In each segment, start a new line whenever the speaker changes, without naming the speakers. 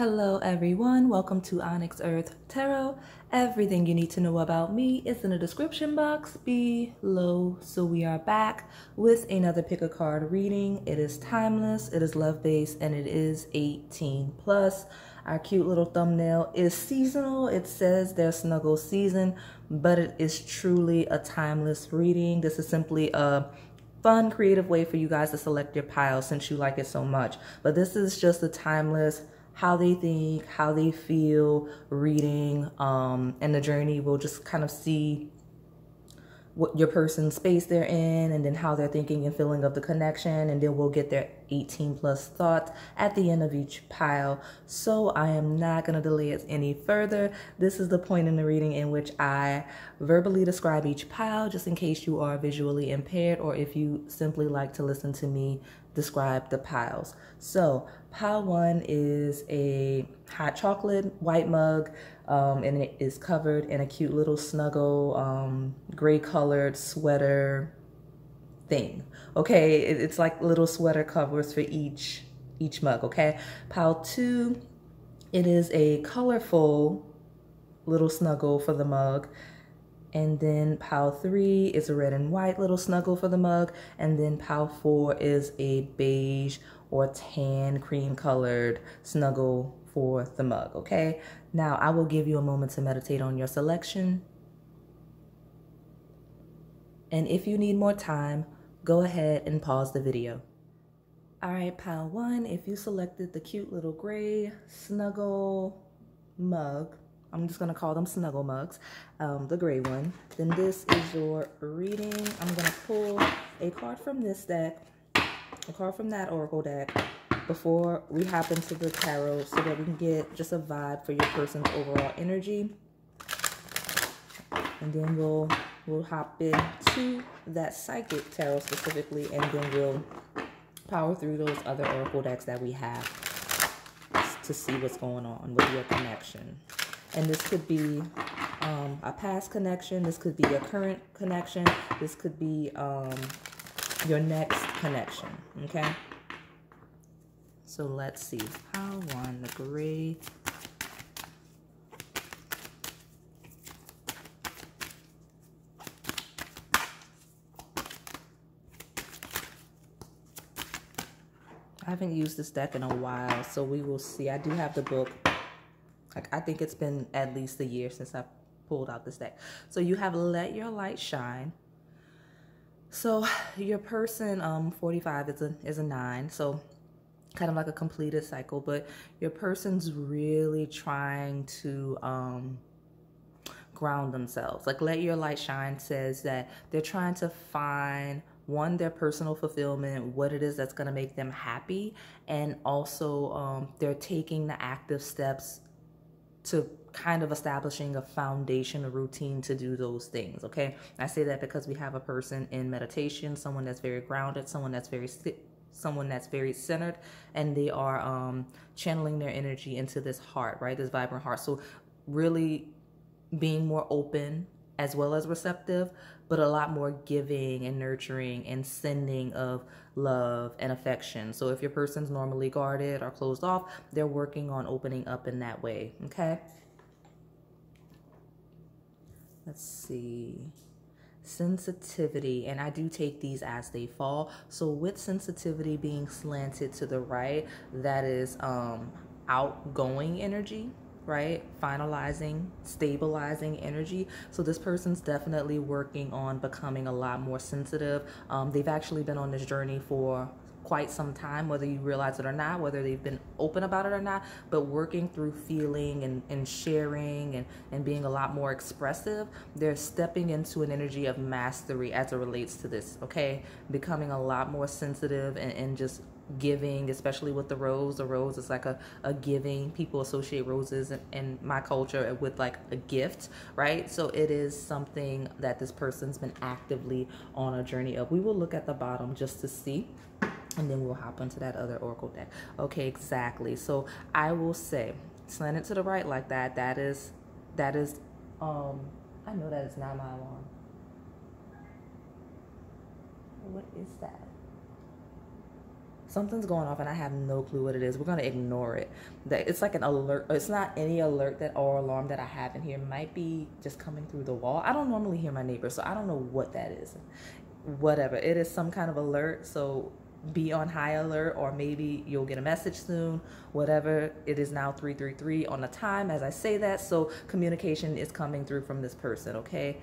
Hello everyone, welcome to Onyx Earth Tarot. Everything you need to know about me is in the description box below. So we are back with another pick a card reading. It is timeless, it is love-based, and it is 18 plus. Our cute little thumbnail is seasonal. It says their snuggle season, but it is truly a timeless reading. This is simply a fun, creative way for you guys to select your pile since you like it so much. But this is just a timeless how they think, how they feel reading, and the journey. We'll just kind of see what your person's space they're in and then how they're thinking and feeling of the connection, and then we'll get their 18 plus thoughts at the end of each pile. So I am not going to delay it any further. This is the point in the reading in which I verbally describe each pile, just in case you are visually impaired or if you simply like to listen to me describe the piles. So pile 1 is a hot chocolate white mug, and it is covered in a cute little snuggle gray colored sweater thing. Okay, it's like little sweater covers for each mug. Okay, pile 2, it is a colorful little snuggle for the mug. And then pile 3 is a red and white little snuggle for the mug. And then pile 4 is a beige or tan cream colored snuggle for the mug, okay? Now I will give you a moment to meditate on your selection. And if you need more time, go ahead and pause the video. All right, pile 1, if you selected the cute little gray snuggle mug, I'm just gonna call them snuggle mugs, the gray one, then this is your reading. I'm gonna pull a card from this deck, a card from that oracle deck, before we hop into the tarot so that we can get just a vibe for your person's overall energy. And then we'll hop into that psychic tarot specifically, and then we'll power through those other oracle decks that we have to see what's going on with your connection. And this could be a past connection. This could be a current connection. This could be your next connection, okay? So let's see. Pile 1, the gray. I haven't used this deck in a while, so we will see. I do have the book. I think it's been at least a year since I pulled out this deck. So you have Let Your Light Shine. So your person, 45 is a 9. So kind of like a completed cycle, but your person's really trying to ground themselves. Like Let Your Light Shine says that they're trying to find their personal fulfillment, what it is that's going to make them happy, and also they're taking the active steps to kind of establishing a foundation, a routine to do those things, okay? I say that because we have a person in meditation, someone that's very grounded, someone that's very centered, and they are channeling their energy into this heart, right? This vibrant heart. So really being more open as well as receptive, but a lot more giving and nurturing and sending of love and affection. So if your person's normally guarded or closed off, they're working on opening up in that way, okay? Let's see. Sensitivity, and I do take these as they fall. So with sensitivity being slanted to the right, that is outgoing energy, right? Finalizing, stabilizing energy. So this person's definitely working on becoming a lot more sensitive. They've actually been on this journey for quite some time, whether you realize it or not, whether they've been open about it or not, but working through feeling and sharing and being a lot more expressive. They're stepping into an energy of mastery as it relates to this, okay? Becoming a lot more sensitive and just giving, especially with the rose. The rose is like a giving. People associate roses in my culture with like a gift, right? So it is something that this person's been actively on a journey of. We will look at the bottom just to see, and then we'll hop into that other oracle deck. Okay, exactly. So I will say, slant it to the right like that. That is I know that is not my alarm. What is that? Something's going off and I have no clue what it is. We're going to ignore it. It's like an alert. It's not any alert that or alarm that I have in here. It might be just coming through the wall. I don't normally hear my neighbors, so I don't know what that is. Whatever. It is some kind of alert, so be on high alert, or maybe you'll get a message soon. Whatever. It is now 3:33 on the time as I say that, so communication is coming through from this person, okay?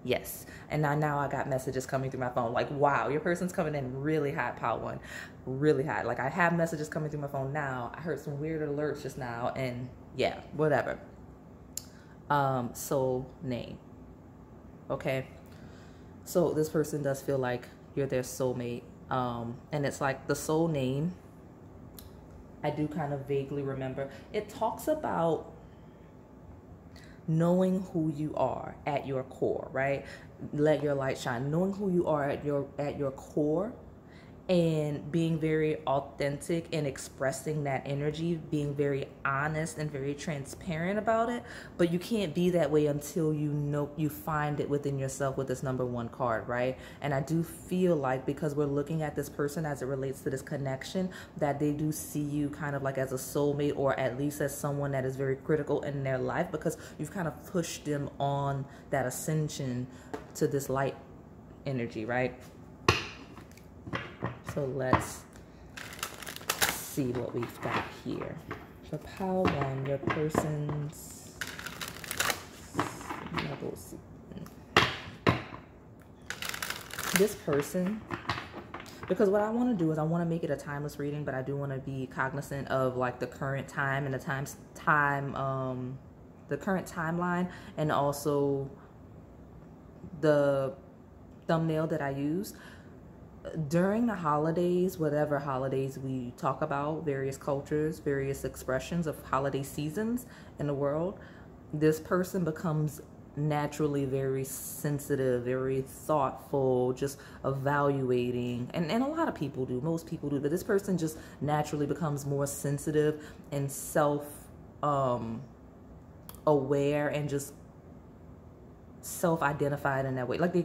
Yes. And now I got messages coming through my phone. Like, wow, your person's coming in really hot, Part 1. Really hot. Like, I have messages coming through my phone now. I heard some weird alerts just now. And yeah, whatever. Soul name. Okay. So this person does feel like you're their soulmate. And it's like the soul name. I do kind of vaguely remember. It talks about knowing who you are at your core, right? Let your light shine. Knowing who you are at your core, and being very authentic and expressing that energy, being very honest and very transparent about it. But you can't be that way until you find it within yourself with this number 1 card, right? And I do feel like, because we're looking at this person as it relates to this connection, that they do see you kind of like as a soulmate, or at least as someone that is very critical in their life, because you've kind of pushed them on that ascension to this light energy, right? So let's see what we've got here. For pile 1, your person's this person, because what I want to do is I want to make it a timeless reading, but I do want to be cognizant of like the current time and the current timeline, and also the thumbnail that I use. During the holidays, whatever holidays we talk about, various cultures, various expressions of holiday seasons in the world, this person becomes naturally very sensitive, very thoughtful, just evaluating. And a lot of people do, most people do, but this person just naturally becomes more sensitive and self-aware and just self-identified in that way. Like they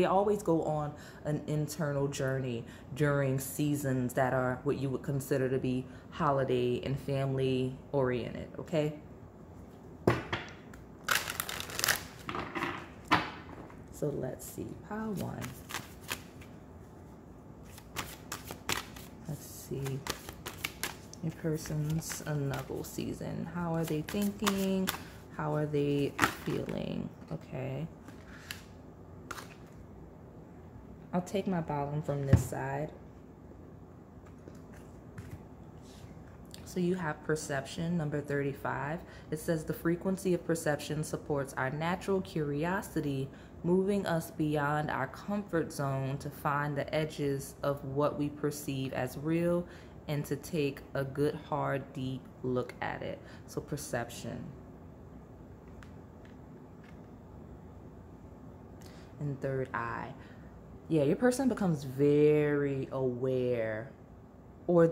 always go on an internal journey during seasons that are what you would consider to be holiday and family oriented, okay? So let's see, pile 1. Let's see, your person's snuggle season. How are they thinking? How are they feeling? Okay. I'll take my bottom from this side. So you have perception, number 35. It says the frequency of perception supports our natural curiosity, moving us beyond our comfort zone to find the edges of what we perceive as real and to take a good, hard, deep look at it. So perception. And third eye. Yeah, your person becomes very aware, or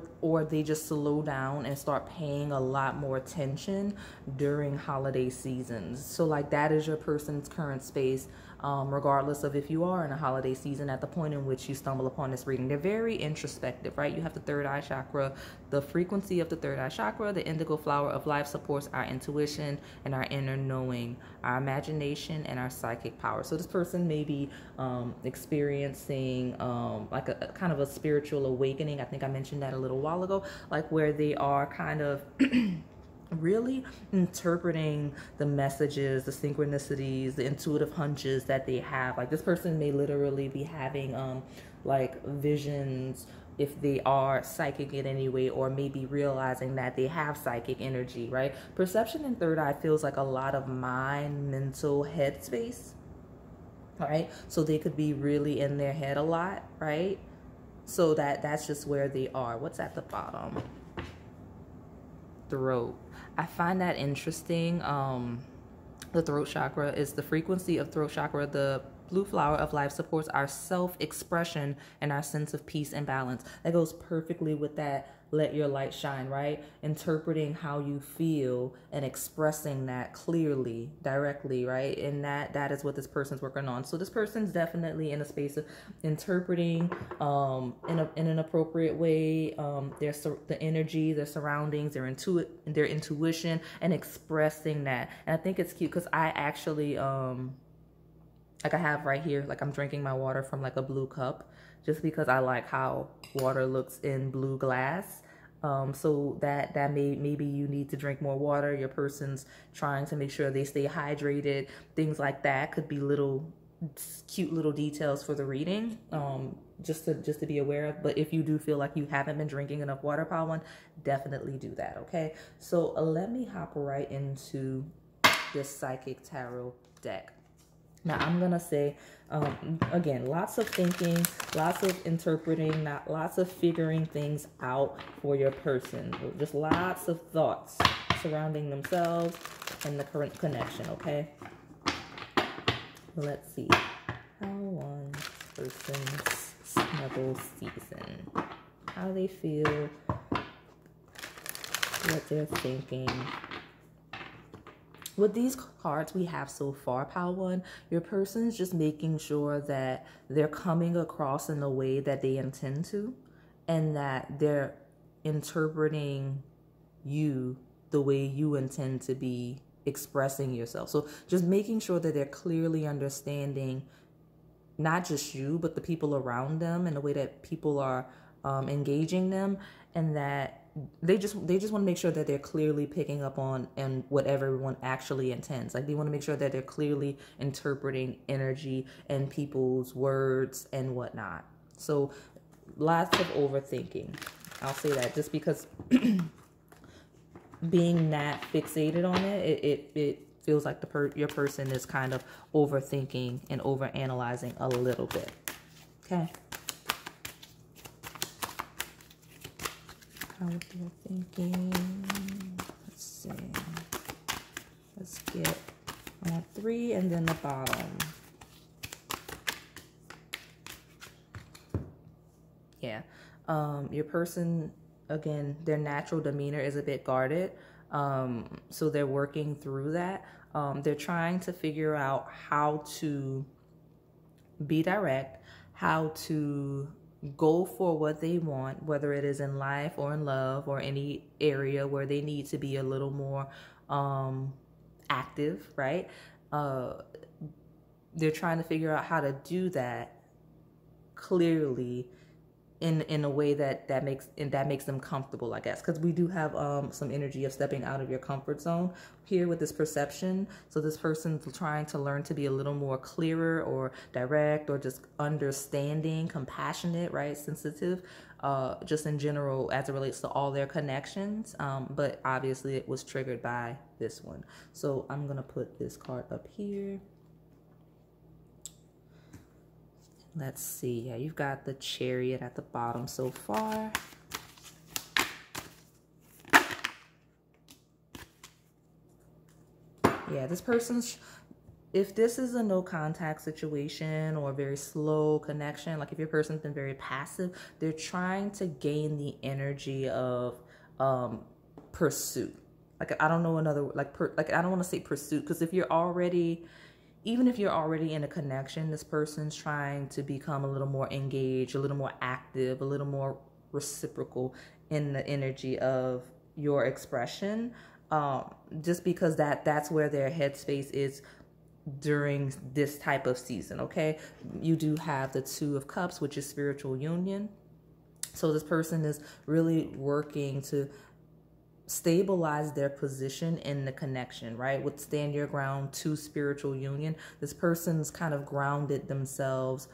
they just slow down and start paying a lot more attention during holiday seasons. So like that is your person's current space, regardless of if you are in a holiday season at the point in which you stumble upon this reading. They're very introspective, right? You have the third eye chakra. The frequency of the third eye chakra, the indigo flower of life, supports our intuition and our inner knowing, our imagination and our psychic power. So this person may be experiencing like a kind of a spiritual awakening. I think I mentioned that a little while ago, like where they are kind of really interpreting the messages, the synchronicities, the intuitive hunches that they have. Like this person may literally be having like visions, if they are psychic in any way, or maybe realizing that they have psychic energy, right? Perception in third eye feels like a lot of mind, mental, head space, right? So they could be really in their head a lot, right? So that's just where they are. What's at the bottom? Throat. I find that interesting. The throat chakra is the frequency of throat chakra. The blue flower of life supports our self-expression and our sense of peace and balance. That goes perfectly with that let your light shine, right? Interpreting how you feel and expressing that clearly, directly, right? And that is what this person's working on. So this person's definitely in a space of interpreting in an appropriate way the energy, their surroundings, their intuition, and expressing that. And I think it's cute because I actually like I have right here, like I'm drinking my water from like a blue cup, just because I like how water looks in blue glass. So that maybe you need to drink more water. Your person's trying to make sure they stay hydrated. Things like that could be cute little details for the reading, just to be aware of. But if you do feel like you haven't been drinking enough water, pile one, definitely do that. Okay, so let me hop right into this psychic tarot deck. Now, I'm going to say, again, lots of thinking, lots of interpreting, lots of figuring things out for your person. Just lots of thoughts surrounding themselves and the current connection, okay? Let's see. How one person's snuggle season. How they feel, what they're thinking. With these cards we have so far, pile one, your person's just making sure that they're coming across in the way that they intend to, and that they're interpreting you the way you intend to be expressing yourself. So just making sure that they're clearly understanding not just you, but the people around them and the way that people are engaging them, and that they just want to make sure that they're clearly picking up on and what everyone actually intends. Like they want to make sure that they're clearly interpreting energy and people's words and whatnot. So lots of overthinking. I'll say that just because being that fixated on it feels like your person is kind of overthinking and overanalyzing a little bit. Okay. How they're thinking. Let's see. Let's get on 3 and then the bottom. Yeah. Your person, again, their natural demeanor is a bit guarded. So they're working through that. They're trying to figure out how to be direct, how to go for what they want, whether it is in life or in love or any area where they need to be a little more active, right? They're trying to figure out how to do that clearly in a way that makes them comfortable, I guess, because we do have some energy of stepping out of your comfort zone here with this perception. So this person's trying to learn to be a little more clearer or direct or just understanding, compassionate, right, sensitive, just in general as it relates to all their connections. But obviously it was triggered by this one. So I'm gonna put this card up here. Let's see. Yeah, you've got the Chariot at the bottom so far. Yeah, this person's, if this is a no contact situation or a very slow connection, like if your person's been very passive, they're trying to gain the energy of pursuit. Like I don't know another, like I don't want to say pursuit, because if you're already, even if you're already in a connection, this person's trying to become a little more engaged, a little more active, a little more reciprocal in the energy of your expression, just because that's where their headspace is during this type of season, okay? You do have the Two of Cups, which is spiritual union. So this person is really working to stabilize their position in the connection, right? With stand your ground to spiritual union, this person's kind of grounded themselves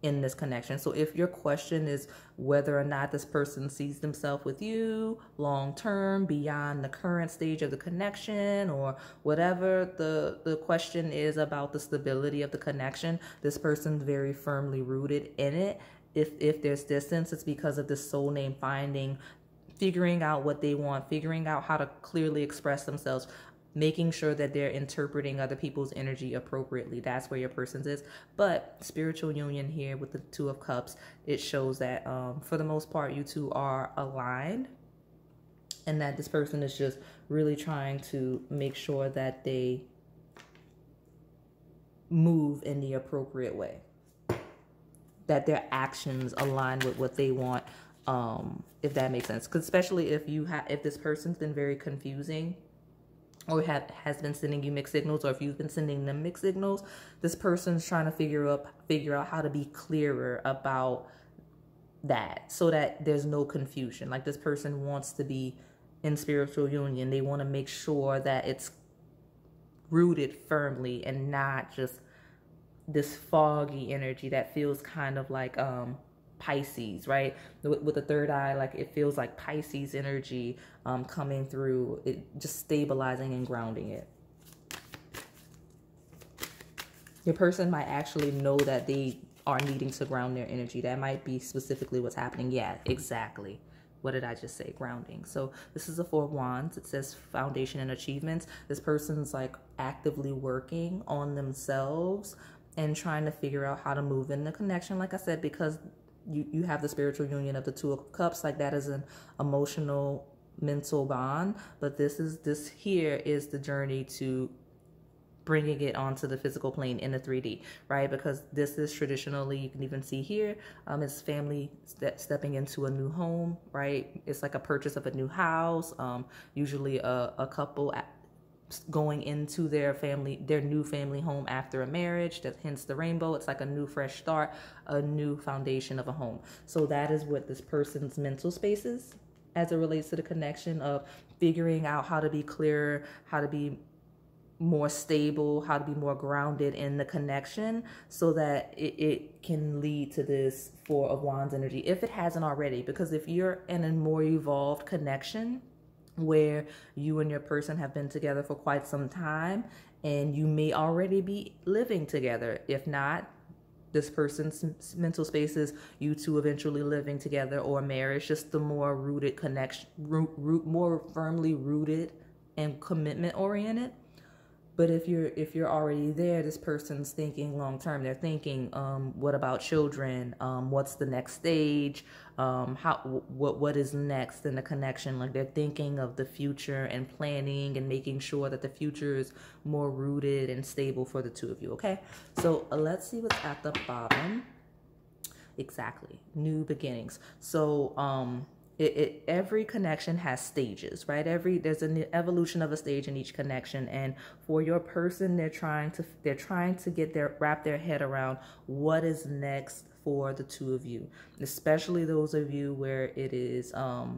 in this connection. So if your question is whether or not this person sees themselves with you long term beyond the current stage of the connection, or whatever the question is about the stability of the connection, this person's very firmly rooted in it. If there's distance, it's because of this soul name finding, figuring out what they want, figuring out how to clearly express themselves, making sure that they're interpreting other people's energy appropriately. That's where your person's is. But spiritual union here with the Two of Cups, it shows that for the most part, you two are aligned, and that this person is just really trying to make sure that they move in the appropriate way, that their actions align with what they want, if that makes sense. Because especially if this person's been very confusing, or has been sending you mixed signals, or if you've been sending them mixed signals, this person's trying to figure out how to be clearer about that, so that there's no confusion. Like, this person wants to be in spiritual union. They want to make sure that it's rooted firmly and not just this foggy energy that feels kind of like Pisces, right? With the third eye, like it feels like Pisces energy coming through, it just stabilizing and grounding it. Your person might actually know that they are needing to ground their energy. That might be specifically what's happening. Yeah, exactly. What did I just say? Grounding. So this is the Four of Wands. It says foundation and achievements. This person's like actively working on themselves and trying to figure out how to move in the connection. Like I said, because you have the spiritual union of the Two of Cups, like that is an emotional, mental bond. But this here is the journey to bringing it onto the physical plane in the 3D, right? Because this is traditionally, you can even see here, it's family stepping into a new home, right? It's like a purchase of a new house, usually a couple going into their new family home after a marriage. That hence the rainbow. It's like a new fresh start, a new foundation of a home. So that is what this person's mental space is as it relates to the connection of figuring out how to be clearer, how to be more stable, how to be more grounded in the connection, so that it can lead to this Four of Wands energy, if it hasn't already. Because if you're in a more evolved connection where you and your person have been together for quite some time, and you may already be living together. If not, this person's mental space is you two eventually living together, or marriage, just the more rooted connection, more firmly rooted and commitment oriented. But if you're already there, this person's thinking long term. They're thinking, what about children? What's the next stage? What is next in the connection? Like, they're thinking of the future and planning and making sure that the future is more rooted and stable for the two of you. Okay, so let's see what's at the bottom. Exactly, new beginnings. So every connection has stages, right? There's an evolution of a stage in each connection, and for your person, they're trying to wrap their head around what is next for the two of you, especially those of you where it is a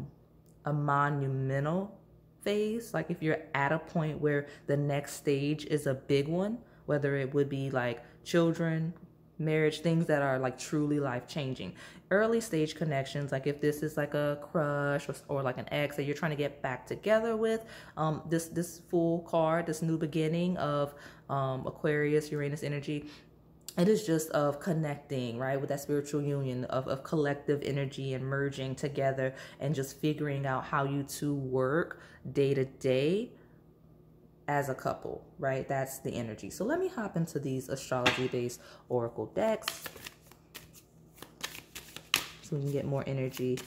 monumental phase. Like, if you're at a point where the next stage is a big one, whether it would be like children, marriage, things that are like truly life-changing. Early stage connections, like if this is like a crush or like an ex that you're trying to get back together with, this full card, this new beginning of Aquarius, Uranus energy, it is just of connecting, right, with that spiritual union of collective energy and merging together and just figuring out how you two work day to day as a couple, right? That's the energy. So let me hop into these astrology-based oracle decks so we can get more energy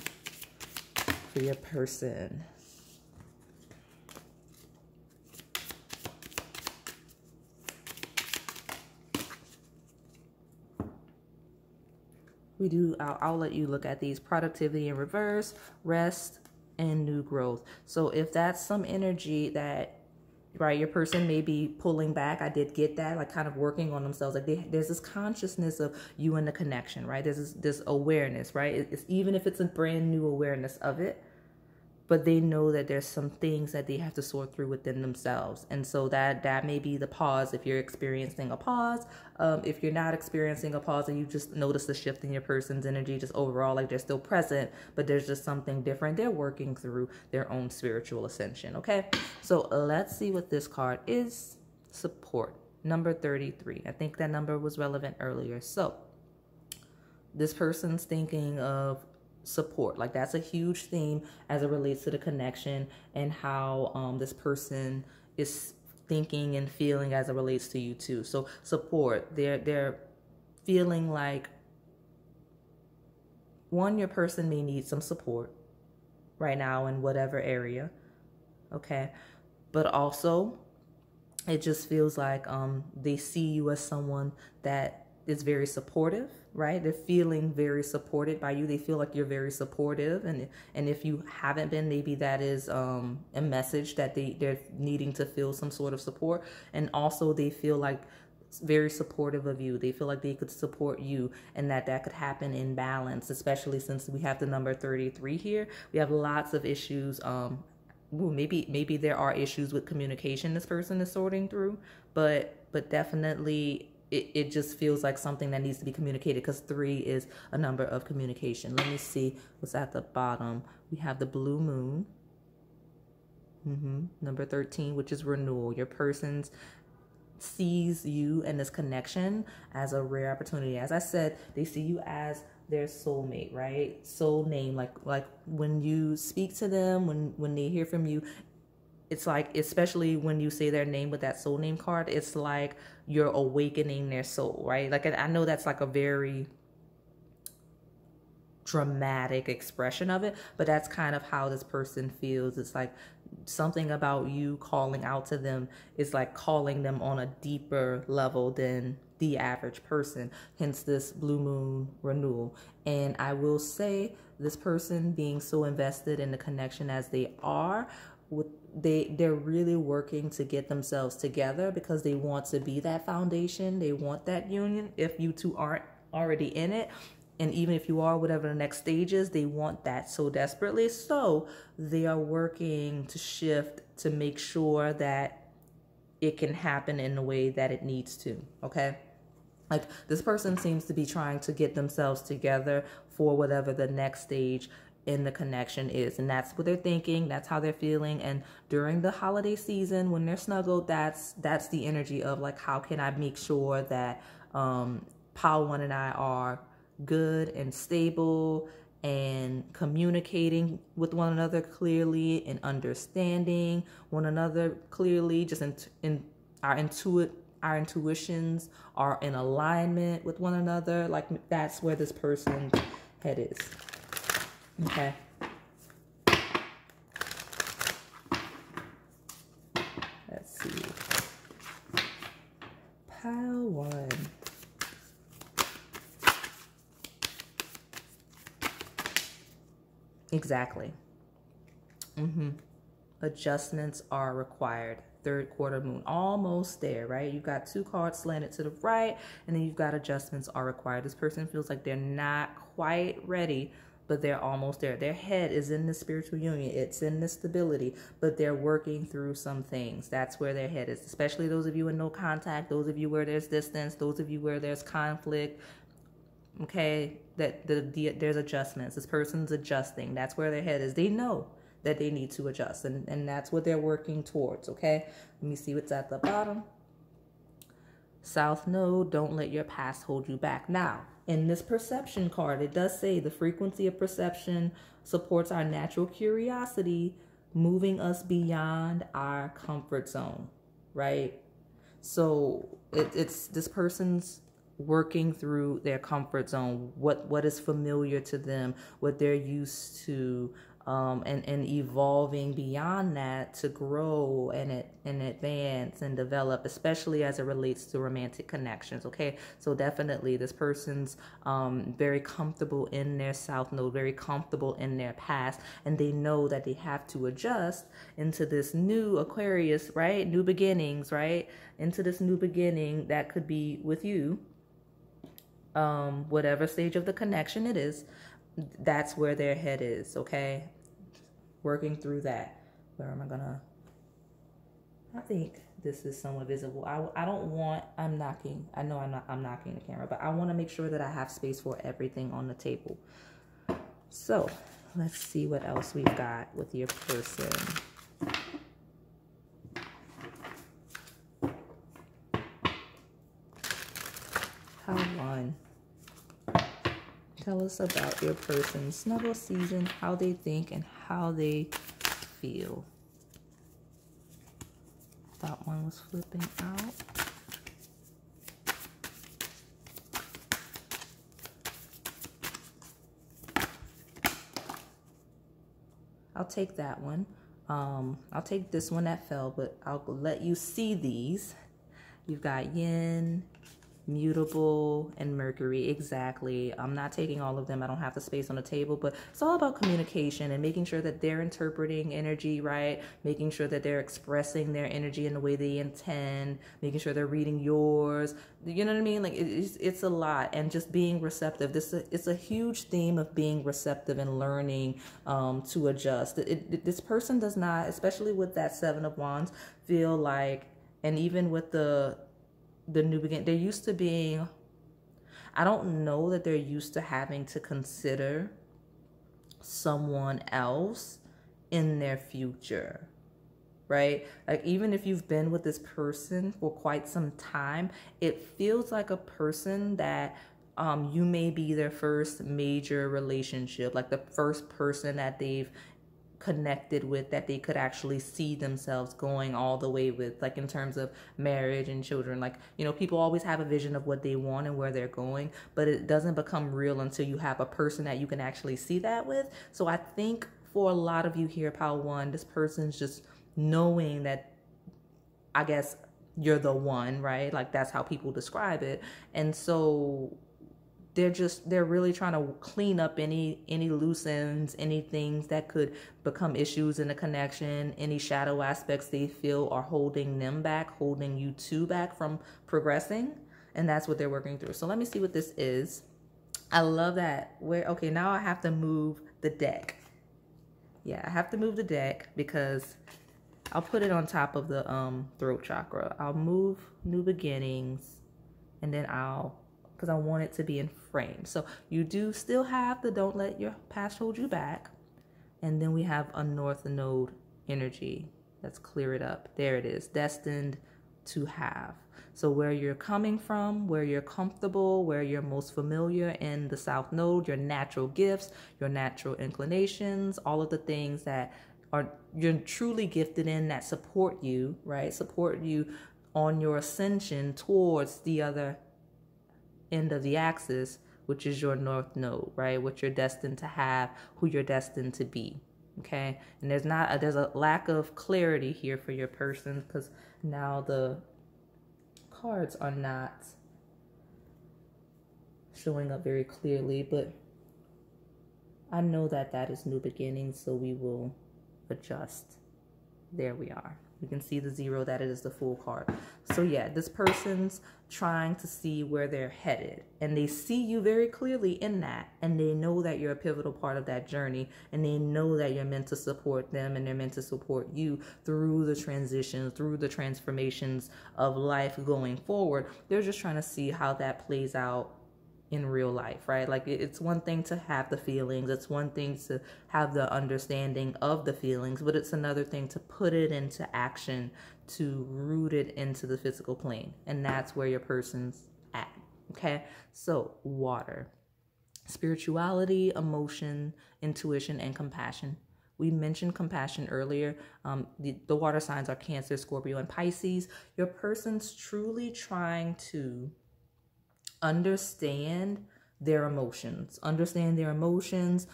for your person. I'll let you look at these. Productivity in reverse, rest, and new growth. So if that's some energy that, right, your person may be pulling back. I did get that, like kind of working on themselves. Like there's this consciousness of you and the connection, right? There's this awareness, right? It's even if it's a brand new awareness of it, but they know that there's some things that they have to sort through within themselves. And so that may be the pause if you're experiencing a pause. If you're not experiencing a pause and you just notice the shift in your person's energy, just overall, like they're still present, but there's just something different. They're working through their own spiritual ascension, okay? So let's see what this card is. Support, number 33. I think that number was relevant earlier. So this person's thinking of support. Like, that's a huge theme as it relates to the connection and how this person is thinking and feeling as it relates to you too. So support. They're feeling like, one, your person may need some support right now in whatever area, okay? But also, it just feels like they see you as someone that is very supportive, right? They're feeling very supported by you. They feel like you're very supportive, and if you haven't been, maybe that is a message that they're needing to feel some sort of support. And also, they feel like very supportive of you. They feel like they could support you, and that could happen in balance, especially since we have the number 33 here. We have lots of issues. Maybe there are issues with communication this person is sorting through, but definitely it just feels like something that needs to be communicated, because 3 is a number of communication. Let me see what's at the bottom. We have the blue moon. Number 13, which is renewal. Your person's sees you and this connection as a rare opportunity. As I said, they see you as their soulmate, right? Soul name, like when you speak to them, when they hear from you, it's like, especially when you say their name with that soul name card, it's like you're awakening their soul, right? Like, I know that's like a very dramatic expression of it, but that's kind of how this person feels. It's like something about you calling out to them is like calling them on a deeper level than the average person, hence this blue moon renewal. And I will say, this person being so invested in the connection as they are, they're really working to get themselves together, because they want to be that foundation. They want that union. If you two aren't already in it, and even if you are, whatever the next stage is, they want that so desperately. So they are working to shift to make sure that it can happen in the way that it needs to, okay? Like, this person seems to be trying to get themselves together for whatever the next stage in the connection is. And that's what they're thinking. That's how they're feeling. And during the holiday season, when they're snuggled, that's the energy of like, how can I make sure that Pal One and I are good and stable and communicating with one another clearly and understanding one another clearly, just in our intuitions are in alignment with one another. Like, that's where this person's head is. Okay. Let's see. Pile 1. Exactly. Adjustments are required. Third quarter moon, almost there, right? You've got 2 cards slanted to the right, and then you've got adjustments are required. This person feels like they're not quite ready, but they're almost there. Their head is in the spiritual union. It's in the stability, but they're working through some things. That's where their head is, especially those of you in no contact, those of you where there's distance, those of you where there's conflict, okay? That there's adjustments. This person's adjusting. That's where their head is. They know that they need to adjust, and that's what they're working towards, okay? Let me see what's at the bottom. South Node, don't let your past hold you back. Now, in this perception card, it does say the frequency of perception supports our natural curiosity, moving us beyond our comfort zone, right? So it's this person's working through their comfort zone, what is familiar to them, what they're used to, and evolving beyond that to grow and advance and develop, especially as it relates to romantic connections, okay? So definitely this person's very comfortable in their South Node, very comfortable in their past, and they know that they have to adjust into this new Aquarius, right? New beginnings, right? Into this new beginning that could be with you, whatever stage of the connection it is. That's where their head is, okay? Working through that. Where am I gonna? I think this is somewhat visible. I'm knocking. I know I'm knocking the camera, but I want to make sure that I have space for everything on the table. So let's see what else we've got with your person. How one. Tell us about your person's snuggle season, how they think, and how they feel. That one was flipping out. I'll take that one. I'll take this one that fell, but I'll let you see these. You've got yin, mutable, and Mercury. Exactly. I'm not taking all of them. I don't have the space on the table, but it's all about communication and making sure that they're interpreting energy right, making sure that they're expressing their energy in the way they intend, making sure they're reading yours. You know what I mean? Like it's a lot, and just being receptive. It's a huge theme of being receptive and learning to adjust. This person does not, especially with that Seven of Wands, feel like, and even with the new beginning, they're used to being, I don't know that they're used to having to consider someone else in their future, right? Like even if you've been with this person for quite some time, it feels like a person that you may be their first major relationship, like the first person that they've connected with, that they could actually see themselves going all the way with, like in terms of marriage and children. Like, you know, people always have a vision of what they want and where they're going, but it doesn't become real until you have a person that you can actually see that with. So I think for a lot of you here, Pile 1, this person's just knowing that, I guess, you're the one, right? Like that's how people describe it. And so they're really trying to clean up any loose ends, any things that could become issues in the connection, any shadow aspects they feel are holding them back, holding you two back from progressing. And that's what they're working through. So let me see what this is. I love that. Okay, now I have to move the deck. Yeah, I have to move the deck because I'll put it on top of the throat chakra. I'll move New Beginnings, and then because I want it to be in frame. So you do still have the don't let your past hold you back. And then we have a North Node energy. Let's clear it up. There it is. Destined to have. So where you're coming from, where you're comfortable, where you're most familiar in the South Node, your natural gifts, your natural inclinations, all of the things that you're truly gifted in that support you, right? Support you on your ascension towards the other end of the axis, which is your North Node, right? What you're destined to have, who you're destined to be. Okay, and there's a lack of clarity here for your person because now the cards are not showing up very clearly, but I know that is New Beginnings, so we will adjust. There we are. You can see the 0, that it is the Fool card. So yeah, this person's trying to see where they're headed, and they see you very clearly in that, and they know that you're a pivotal part of that journey, and they know that you're meant to support them, and they're meant to support you through the transitions, through the transformations of life going forward. They're just trying to see how that plays out in real life, right? Like it's one thing to have the feelings, it's one thing to have the understanding of the feelings, but it's another thing to put it into action, to root it into the physical plane. And that's where your person's at. Okay, so water, spirituality, emotion, intuition, and compassion. We mentioned compassion earlier. The water signs are Cancer, Scorpio, and Pisces. Your person's truly trying to understand their emotions, understand your emotions,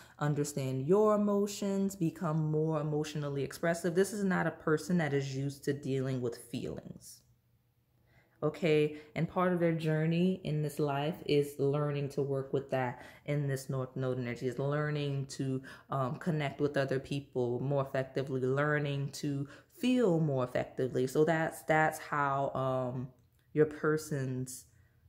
become more emotionally expressive. This is not a person that is used to dealing with feelings. Okay, and part of their journey in this life is learning to work with that in this North Node energy, is learning to connect with other people more effectively, learning to feel more effectively. So that's how your person's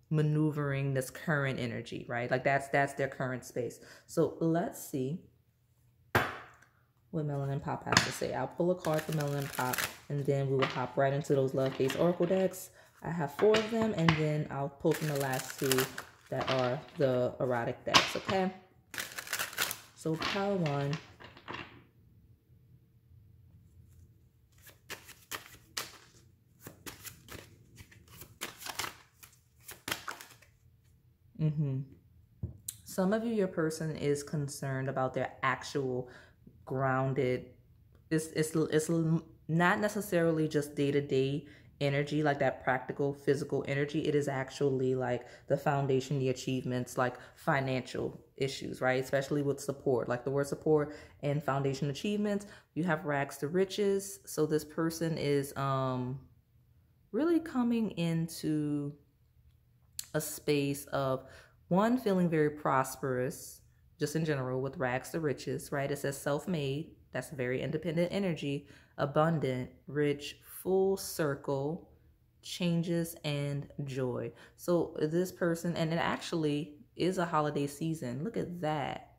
maneuvering this current energy, right? Like that's their current space. So let's see what Melanin Pop has to say. I'll pull a card for Melanin Pop, and then we will hop right into those love-based oracle decks. I have 4 of them, and then I'll pull from the last 2 that are the erotic decks, okay? So pile 1. Some of you, your person is concerned about their actual grounded, it's not necessarily just day-to-day energy, like that practical physical energy. It is actually like the foundation, the achievements, like financial issues, right? Especially with support, like the word support and foundation achievements. You have rags to riches. So this person is really coming into a space of, one, feeling very prosperous just in general with rags to riches, right? It says self-made. That's very independent energy, abundant, rich, full circle, changes, and joy. So this person, and it actually is a holiday season. Look at that.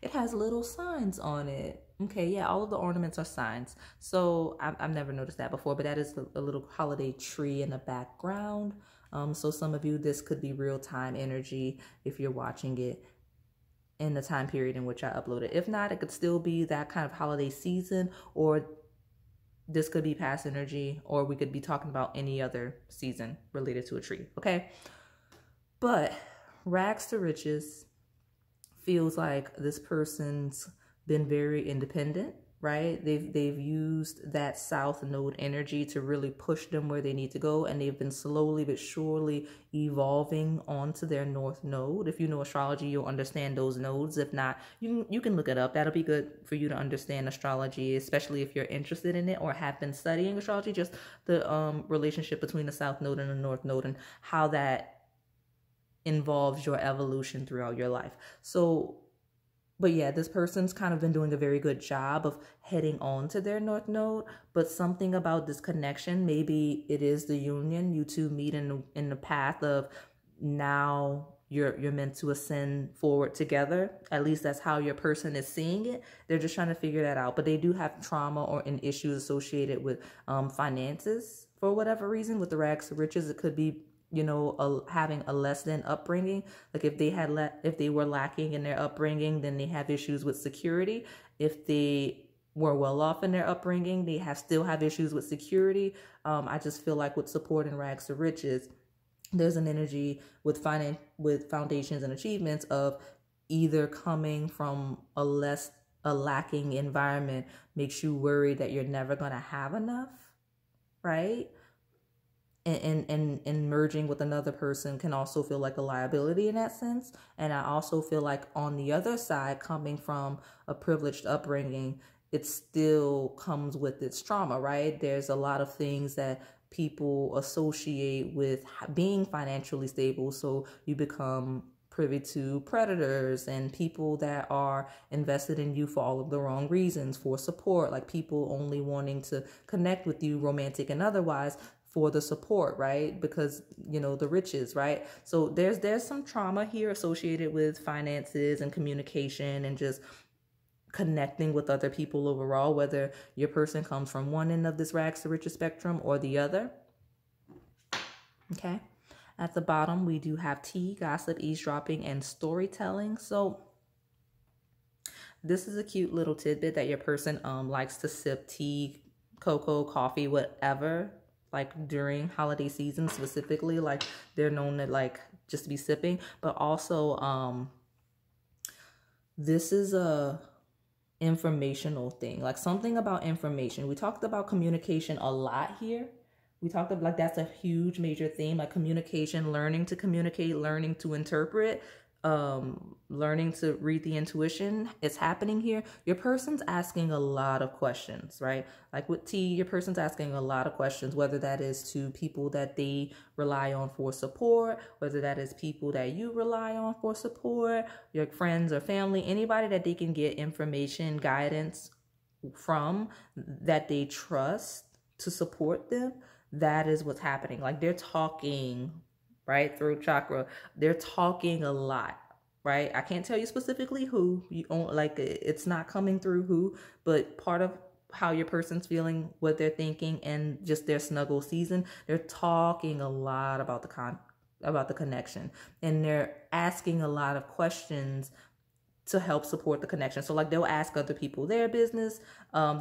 It has little signs on it. Okay, yeah, all of the ornaments are signs. So I've never noticed that before, but that is a little holiday tree in the background. So some of you, this could be real-time energy if you're watching it in the time period in which I uploaded. If not, it could still be that kind of holiday season, or this could be past energy, or we could be talking about any other season related to a tree, okay? But rags to riches feels like this person's been very independent, right? They've used that south node energy to really push them where they need to go, and they've been slowly but surely evolving onto their north node. If you know astrology, you'll understand those nodes. If not, you can look it up. That'll be good for you to understand astrology, especially if you're interested in it or have been studying astrology, just the relationship between the south node and the north node and how that involves your evolution throughout your life. So, but yeah, this person's kind of been doing a very good job of heading on to their north node, but something about this connection, maybe it is the union, you two meet in the path of now you're meant to ascend forward together. At least that's how your person is seeing it. They're just trying to figure that out, but they do have trauma or an issues associated with finances for whatever reason. With the rags to riches, it could be, you know, having a less than upbringing. Like if they were lacking in their upbringing, then they have issues with security. If they were well off in their upbringing, they still have issues with security. I just feel like with support and rags to riches, there's an energy with foundations and achievements of either coming from a lacking environment makes you worry that you're never going to have enough, right? And merging with another person can also feel like a liability in that sense. And I also feel like on the other side, coming from a privileged upbringing, it still comes with its trauma, right? There's a lot of things that people associate with being financially stable. So you become privy to predators and people that are invested in you for all of the wrong reasons, for support, like people only wanting to connect with you, romantic and otherwise, for the support, right? Because, you know, the riches, right? So there's some trauma here associated with finances and communication and just connecting with other people overall, whether your person comes from one end of this rags to riches spectrum or the other. Okay. At the bottom, we do have tea, gossip, eavesdropping, and storytelling. So this is a cute little tidbit that your person likes to sip tea, cocoa, coffee, whatever, like during holiday season specifically. Like they're known to like just be sipping, but also this is a informational thing, like something about information. We talked about communication a lot here. We talked about, like, that's a huge major theme, like communication, learning to communicate, learning to interpret, learning to read the intuition. It's happening here. Your person's asking a lot of questions, right? Like with T, your person's asking a lot of questions, whether that is to people that they rely on for support, whether that is people that you rely on for support, your friends or family, anybody that they can get information, guidance from, that they trust to support them. That is what's happening. Like they're talking, right? Throat chakra. They're talking a lot, right? I can't tell you specifically who. You like, it's not coming through who, but part of how your person's feeling, what they're thinking, and just their snuggle season, they're talking a lot about the connection, and they're asking a lot of questions to help support the connection. So like they'll ask other people their business.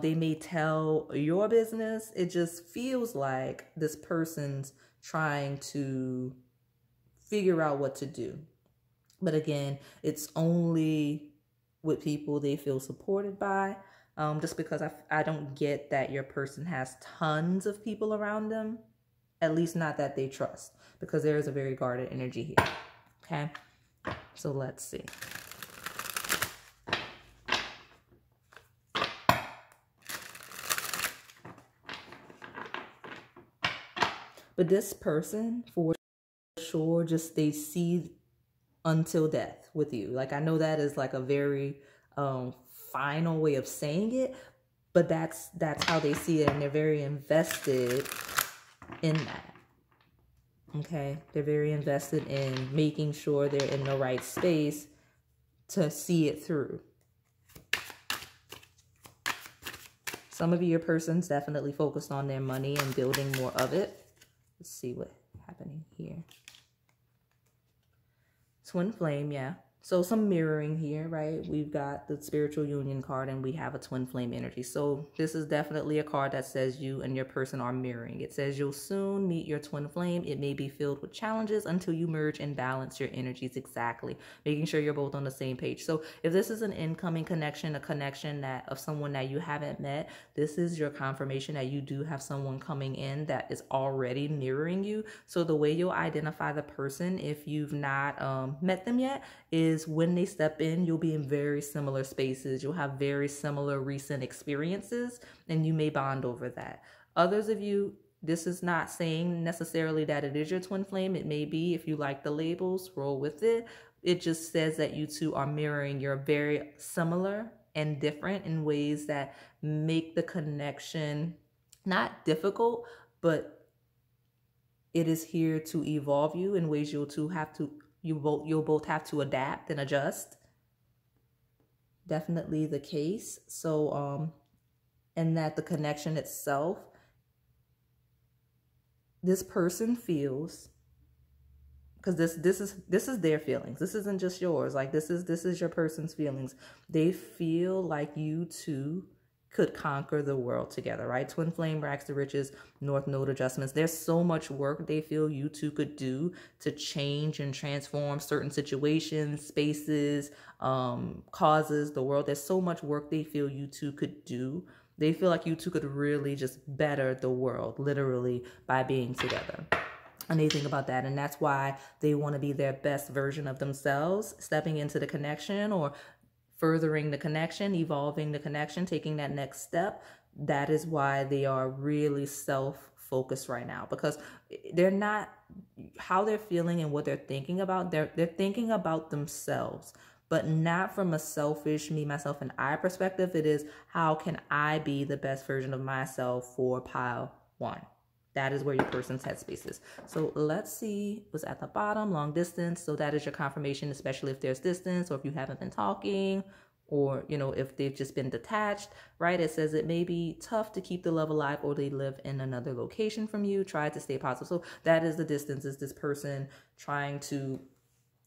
They may tell your business. It just feels like this person's trying to figure out what to do. But again, it's only with people they feel supported by. just because I don't get that your person has tons of people around them, at least not that they trust, because there is a very guarded energy here. Okay, so let's see. But this person, for sure, just they see until death with you. Like, I know that is like a very final way of saying it, but that's how they see it, and they're very invested in that. Okay, they're very invested in making sure they're in the right space to see it through. Some of your person's definitely focused on their money and building more of it. Let's see what's happening here. Twin flame, yeah. So some mirroring here, right? We've got the spiritual union card and we have a twin flame energy. So this is definitely a card that says you and your person are mirroring. It says you'll soon meet your twin flame. It may be filled with challenges until you merge and balance your energies exactly, making sure you're both on the same page. So if this is an incoming connection, a connection that of someone that you haven't met, this is your confirmation that you do have someone coming in that is already mirroring you. So the way you'll identify the person, if you've not met them yet, is when they step in, you'll be in very similar spaces. You'll have very similar recent experiences, and you may bond over that. Others of you, this is not saying necessarily that it is your twin flame. It may be. If you like the labels, roll with it. It just says that you two are mirroring. You're very similar and different in ways that make the connection not difficult, but it is here to evolve you in ways you'll both have to adapt and adjust. Definitely the case. So and that the connection itself, this person feels, because this is their feelings. This isn't just yours. Like, this is your person's feelings. They feel like you two could conquer the world together, right? Twin flame, rags to riches, North Node adjustments. There's so much work they feel you two could do to change and transform certain situations, spaces, causes, the world. There's so much work they feel you two could do. They feel like you two could really just better the world, literally, by being together. And they think about that, and that's why they want to be their best version of themselves, stepping into the connection or furthering the connection, evolving the connection, taking that next step. That is why they are really self-focused right now, because they're not, how they're feeling and what they're thinking about, they're thinking about themselves, but not from a selfish me, myself, and I perspective. It is, how can I be the best version of myself for pile one? That is where your person's headspace is. So let's see what's at the bottom, long distance. So that is your confirmation, especially if there's distance or if you haven't been talking, or, you know, if they've just been detached, right? It says it may be tough to keep the love alive, or they live in another location from you. Try to stay positive. So that is the distance, is this person trying to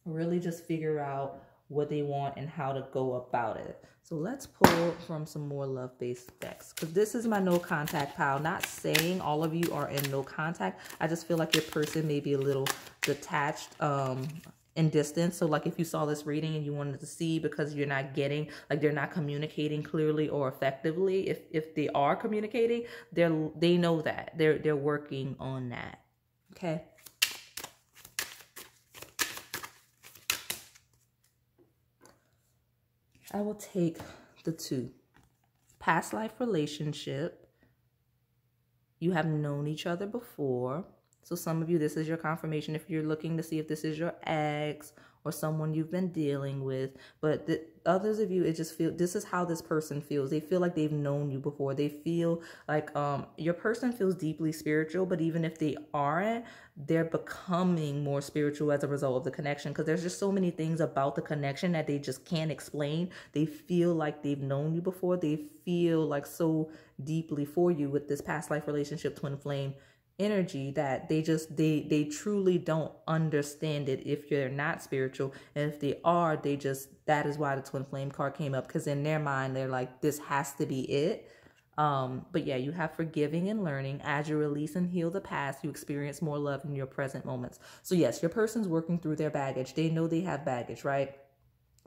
really just figure out what they want and how to go about it. So let's pull from some more love-based decks, because this is my no contact pile. Not saying all of you are in no contact. I just feel like your person may be a little detached in distance. So like, if you saw this reading and you wanted to see, because you're not getting, like, they're not communicating clearly or effectively. If they are communicating, they know that they're working on that. Okay. I will take the 2. Past life relationship. You have known each other before. So some of you, this is your confirmation if you're looking to see if this is your ex or someone you've been dealing with. But others of you, it just feel, this is how this person feels. They feel like they've known you before. They feel like your person feels deeply spiritual, but even if they aren't, they're becoming more spiritual as a result of the connection, because there's just so many things about the connection that they just can't explain. They feel like they've known you before. They feel like so deeply for you with this past life relationship, twin flame energy, that they truly don't understand it if you're not spiritual. And if they are, that is why the twin flame card came up, because in their mind they're like, this has to be it. But yeah, you have forgiving and learning. As you release and heal the past, you experience more love in your present moments. So yes, your person's working through their baggage. They know they have baggage, right?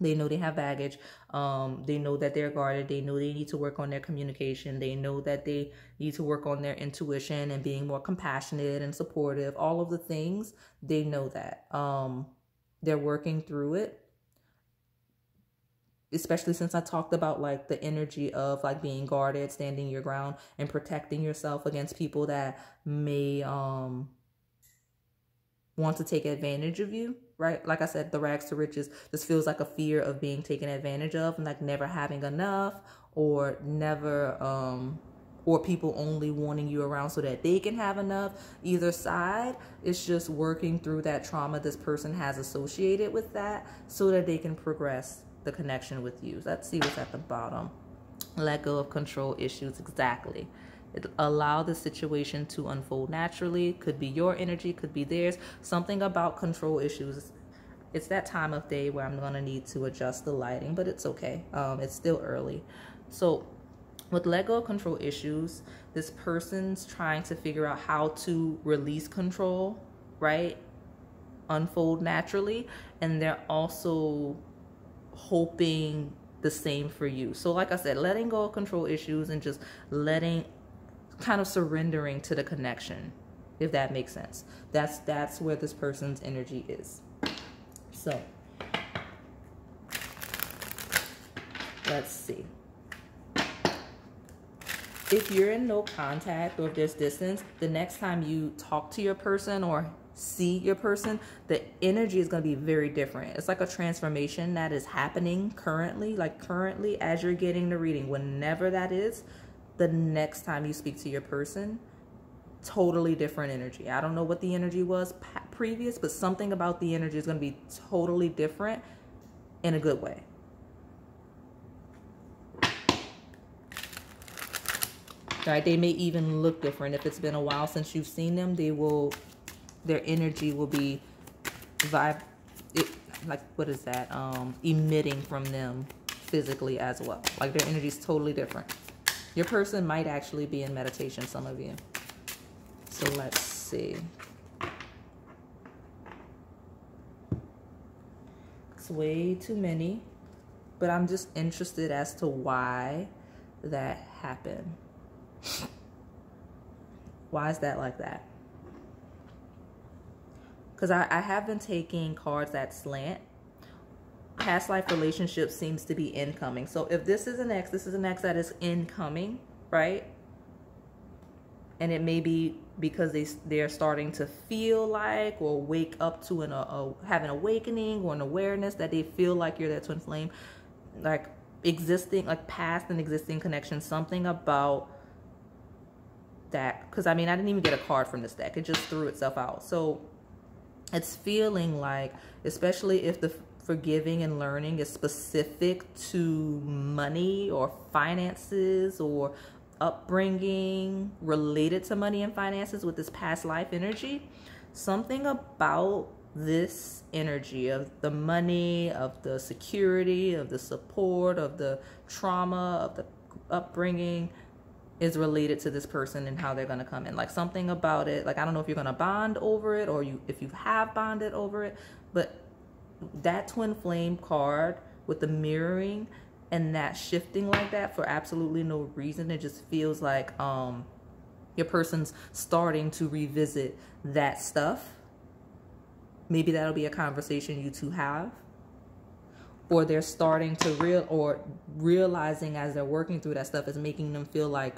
They know they have baggage. They know that they're guarded. They know they need to work on their communication. They know that they need to work on their intuition and being more compassionate and supportive. All of the things, they know that. They're working through it. Especially since I talked about like the energy of like being guarded, standing your ground, and protecting yourself against people that may want to take advantage of you, right? Like I said, the rags to riches, this feels like a fear of being taken advantage of, and like never having enough, or never or people only wanting you around so that they can have enough. Either side, it's just working through that trauma this person has associated with that so that they can progress the connection with you. Let's see what's at the bottom. Let go of control issues. Exactly. Allow the situation to unfold naturally. Could be your energy, could be theirs. Something about control issues. It's that time of day where I'm gonna need to adjust the lighting, but it's okay. It's still early. So with let go of control issues, this person's trying to figure out how to release control, right? Unfold naturally. And they're also hoping the same for you. So like I said, letting go of control issues and just kind of surrendering to the connection, if that makes sense. That's where this person's energy is. So let's see. If you're in no contact, or if there's distance, the next time you talk to your person or see your person, the energy is going to be very different. It's like a transformation that is happening currently, as you're getting the reading, whenever that is, the next time you speak to your person, totally different energy. I don't know what the energy was previous, but something about the energy is going to be totally different in a good way. Right? They may even look different. If it's been a while since you've seen them, their energy will be emitting from them physically as well. Like their energy is totally different. Your person might actually be in meditation, some of you. So let's see. It's way too many, but I'm just interested as to why that happened. Why is that like that? Because I have been taking cards that slant. Past life relationship seems to be incoming. So if this is an ex that is incoming, right? And it may be because they're starting to feel like, or wake up to have an awakening or an awareness that they feel like you're their twin flame, like past and existing connection. Something about that, because I didn't even get a card from this deck. It just threw itself out. So it's feeling like, especially if the forgiving and learning is specific to money or finances or upbringing related to money and finances with this past life energy, something about this energy of the money, of the security, of the support, of the trauma, of the upbringing is related to this person and how they're going to come in. Like something about it, like I don't know if you're going to bond over it or if you have bonded over it, but that twin flame card with the mirroring and that shifting like that for absolutely no reason, it just feels like your person's starting to revisit that stuff. Maybe that'll be a conversation you two have, or they're starting to realizing as they're working through that stuff is making them feel like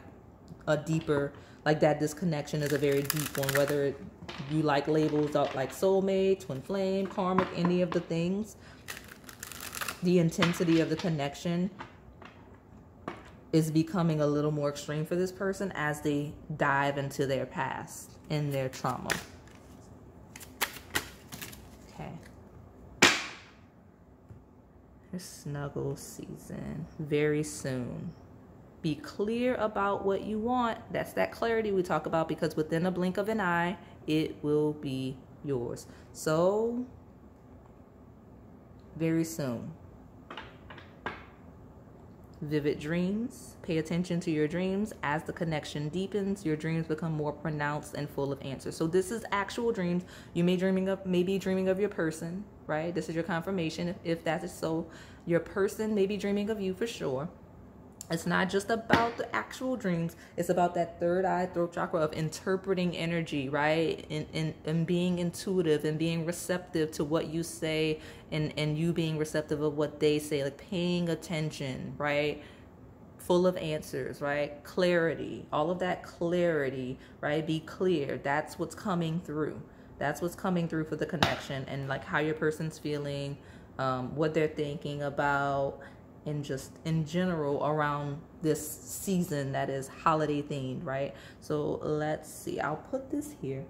a deeper, like that disconnection is a very deep one, whether you like labels up like soulmate, twin flame, karmic, any of the things. The intensity of the connection is becoming a little more extreme for this person as they dive into their past and their trauma. Okay. There's snuggle season very soon. Be clear about what you want. That's that clarity we talk about, because within a blink of an eye, it will be yours. So, very soon. Vivid dreams. Pay attention to your dreams. As the connection deepens, your dreams become more pronounced and full of answers. So this is actual dreams. You may be dreaming of your person. right? This is your confirmation. If that is so, your person may be dreaming of you for sure. It's not just about the actual dreams. It's about that third eye, throat chakra of interpreting energy, right? And being intuitive and being receptive to what you say, and you being receptive of what they say, like paying attention, right? Full of answers, right? Clarity, all of that clarity, right? Be clear. That's what's coming through. That's what's coming through for the connection, and like how your person's feeling, what they're thinking about, and just in general around this season that is holiday themed, right? So let's see. I'll put this here.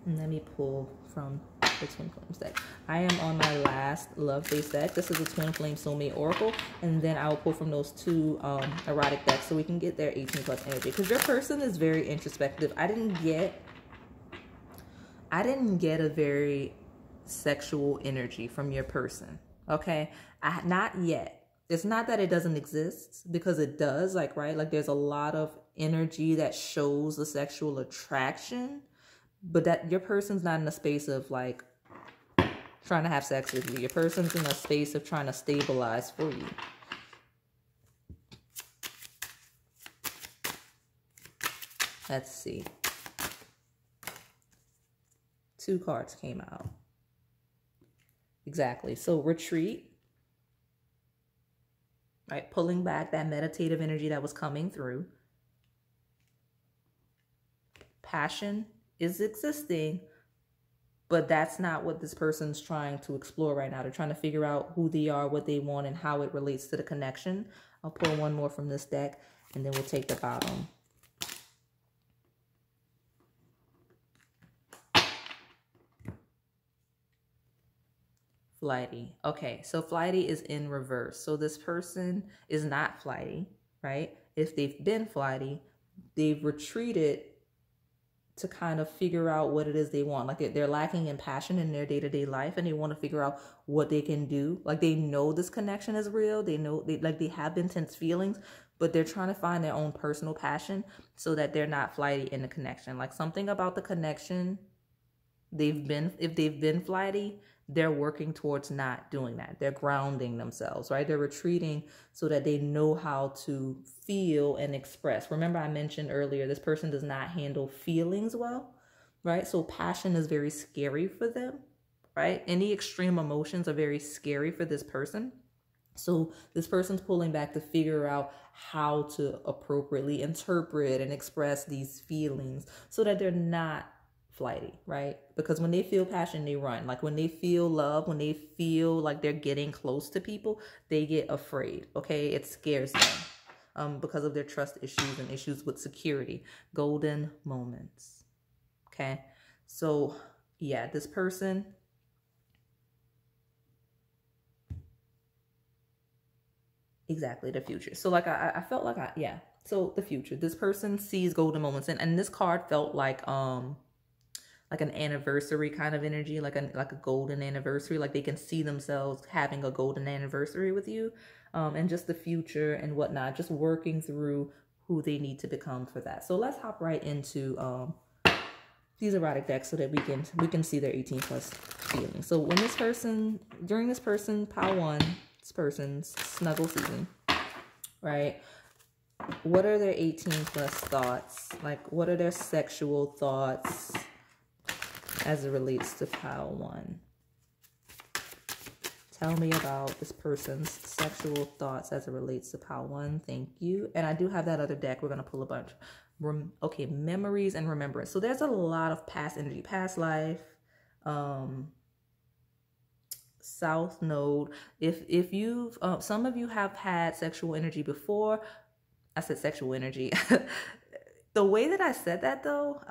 And let me pull from the Twin Flames deck. I am on my last love base deck. This is the Twin Flame Soulmate Oracle. And then I'll pull from those two erotic decks so we can get their 18 plus energy. Because your person is very introspective. I didn't get a very sexual energy from your person. Okay? Not yet. It's not that it doesn't exist, because it does, like, right? Like there's a lot of energy that shows the sexual attraction, but that your person's not in a space of like trying to have sex with you. Your person's in a space of trying to stabilize for you. Let's see. 2 cards came out. Exactly. So retreat, right? Pulling back that meditative energy that was coming through. Passion is existing, but that's not what this person's trying to explore right now. They're trying to figure out who they are, what they want, and how it relates to the connection. I'll pull one more from this deck, and then we'll take the bottom. Flighty. Okay, so flighty is in reverse. So this person is not flighty, right? If they've been flighty, they've retreated to kind of figure out what it is they want. Like they're lacking in passion in their day-to-day life, and they want to figure out what they can do. Like they know this connection is real. They know they have intense feelings, but they're trying to find their own personal passion so that they're not flighty in the connection. Like something about the connection, if they've been flighty, they're working towards not doing that. They're grounding themselves, right? They're retreating so that they know how to feel and express. Remember, I mentioned earlier, this person does not handle feelings well, right? So passion is very scary for them, right? Any extreme emotions are very scary for this person. So this person's pulling back to figure out how to appropriately interpret and express these feelings so that they're not flighty, right? Because when they feel passion, they run. Like when they feel love, when they feel like they're getting close to people, they get afraid, okay? It scares them because of their trust issues and issues with security. Golden moments, okay? So yeah, this person, exactly, the future. So like I felt like yeah. So the future, this person sees golden moments, and this card felt like an anniversary kind of energy, like a golden anniversary. Like they can see themselves having a golden anniversary with you, and just the future and whatnot, just working through who they need to become for that. So let's hop right into these erotic decks so that we can see their 18 plus feelings. So when this person, during this person pile 1, this person's snuggle season, right? What are their 18 plus thoughts? Like what are their sexual thoughts as it relates to pile 1? Tell me about this person's sexual thoughts as it relates to pile 1. Thank you. And I do have that other deck. We're going to pull a bunch. Okay, memories and remembrance. So there's a lot of past energy, past life, South Node. If you've, some of you have had sexual energy before. I said sexual energy. The way that I said that though,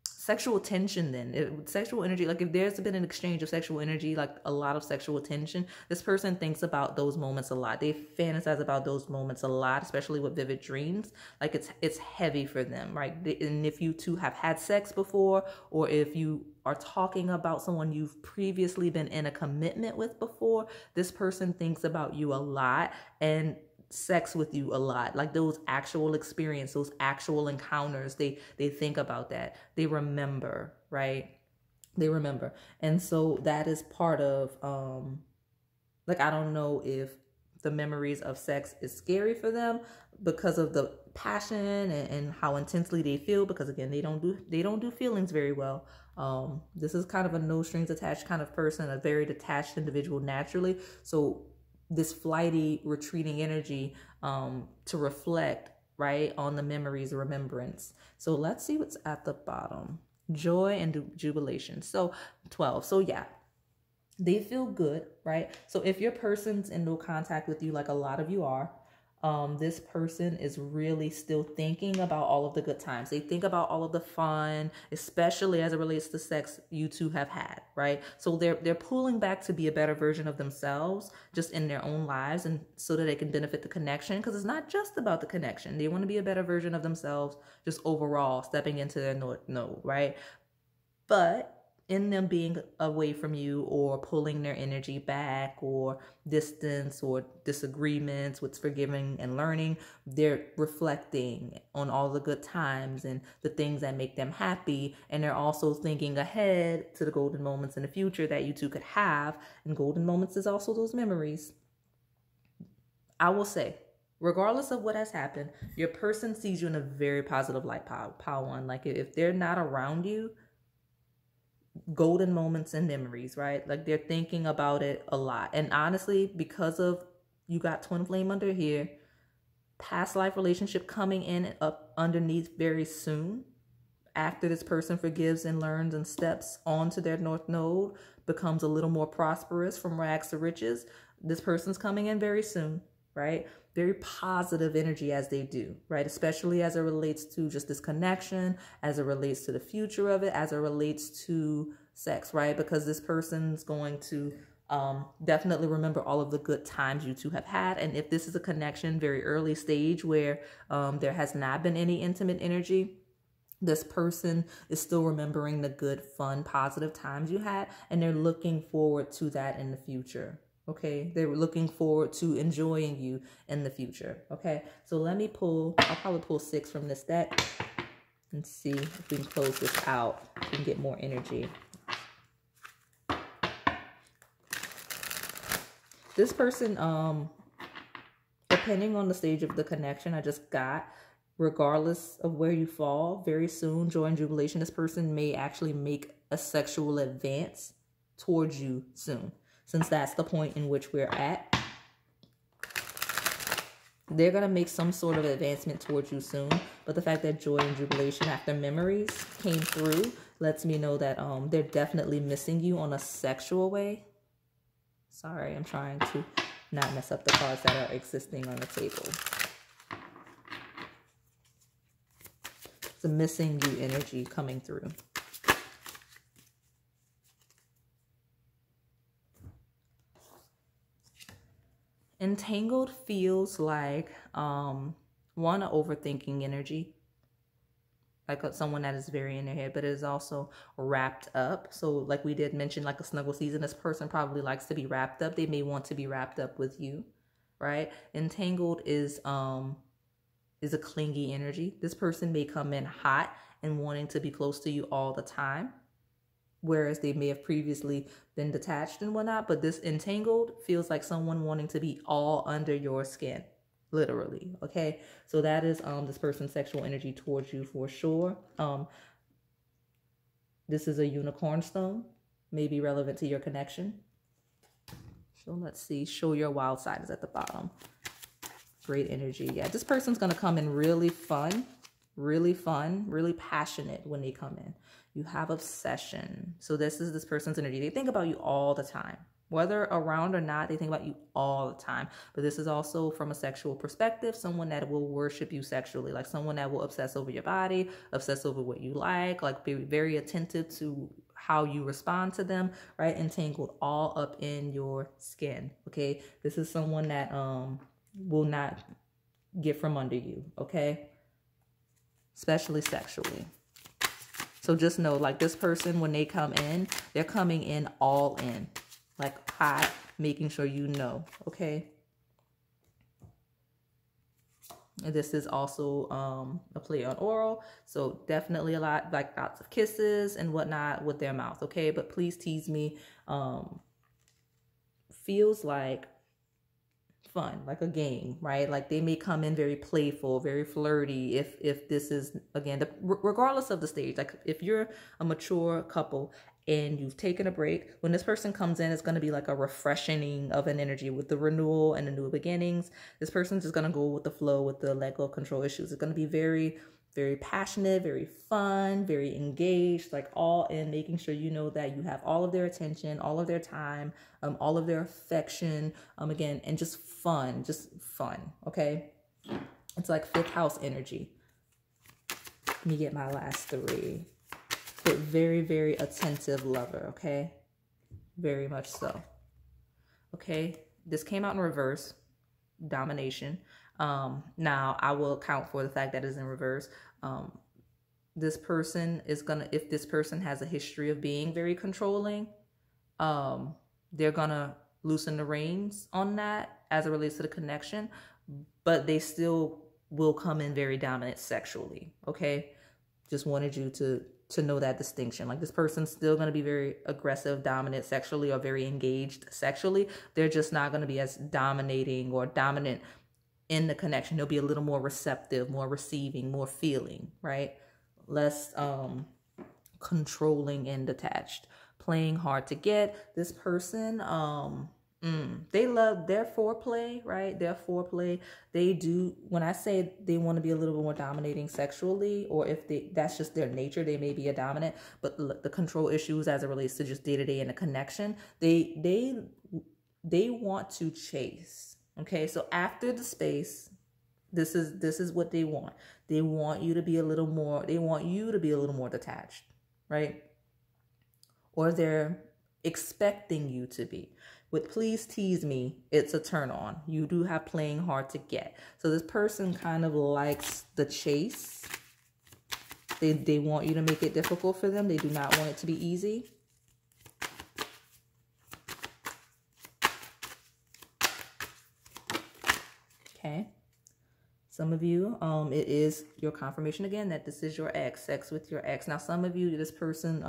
sexual tension then. Sexual energy, like if there's been an exchange of sexual energy, like a lot of sexual tension, this person thinks about those moments a lot. They fantasize about those moments a lot, especially with vivid dreams. Like it's heavy for them, right? And if you two have had sex before, or if you are talking about someone you've previously been in a commitment with before, this person thinks about you a lot and sex with you a lot. Like those actual experiences, those actual encounters, they think about that. They remember, right? They remember. And so that is part of, like, I don't know if the memories of sex is scary for them because of the passion and how intensely they feel, because again, they don't do feelings very well. This is kind of a no strings attached kind of person, a very detached individual naturally. So this flighty, retreating energy, to reflect, right, on the memories, remembrance. So let's see what's at the bottom. Joy and jubilation. So 12. So yeah, they feel good, right? So if your person's in no contact with you, like a lot of you are, this person is really still thinking about all of the good times. They think about all of the fun, especially as it relates to sex you two have had, right? So they're pulling back to be a better version of themselves just in their own lives, and so that they can benefit the connection, because it's not just about the connection. They want to be a better version of themselves just overall, stepping into their node, right? But in them being away from you or pulling their energy back, or distance or disagreements with forgiving and learning, they're reflecting on all the good times and the things that make them happy. And they're also thinking ahead to the golden moments in the future that you two could have. And golden moments is also those memories. I will say, regardless of what has happened, your person sees you in a very positive light, Power One. Like if they're not around you, golden moments and memories, right? Like they're thinking about it a lot. And honestly, because of you got twin flame under here, past life relationship coming in up underneath very soon, after this person forgives and learns and steps onto their north node, becomes a little more prosperous from rags to riches. This person's coming in very soon, right? Very positive energy as they do, right? Especially as it relates to just this connection, as it relates to the future of it, as it relates to sex, right? Because this person's going to definitely remember all of the good times you two have had. And if this is a connection very early stage where there has not been any intimate energy, this person is still remembering the good, fun, positive times you had, and they're looking forward to that in the future. Okay, they're looking forward to enjoying you in the future. Okay, so let me pull, I'll probably pull 6 from this deck and see if we can close this out. We can get more energy. This person, depending on the stage of the connection I just got, regardless of where you fall, very soon, joy and jubilation, this person may actually make a sexual advance towards you soon. Since that's the point in which we're at, they're going to make some sort of advancement towards you soon. But the fact that joy and jubilation after memories came through lets me know that they're definitely missing you on a sexual way. Sorry, I'm trying to not mess up the cards that are existing on the table. It's a missing you energy coming through. Entangled feels like one, overthinking energy, like someone that is very in their head, but it is also wrapped up. So like we did mention, like a snuggle season, this person probably likes to be wrapped up. They may want to be wrapped up with you, right? Entangled is a clingy energy. This person may come in hot and wanting to be close to you all the time, whereas they may have previously been detached and whatnot. But this entangled feels like someone wanting to be all under your skin, literally. Okay, so that is this person's sexual energy towards you for sure. This is a unicorn stone, may be relevant to your connection. So let's see, show your wild side is at the bottom. Great energy. Yeah, this person's gonna come in really fun, really passionate when they come in. You have obsession. So this is this person's energy. They think about you all the time. Whether around or not, they think about you all the time. But this is also from a sexual perspective, someone that will worship you sexually, like someone that will obsess over your body, obsess over what you like be very attentive to how you respond to them, right? Entangled all up in your skin, okay? This is someone that will not get from under you, okay? Especially sexually. So just know, like this person, when they come in, they're coming in all in, like hot, making sure you know, okay? This is also a play on oral, so definitely a lot, like lots of kisses and whatnot with their mouth, okay? But please tease me feels like fun, like a game, right? Like they may come in very playful, very flirty. If this is, again, regardless of the stage, like if you're a mature couple and you've taken a break, when this person comes in, it's going to be like a refreshing of an energy with the renewal and the new beginnings. This person's just going to go with the flow with the let go of control issues. It's going to be very, very passionate, very fun, very engaged, like all in making sure you know that you have all of their attention, all of their time, all of their affection, again, and just fun, okay? It's like fifth house energy. Let me get my last three. But very, very attentive lover, okay? Very much so. Okay, this came out in reverse, domination. Now I will account for the fact that it's in reverse. This person is gonna, if this person has a history of being very controlling, they're gonna loosen the reins on that as it relates to the connection, but they still will come in very dominant sexually, okay? Just wanted you to know that distinction. Like this person's still going to be very aggressive, dominant sexually, or very engaged sexually. They're just not going to be as dominating or dominant in the connection. They'll be a little more receptive, more receiving, more feeling, right? Less controlling and detached. Playing hard to get. This person, they love their foreplay, right? Their foreplay. They do, when I say they want to be a little bit more dominating sexually, or if that's just their nature, they may be a dominant, but the control issues as it relates to just day-to-day and the connection, they want to chase. Okay, so after the space, this is what they want. They want you to be a little more, detached, right? Or they're expecting you to be. With please tease me, it's a turn on. You do have playing hard to get. So this person kind of likes the chase. They want you to make it difficult for them. They do not want it to be easy. Okay. Some of you, it is your confirmation again that this is your ex, sex with your ex. Now, some of you, this person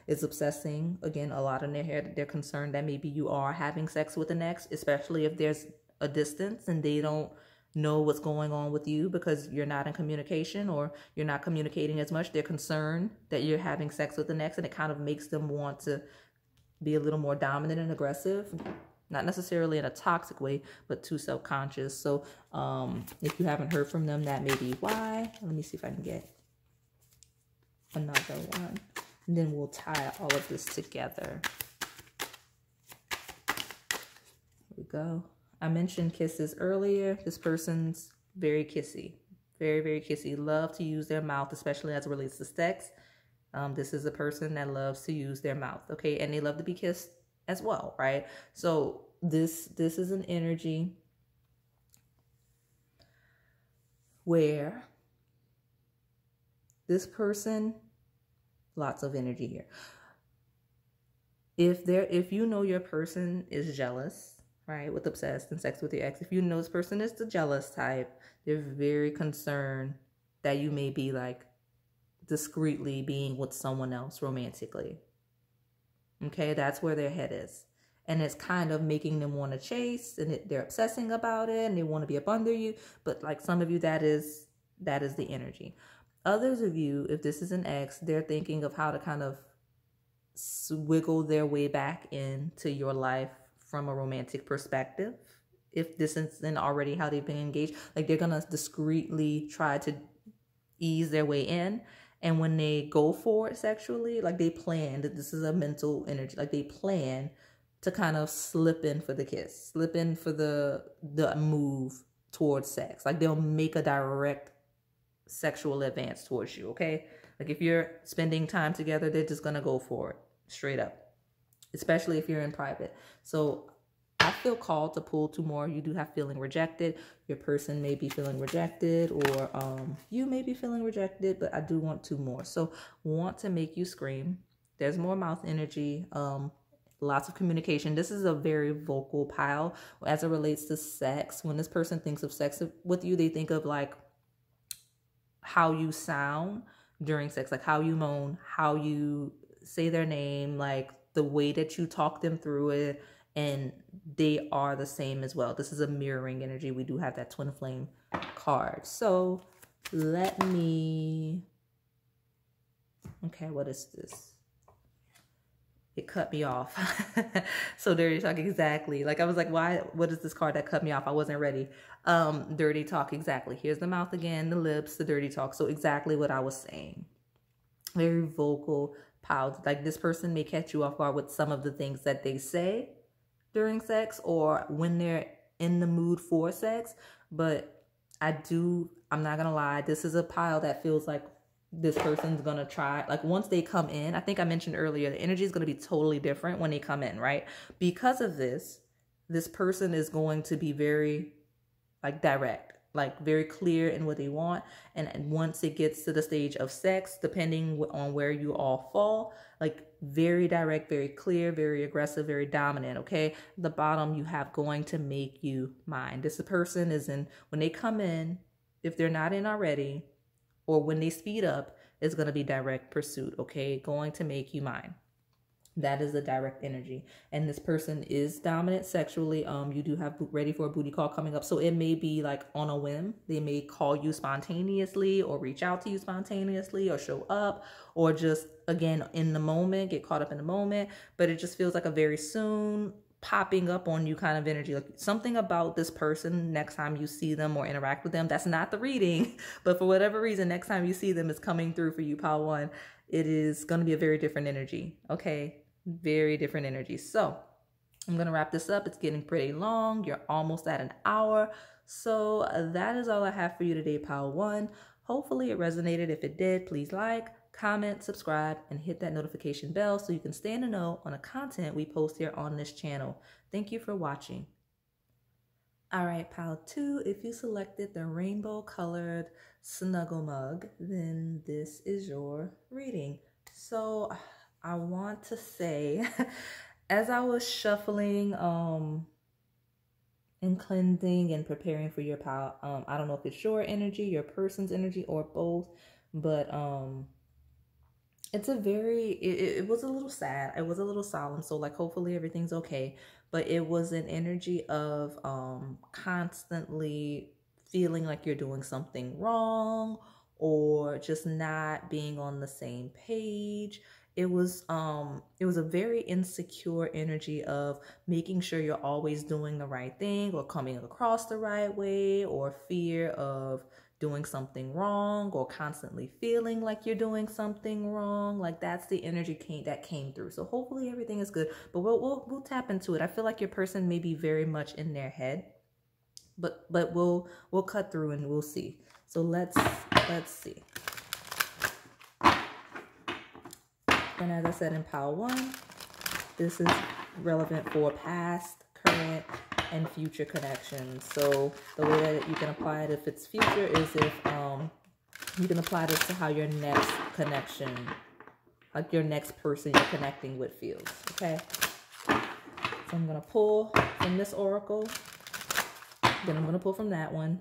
is obsessing. Again, a lot in their head, they're concerned that maybe you are having sex with an ex, especially if there's a distance and they don't know what's going on with you because you're not in communication or you're not communicating as much. They're concerned that you're having sex with an ex, and it kind of makes them want to be a little more dominant and aggressive. Not necessarily in a toxic way, but too self-conscious. So if you haven't heard from them, that may be why. Let me see if I can get another one. And then we'll tie all of this together. Here we go. I mentioned kisses earlier. This person's very kissy. Very, very kissy. Love to use their mouth, especially as it relates to sex. This is a person that loves to use their mouth, okay? And they love to be kissed as well, right? So this is an energy where this person, lots of energy here. If you know your person is jealous, right, with obsessed and sex with your ex, if you know this person is the jealous type, they're very concerned that you may be like discreetly being with someone else romantically. Okay, that's where their head is. And it's kind of making them want to chase, and they're obsessing about it, and they want to be up under you. But like some of you, that is the energy. Others of you, if this is an ex, they're thinking of how to kind of wiggle their way back into your life from a romantic perspective. If this isn't already how they've been engaged, like they're going to discreetly try to ease their way in. And when they go for it sexually, like they plan, that this is a mental energy, like they plan to kind of slip in for the kiss, slip in for the move towards sex. Like they'll make a direct sexual advance towards you, okay? Like if you're spending time together, they're just going to go for it straight up, especially if you're in private. So I feel called to pull two more. You do have feeling rejected. Your person may be feeling rejected, or you may be feeling rejected, but I do want two more. So want to make you scream. There's more mouth energy. lots of communication. This is a very vocal pile as it relates to sex. When this person thinks of sex with you, they think of like how you sound during sex, like how you moan, how you say their name, like the way that you talk them through it. And they are the same as well. This is a mirroring energy. We do have that twin flame card. So let me, okay, what is this? It cut me off. So dirty talk, exactly. Like I was like, why, what is this card that cut me off? I wasn't ready. Dirty talk, exactly. Here's the mouth again, the lips, the dirty talk. So exactly what I was saying. Very vocal, pout. Like this person may catch you off guard with some of the things that they say during sex or when they're in the mood for sex. But I'm not gonna lie, this is a pile that feels like this person's gonna try, like once they come in, I think I mentioned earlier, the energy is gonna be totally different when they come in, right? Because of this person is going to be very like direct, like very clear in what they want. And once it gets to the stage of sex, depending on where you all fall, like very direct, very clear, very aggressive, very dominant, okay? The bottom you have going to make you mine. This person is in, when they come in, if they're not in already, or when they speed up, it's going to be direct pursuit, okay? Going to make you mine. That is the direct energy. And this person is dominant sexually. You do have ready for a booty call coming up. So it may be like on a whim. They may call you spontaneously or reach out to you spontaneously or show up or just, again, in the moment, get caught up in the moment. But it just feels like a very soon popping up on you kind of energy. Like something about this person next time you see them or interact with them, that's not the reading, but for whatever reason, next time you see them is coming through for you, pile one. It is going to be a very different energy. Okay. Very different energy. So I'm going to wrap this up. It's getting pretty long. You're almost at an hour. So that is all I have for you today, pile one. Hopefully it resonated. If it did, please like, comment, subscribe, and hit that notification bell so you can stay in the know on the content we post here on this channel. Thank you for watching. All right, pile two, if you selected the rainbow colored snuggle mug, then this is your reading. So I want to say, as I was shuffling and cleansing and preparing for your pile, I don't know if it's your energy, your person's energy, or both, but it's a very, it was a little sad. It was a little solemn. So like, hopefully everything's okay. But it was an energy of constantly feeling like you're doing something wrong or just not being on the same page. It was a very insecure energy of making sure you're always doing the right thing or coming across the right way, or fear of doing something wrong, or constantly feeling like you're doing something wrong. Like that's the energy that came through. So hopefully everything is good, but we'll tap into it. I feel like your person may be very much in their head, but we'll cut through and we'll see. So let's see. And as I said in pile one, this is relevant for past, current, and future connections. So the way that you can apply it if it's future is if you can apply this to how your next connection, like your next person you're connecting with, feels. Okay. So I'm going to pull from this oracle. Then I'm going to pull from that one.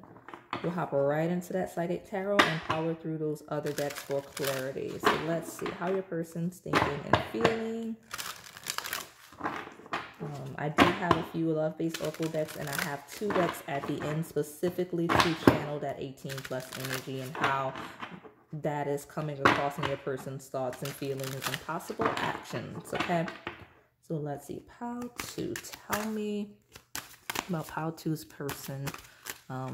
We'll hop right into that psychic tarot and power through those other decks for clarity. So let's see how your person's thinking and feeling. I do have a few love-based oracle decks, and I have 2 decks at the end specifically to channel that 18 plus energy and how that is coming across in your person's thoughts and feelings and possible actions. Okay, so let's see. Pile 2, tell me about pile 2's person.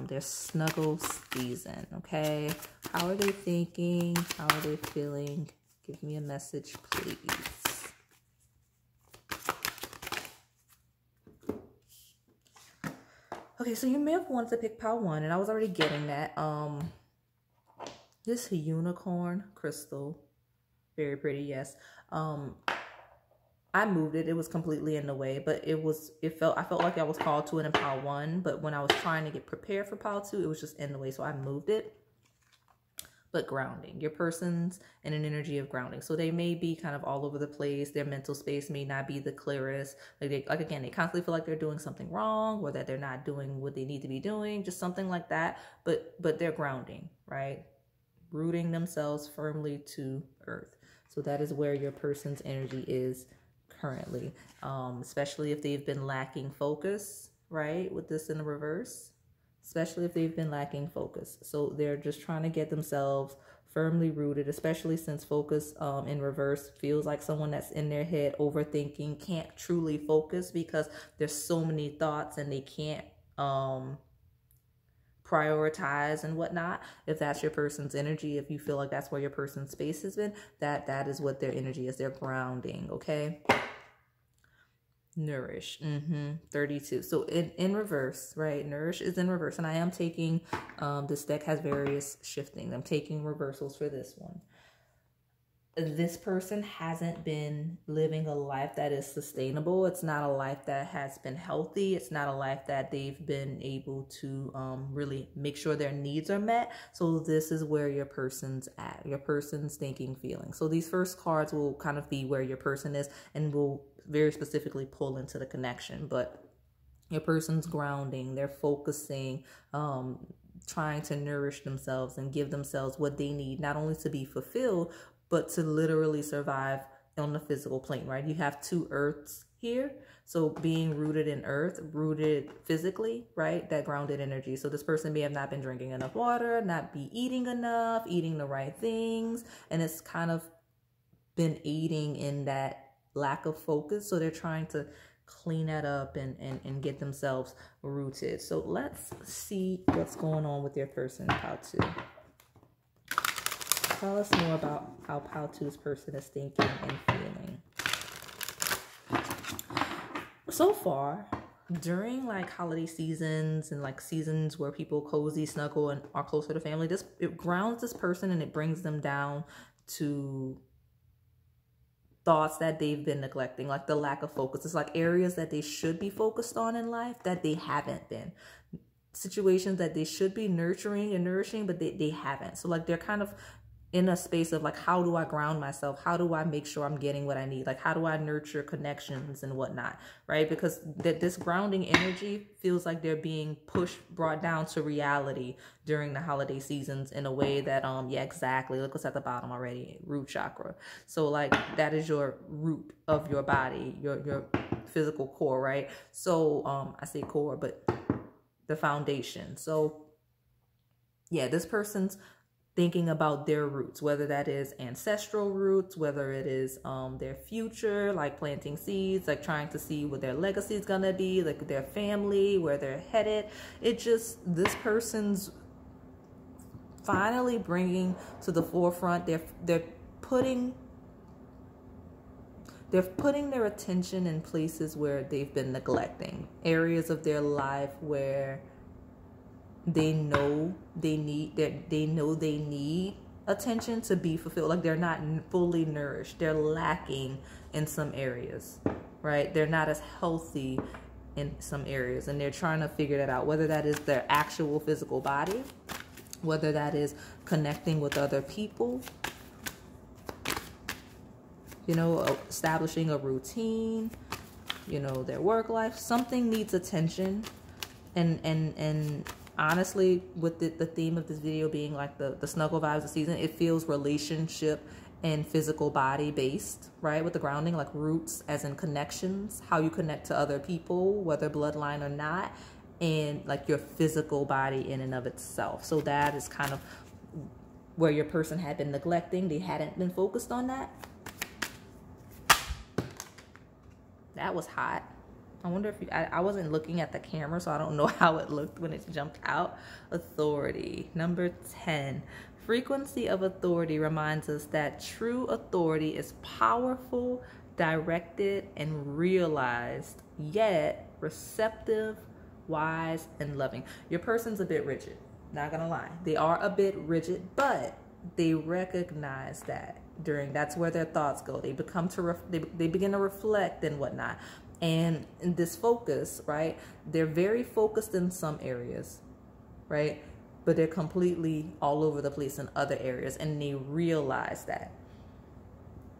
Their snuggle season. Okay, how are they thinking? How are they feeling? Give me a message, please. Okay, so you may have wanted to pick pile 1, and I was already getting that. This unicorn crystal, very pretty, yes. I moved it. It was completely in the way, but I felt like I was called to it in pile 1, but when I was trying to get prepared for pile 2, it was just in the way, so I moved it. but grounding. Your person's in an energy of grounding. So they may be kind of all over the place. Their mental space may not be the clearest. Like again, they constantly feel like they're doing something wrong, or that they're not doing what they need to be doing, just something like that. But they're grounding, right? Rooting themselves firmly to earth. So that is where your person's energy is currently, especially if they've been lacking focus, right? With this in the reverse, especially if they've been lacking focus. So they're just trying to get themselves firmly rooted, especially since focus in reverse feels like someone that's in their head overthinking, can't truly focus because there's so many thoughts and they can't prioritize and whatnot. If that's your person's energy, if you feel like that's where your person's space has been, that is what their energy is. They're grounding. Okay. Nourish. 32. So in reverse, right? Nourish is in reverse. And I am taking, this deck has various shiftings. I'm taking reversals for this one. This person hasn't been living a life that is sustainable. It's not a life that has been healthy. It's not a life that they've been able to really make sure their needs are met. So this is where your person's at, your person's thinking, feeling. So these first cards will kind of be where your person is and will very specifically pull into the connection. But your person's grounding, they're focusing, trying to nourish themselves and give themselves what they need, not only to be fulfilled, but to literally survive on the physical plane, right? You have two earths here. So being rooted in earth, rooted physically, right? That grounded energy. So this person may have not been drinking enough water, not be eating enough, eating the right things. And it's kind of been aiding in that lack of focus. So they're trying to clean that up and get themselves rooted. So let's see what's going on with your person, how to. Tell us more about how Paltu's person is thinking and feeling. So far, during like holiday seasons and like seasons where people cozy, snuggle, and are closer to family, it grounds this person and it brings them down to thoughts that they've been neglecting, like the lack of focus. It's like areas that they should be focused on in life that they haven't been. Situations that they should be nurturing and nourishing, but they haven't. So like they're kind of in a space of like, how do I ground myself? How do I make sure I'm getting what I need? Like, how do I nurture connections and whatnot, right? Because this grounding energy feels like they're being brought down to reality during the holiday seasons in a way that, yeah, exactly. Look what's at the bottom already, root chakra. So like that is your root of your body, your physical core, right? So I say core, but the foundation. So yeah, this person's thinking about their roots, whether that is ancestral roots, whether it is their future, like planting seeds, like trying to see what their legacy is gonna be, like their family, where they're headed. It just, this person's finally bringing to the forefront, they're putting their attention in places where they've been neglecting, areas of their life where they know they need attention to be fulfilled. Like they're not fully nourished. They're lacking in some areas, right? They're not as healthy in some areas, and they're trying to figure that out, whether that is their actual physical body, whether that is connecting with other people, you know, establishing a routine, you know, their work life. Something needs attention. And honestly, with the theme of this video being like the snuggle vibes of the season, it feels relationship and physical body based, right? With the grounding, like roots as in connections, how you connect to other people, whether bloodline or not, and like your physical body in and of itself. So that is kind of where your person had been neglecting. They hadn't been focused on that. That was hot. I wonder if I wasn't looking at the camera, so I don't know how it looked when it jumped out. Authority. Number 10. Frequency of authority reminds us that true authority is powerful, directed, and realized, yet receptive, wise, and loving. Your person's a bit rigid. Not gonna lie. They are a bit rigid, but they recognize that that's where their thoughts go. They become they begin to reflect and whatnot. And in this focus, right, they're very focused in some areas, right? but they're completely all over the place in other areas, and they realize that.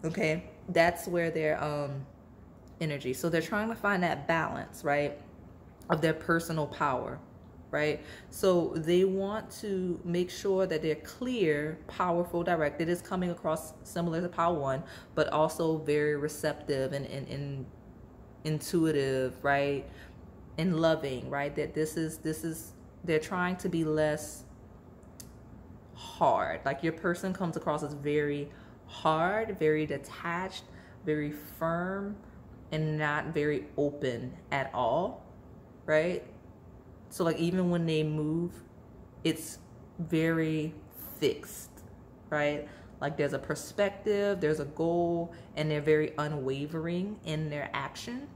Okay, that's where their energy. So they're trying to find that balance, right, of their personal power, right? So they want to make sure that they're clear, powerful, direct. It is coming across similar to Power One, but also very receptive and intuitive, right? And loving, right? That this is they're trying to be less hard. Like your person comes across as very hard, very detached, very firm, and not very open at all, right? So like even when they move, it's very fixed, right? Like there's a perspective, there's a goal, and they're very unwavering in their action.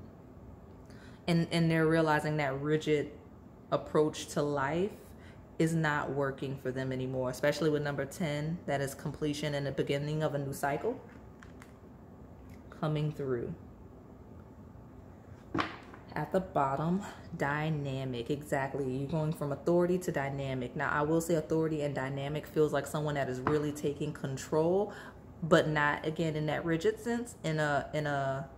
And they're realizing that rigid approach to life is not working for them anymore, especially with number 10, that is completion and the beginning of a new cycle coming through. At the bottom, dynamic. Exactly. You're going from authority to dynamic. Now, I will say authority and dynamic feels like someone that is really taking control, but not, again, in that rigid sense, in a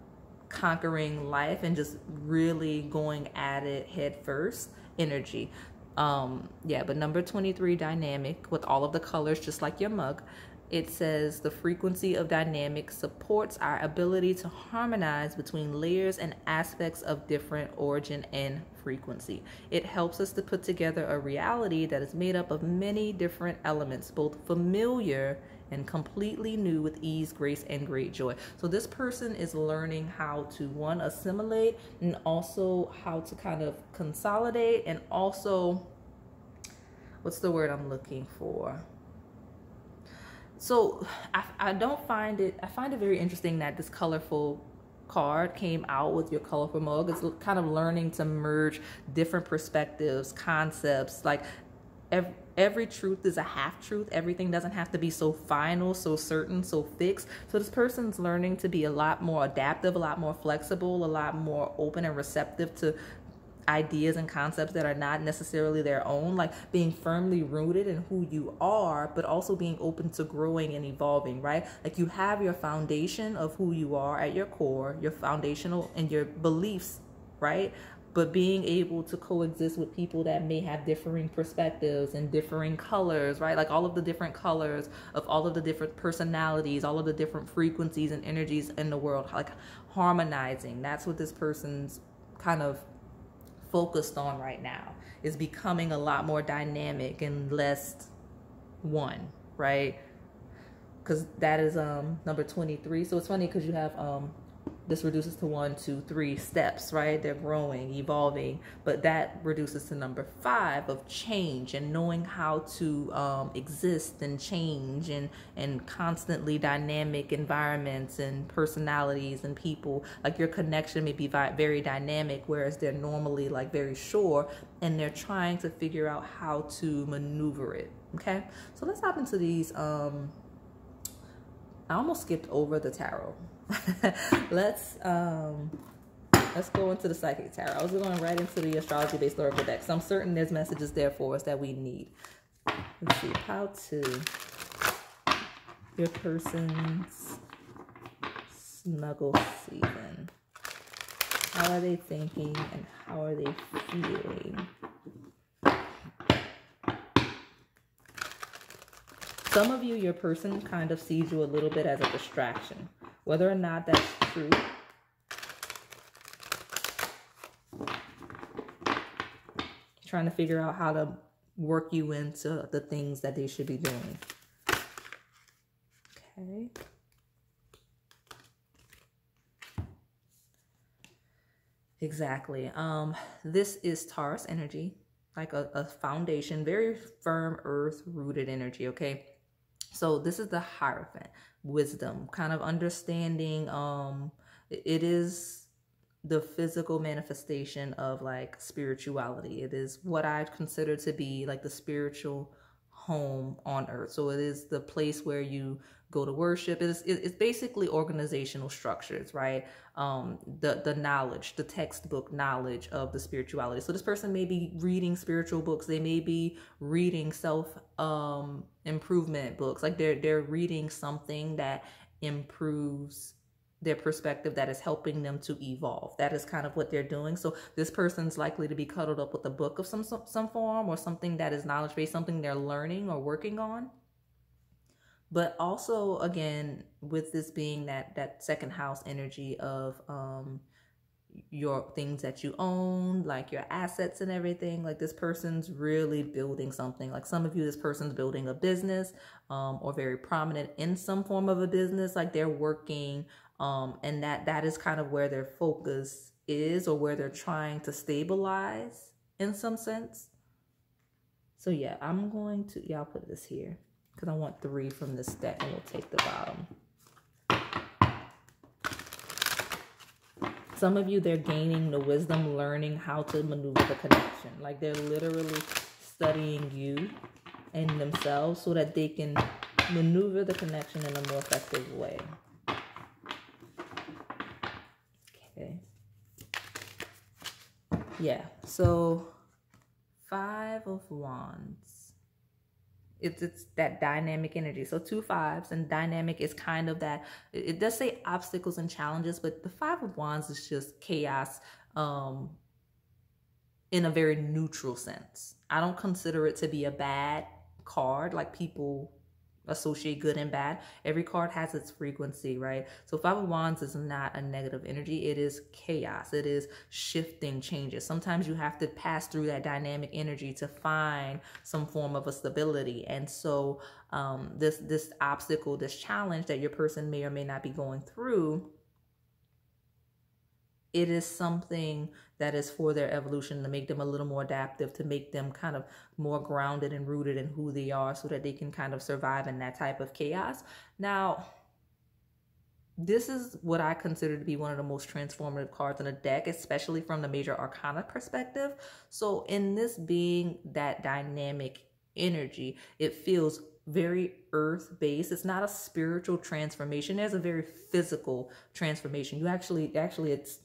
conquering life and just really going at it head first energy. Yeah, but number 23, dynamic, with all of the colors, just like your mug. It says the frequency of dynamic supports our ability to harmonize between layers and aspects of different origin and frequency. It helps us to put together a reality that is made up of many different elements, both familiar and completely new, with ease, grace, and great joy. So this person is learning how to, one, assimilate, and also how to kind of consolidate, and also, what's the word I'm looking for? So I find it very interesting that this colorful card came out with your colorful mug. It's kind of learning to merge different perspectives, concepts. Like every truth is a half truth. Everything doesn't have to be so final, so certain, so fixed. So this person's learning to be a lot more adaptive, a lot more flexible, a lot more open and receptive to ideas and concepts that are not necessarily their own, like being firmly rooted in who you are, but also being open to growing and evolving, right? Like you have your foundation of who you are at your core, your foundational and your beliefs, right? But being able to coexist with people that may have differing perspectives and differing colors, right? Like all of the different colors of all of the different personalities, all of the different frequencies and energies in the world, like harmonizing. That's what this person's kind of focused on right now, is becoming a lot more dynamic and less one, right? Because that is number 23. So it's funny because you have this reduces to 1, 2, 3 steps, right? They're growing, evolving, but that reduces to number 5 of change and knowing how to exist and change and constantly dynamic environments and personalities and people. Like your connection may be very dynamic, whereas they're normally like very sure, and they're trying to figure out how to maneuver it. Okay, so let's hop into these. I almost skipped over the tarot. Let's go into the psychic tarot. I was going right into the astrology based oracle deck, so I'm certain there's messages there for us that we need. Let's see, how to your person's snuggle season. How are they thinking and how are they feeling? Some of you, your person kind of sees you a little bit as a distraction. Whether or not that's true, trying to figure out how to work you into the things that they should be doing. Okay. Exactly. This is Taurus energy, like a foundation, very firm earth-rooted energy, okay? So this is the Hierophant, wisdom, kind of understanding. It is the physical manifestation of like spirituality. It is what I consider to be like the spiritual home on earth. So it is the place where you go to worship. It's basically organizational structures, right? The knowledge, the textbook knowledge of the spirituality. So this person may be reading spiritual books. They may be reading self improvement books. Like they're reading something that improves their perspective, that is helping them to evolve. That is kind of what they're doing. So this person's likely to be cuddled up with a book of some form, or something that is knowledge based, something they're learning or working on. But also, again, with this being that second house energy of your things that you own, like your assets and everything, like this person's really building something. Like some of you, this person's building a business, or very prominent in some form of a business. Like they're working, and that is kind of where their focus is, or where they're trying to stabilize in some sense. So yeah, I'll put this here because I want 3 from this deck, and we'll take the bottom. Some of you, they're gaining the wisdom, learning how to maneuver the connection. Like they're literally studying you and themselves so that they can maneuver the connection in a more effective way. Okay. Yeah, so 5 of Wands. It's that dynamic energy. So 2 5s, and dynamic is kind of that, it does say obstacles and challenges, but the 5 of Wands is just chaos in a very neutral sense. I don't consider it to be a bad card, like people associate good and bad. Every card has its frequency, right? So 5 of Wands is not a negative energy. It is chaos. It is shifting changes. Sometimes you have to pass through that dynamic energy to find some form of a stability. And so this obstacle, this challenge that your person may or may not be going through, it is something that is for their evolution, to make them a little more adaptive, to make them kind of more grounded and rooted in who they are, so that they can kind of survive in that type of chaos. Now, this is what I consider to be one of the most transformative cards in a deck, especially from the major arcana perspective. So in this being that dynamic energy, it feels very earth-based. It's not a spiritual transformation. There's a very physical transformation. You actually this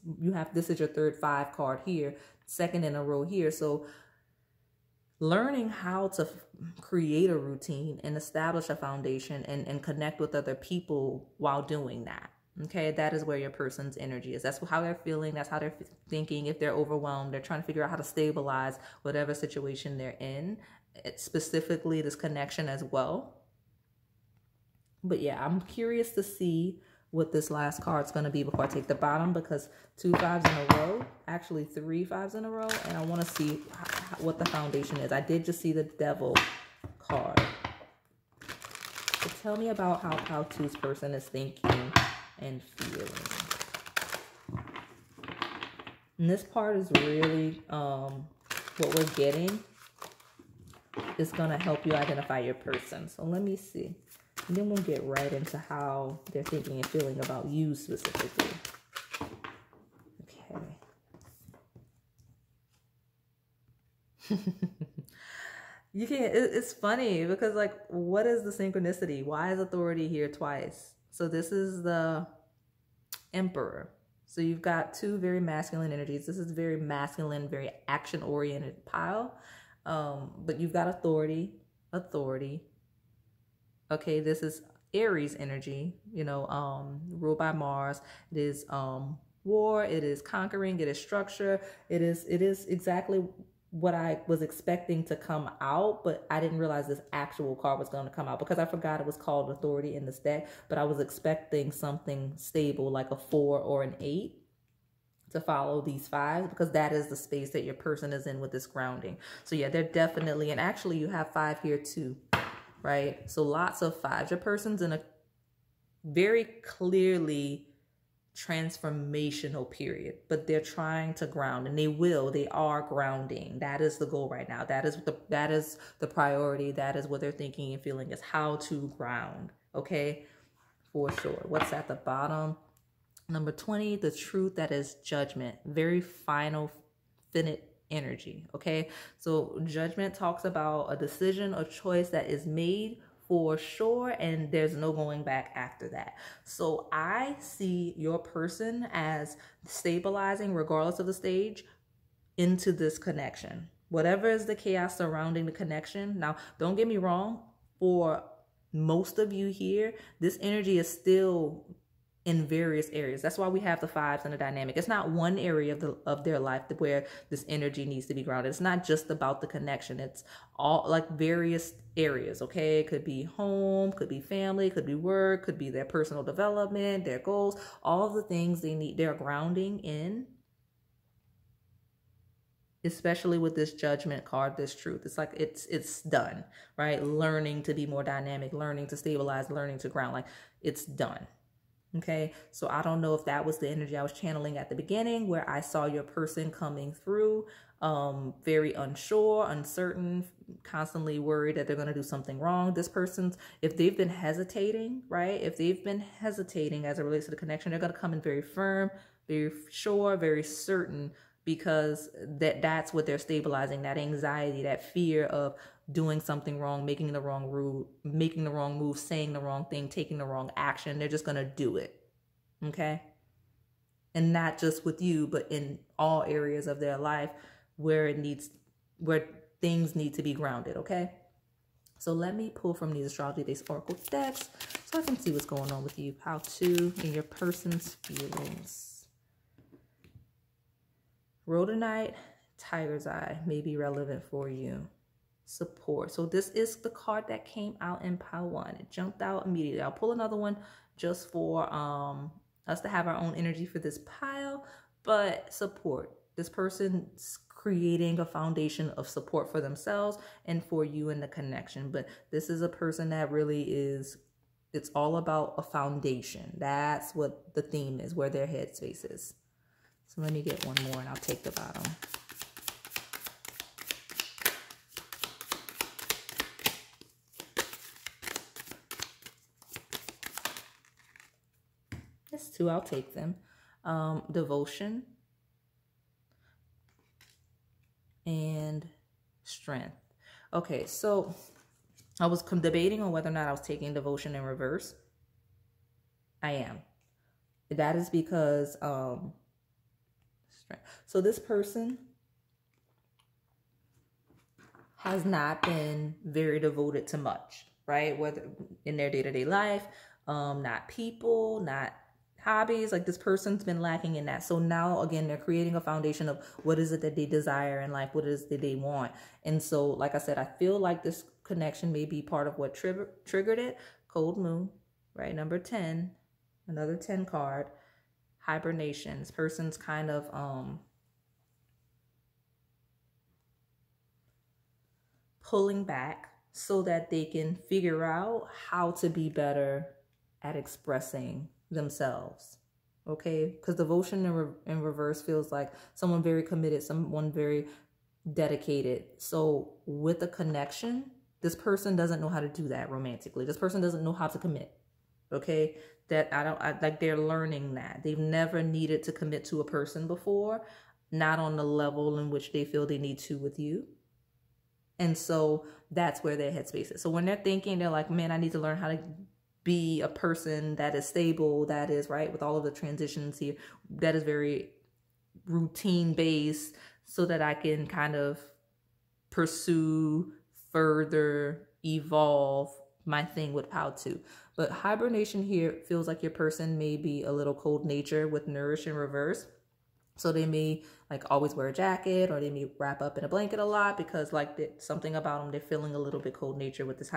is your 3rd 5 card here, 2nd in a row here. So learning how to create a routine and establish a foundation and connect with other people while doing that. Okay, that is where your person's energy is. That's how they're feeling. That's how they're thinking. If they're overwhelmed, they're trying to figure out how to stabilize whatever situation they're in. It's specifically this connection as well. But yeah, I'm curious to see what this last card's going to be before I take the bottom, because 2 5s in a row, actually 3 5s in a row, and I want to see what the foundation is. I did just see the Devil card. So tell me about how this person is thinking and feeling. And this part is really what we're getting is going to help you identify your person. So let me see. And then we'll get right into how they're thinking and feeling about you specifically. Okay. It's funny because, like, what is the synchronicity? Why is authority here twice? So this is the Emperor. So you've got 2 very masculine energies. This is very masculine, very action-oriented pile. But you've got authority. Okay, this is Aries energy, ruled by Mars. It is war, it is conquering, it is structure. It is exactly what I was expecting to come out, but I didn't realize this actual card was going to come out because I forgot it was called authority in this deck, but I was expecting something stable like a 4 or an 8 to follow these 5s, because that is the space that your person is in with this grounding. So yeah, they're definitely, and actually you have 5 here too, right? So lots of 5s. Your person's in a very clearly transformational period, but they're trying to ground, and they are grounding. That is the goal right now. That is the priority. That is what they're thinking and feeling, is how to ground. Okay, for sure. What's at the bottom? Number 20, the truth that is judgment. Very final, energy, okay? So judgment talks about a decision or choice that is made for sure, and there's no going back after that. So I see your person as stabilizing, regardless of the stage, into this connection. Whatever is the chaos surrounding the connection. Now, don't get me wrong, for most of you here, this energy is still in various areas. That's why we have the fives and the dynamic. It's not one area of their life where this energy needs to be grounded. It's not just about the connection. It's all like various areas, okay? It could be home, could be family, could be work, could be their personal development, their goals, all of the things they need, they're grounding in, especially with this judgment card, this truth. It's like it's done, right? Learning to be more dynamic, learning to stabilize, learning to ground, like it's done. Okay, so I don't know if that was the energy I was channeling at the beginning, where I saw your person coming through, very unsure, uncertain, constantly worried that they're going to do something wrong. This person's, if they've been hesitating, right? If they've been hesitating as it relates to the connection, they're going to come in very firm, very sure, very certain, because that's what they're stabilizing, that anxiety, that fear of doing something wrong, making the wrong move, saying the wrong thing, taking the wrong action. They're just going to do it. Okay. And not just with you, but in all areas of their life where things need to be grounded. Okay. So let me pull from these astrology-based oracle decks so I can see what's going on with you. How to in your person's feelings. Rhodonite, Tiger's Eye may be relevant for you. Support. So this is the card that came out in pile 1. It jumped out immediately. I'll pull another one just for us to have our own energy for this pile, but support. This person's creating a foundation of support for themselves and for you in the connection. But this is a person that really is, it's all about a foundation. That's what the theme is, where their headspace is. So let me get one more and I'll take the bottom. That's 2, I'll take them. Devotion and strength. Okay, so I was debating on whether or not I was taking devotion in reverse. I am. That is because strength. So this person has not been very devoted to much, right? Whether in their day-to-day life, not people, not hobbies. Like this person's been lacking in that. So now again, they're creating a foundation of what is it that they desire in life, what is it that they want. And so like I said, I feel like this connection may be part of what triggered it. Cold moon, right? Number 10, another 10 card. Hibernation. This person's kind of pulling back so that they can figure out how to be better at expressing themselves. Okay, because devotion in reverse feels like someone very committed, someone very dedicated. So with a connection, this person doesn't know how to do that romantically. This person doesn't know how to commit. Okay, that like they're learning that. They've never needed to commit to a person before, not on the level in which they feel they need to with you. And so that's where their headspace is. So when they're thinking, they're like, man, I need to learn how to be a person that is stable, that is right with all of the transitions here, that is very routine based, so that I can kind of pursue, further, evolve my thing with how to. But hibernation here feels like your person may be a little cold nature with nourish in reverse. So they may like always wear a jacket, or they may wrap up in a blanket a lot because like something about them, they're feeling a little bit cold nature with this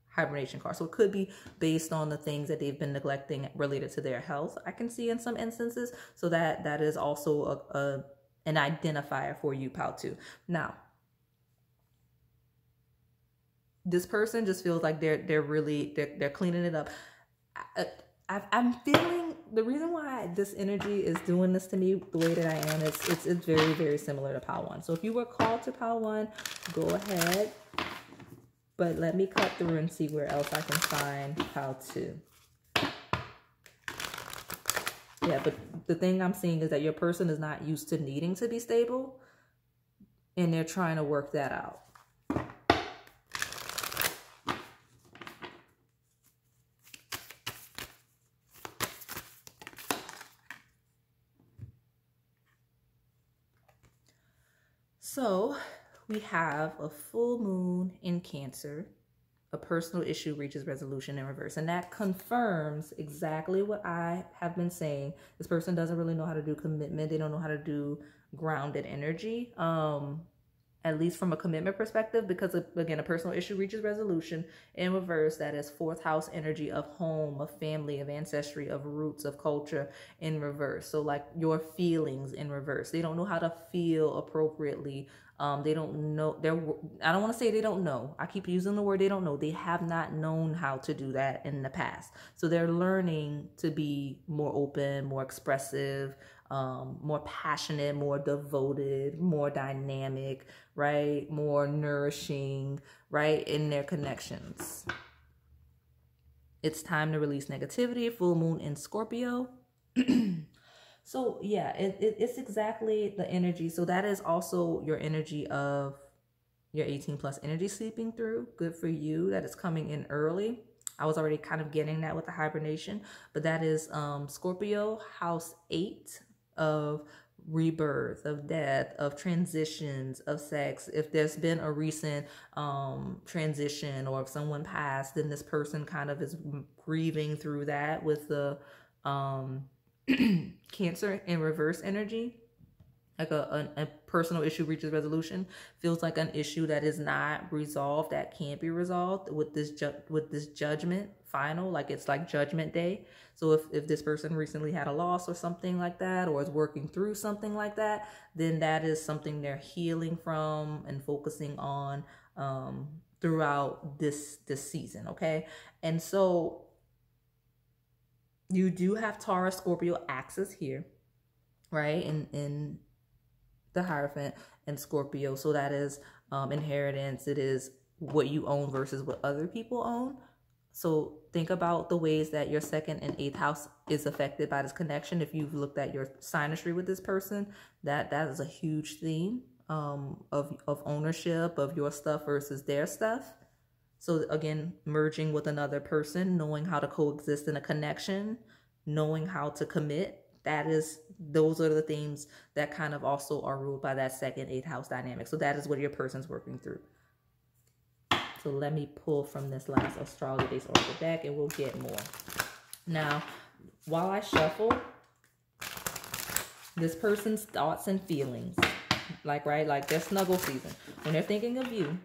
hibernation card. So it could be based on the things that they've been neglecting related to their health, I can see in some instances. So that is also an identifier for you, pal, too. Now, this person just feels like they're cleaning it up. I'm feeling the reason why this energy is doing this to me the way that I am is it's very, very similar to pile 1. So if you were called to pile 1, go ahead. But let me cut through and see where else I can find pile 2. Yeah, but the thing I'm seeing is that your person is not used to needing to be stable. and they're trying to work that out. So we have a full moon in Cancer. A personal issue reaches resolution in reverse. And that confirms exactly what I have been saying. This person doesn't really know how to do commitment. They don't know how to do grounded energy. At least from a commitment perspective, because again, a personal issue reaches resolution in reverse. That is fourth house energy of home, of family, of ancestry, of roots, of culture in reverse. So like your feelings in reverse. They don't know how to feel appropriately. They don't know. I don't want to say they don't know. I keep using the word they don't know. They have not known how to do that in the past. So they're learning to be more open, more expressive, more passionate, more devoted, more dynamic, right? More nourishing, right? In their connections. It's time to release negativity. Full moon in Scorpio. So yeah, it's exactly the energy. So that is also your energy of your 18 plus energy seeping through. Good for you. That is coming in early. I was already kind of getting that with the hibernation, but that is Scorpio, house 8 of rebirth, of death, of transitions, of sex. If there's been a recent transition, or if someone passed, then this person kind of is grieving through that with the Cancer in reverse energy. Like a personal issue reaches resolution, feels like an issue that is not resolved, that can't be resolved with this judgment final, like it's like judgment day. So if this person recently had a loss or something like that, or is working through something like that, then that is something they're healing from and focusing on throughout this season. Okay, and so you do have Taurus Scorpio axis here, right? In the Hierophant and Scorpio. So that is inheritance. It is what you own versus what other people own. So think about the ways that your second and eighth house is affected by this connection. If you've looked at your synastry with this person, that is a huge theme of ownership of your stuff versus their stuff. So again, merging with another person, knowing how to coexist in a connection, knowing how to commit. Those are the themes that kind of also are ruled by that second eighth house dynamic. So that is what your person's working through. So let me pull from this last astrology based oracle deck and we'll get more. Now, while I shuffle, this person's thoughts and feelings, like their snuggle season, when they're thinking of you,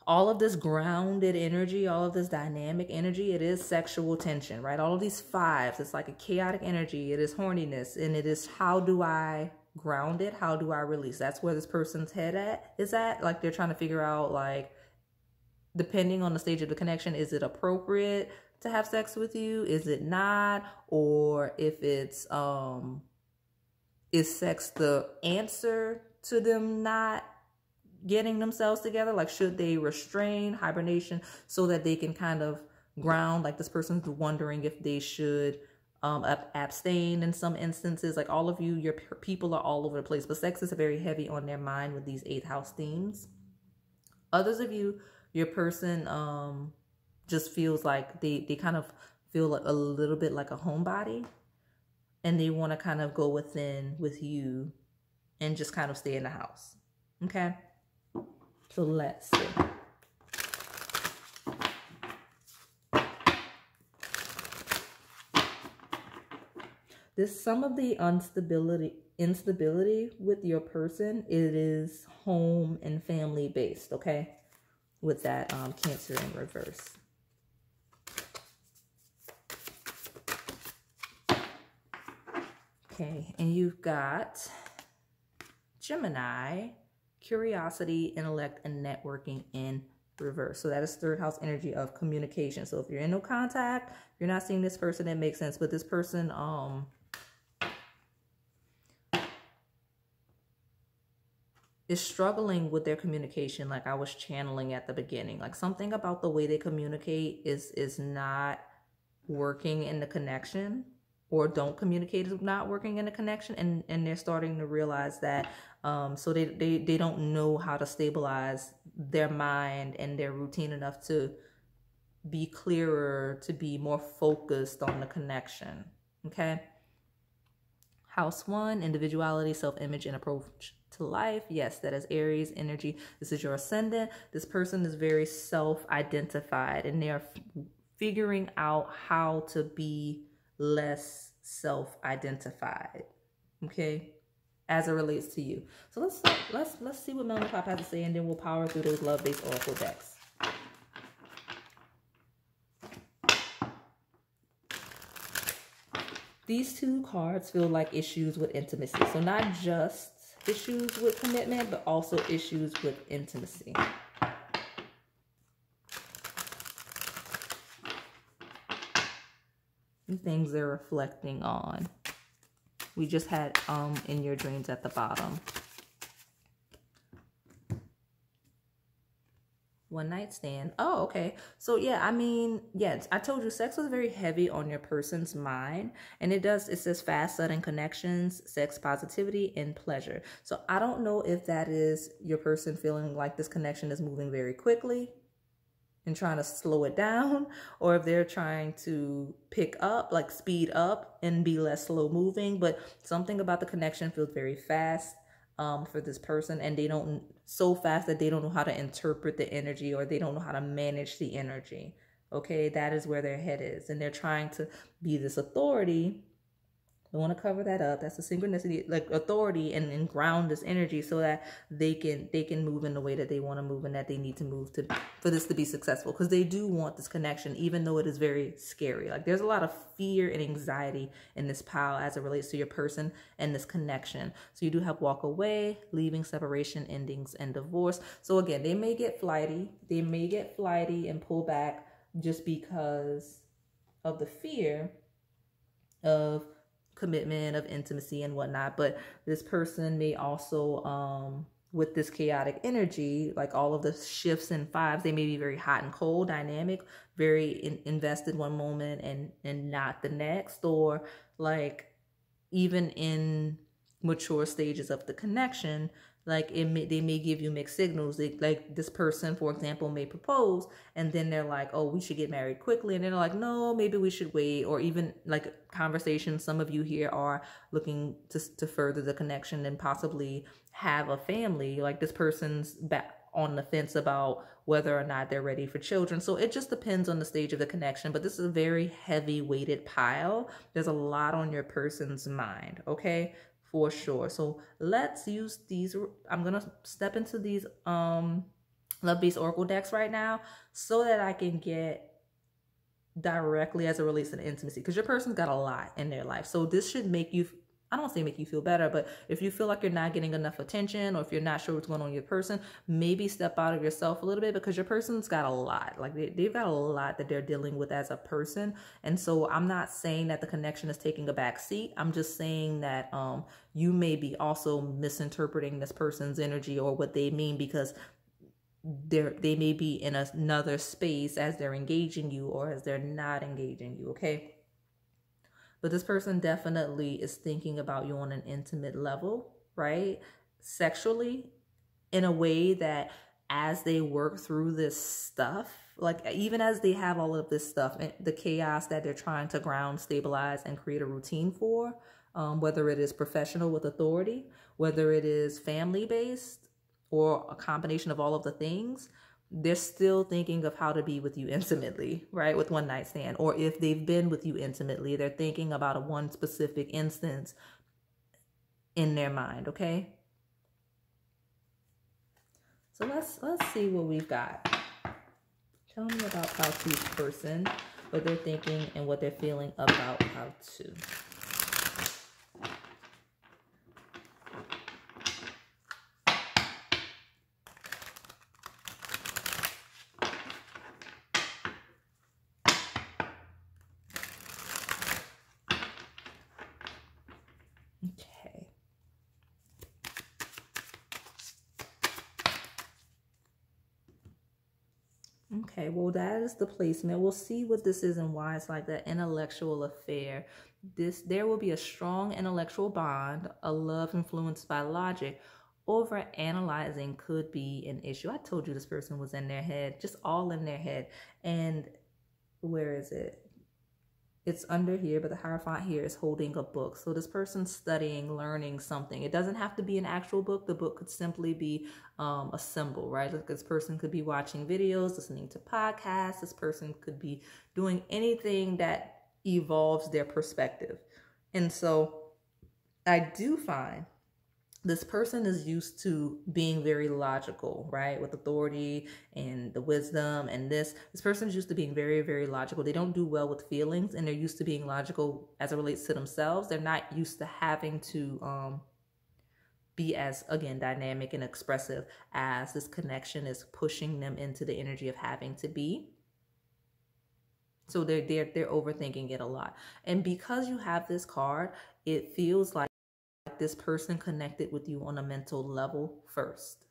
all of this grounded energy, all of this dynamic energy, it is sexual tension, right? All of these fives, it's like a chaotic energy. It is horniness, and it is how do I ground it? How do I release? That's where this person's head is at. Like they're trying to figure out, like, depending on the stage of the connection, is it appropriate to have sex with you? Is it not? Or if it's, is sex the answer to them not getting themselves together? Like, should they restrain hibernation so that they can kind of ground? Like this person's wondering if they should abstain in some instances. Like all of you, your people are all over the place, but sex is very heavy on their mind with these eighth house themes. Others of you, your person just feels like they kind of feel like a little bit like a homebody, and they want to kind of go within with you and just kind of stay in the house. Okay, so let's see. Some of the instability with your person, it is home and family based, okay? With that Cancer in reverse. Okay, and you've got Gemini, curiosity, intellect, and networking in reverse. So that is third house energy of communication. So if you're in no contact, you're not seeing this person, it makes sense. But this person is struggling with their communication, like I was channeling at the beginning. Like something about the way they communicate is not working in the connection. or don't communicate is not working in a connection, and they're starting to realize that. So they don't know how to stabilize their mind and their routine enough to be clearer, to be more focused on the connection. Okay. House 1, individuality, self-image, and approach to life. Yes, that is Aries energy. This is your ascendant. This person is very self-identified, and they're figuring out how to be less self-identified. Okay, as it relates to you. So let's see what Melanie Pop has to say, and then we'll power through those love-based oracle decks. These two cards feel like issues with intimacy. So not just issues with commitment, but also issues with intimacy. Things they're reflecting on. We just had in your dreams at the bottom. One night stand. Oh, okay. So yeah, I mean, yes, I told you sex was very heavy on your person's mind, and it says fast, sudden connections, sex positivity, and pleasure. So I don't know if that is your person feeling like this connection is moving very quickly and trying to slow it down, or if they're trying to pick up, like speed up and be less slow moving. But something about the connection feels very fast for this person, and they don't, so fast that they don't know how to interpret the energy, or they don't know how to manage the energy. Okay, that is where their head is, and they're trying to be this authority. I want to cover that up. That's a synchronicity, like authority, and ground this energy so that they can move in the way that they want to move and that they need to move to for this to be successful, because they do want this connection, even though it is very scary. Like there's a lot of fear and anxiety in this pile as it relates to your person and this connection. So you do have walk away, leaving, separation, endings, and divorce. So again, they may get flighty. They may get flighty and pull back just because of the fear of commitment, of intimacy and whatnot. But this person may also with this chaotic energy, like all of the shifts and fives, they may be very hot and cold, dynamic, very invested one moment and not the next, or like even in mature stages of the connection, like they may give you mixed signals. Like this person, for example, may propose, and then they're like, oh, we should get married quickly, and then they're like, no, maybe we should wait. Or even like conversations, some of you here are looking to further the connection and possibly have a family. Like this person's back on the fence about whether or not they're ready for children. So it just depends on the stage of the connection, but this is a very heavy weighted pile. There's a lot on your person's mind, okay? For sure. So let's use these. I'm going to step into these love-based oracle decks right now so that I can get directly as it relates to the intimacy, because your person's got a lot in their life. So this should make you, I don't say make you feel better, but if you feel like you're not getting enough attention, or if you're not sure what's going on with your person, maybe step out of yourself a little bit, because your person's got a lot. Like they've got a lot that they're dealing with as a person. And so I'm not saying that the connection is taking a back seat. I'm just saying that you may be also misinterpreting this person's energy or what they mean, because they may be in another space as they're engaging you or as they're not engaging you, okay? But this person definitely is thinking about you on an intimate level, right? Sexually, in a way that as they work through this stuff, like even as they have all of this stuff, the chaos that they're trying to ground, stabilize, and create a routine for, whether it is professional with authority, whether it is family-based, or a combination of all of the things, they're still thinking of how to be with you intimately, right? With one night stand. Or if they've been with you intimately, they're thinking about a one specific instance in their mind, okay? So let's see what we've got. Tell me about how to each person, what they're thinking and what they're feeling about how to. Okay. Okay, well, that is the placement. We'll see what this is and why it's like that. Intellectual affair. There will be a strong intellectual bond, a love influenced by logic. Over analyzing could be an issue. I told you this person was in their head, just all in their head. And where is it? It's under here, but the Hierophant here is holding a book. So this person's studying, learning something. It doesn't have to be an actual book. The book could simply be a symbol, right? Like this person could be watching videos, listening to podcasts. This person could be doing anything that evolves their perspective. And so I do find this person is used to being very logical, right? With authority and the wisdom and this person is used to being very, very logical. They don't do well with feelings, and they're used to being logical as it relates to themselves. They're not used to having to be as, again, dynamic and expressive as this connection is pushing them into the energy of having to be. So they're overthinking it a lot. And because you have this card, it feels like this person connected with you on a mental level first.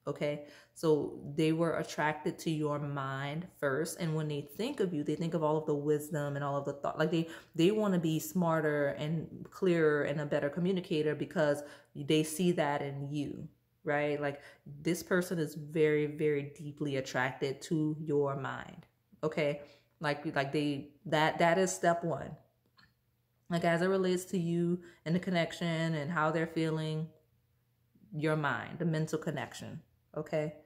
Okay, so they were attracted to your mind first, and when they think of you, they think of all of the wisdom and all of the thought. Like they want to be smarter and clearer and a better communicator because they see that in you, right? Like this person is very, very deeply attracted to your mind. Okay, like that is step one. Like as it relates to you and the connection and how they're feeling, your mind, the mental connection. Okay,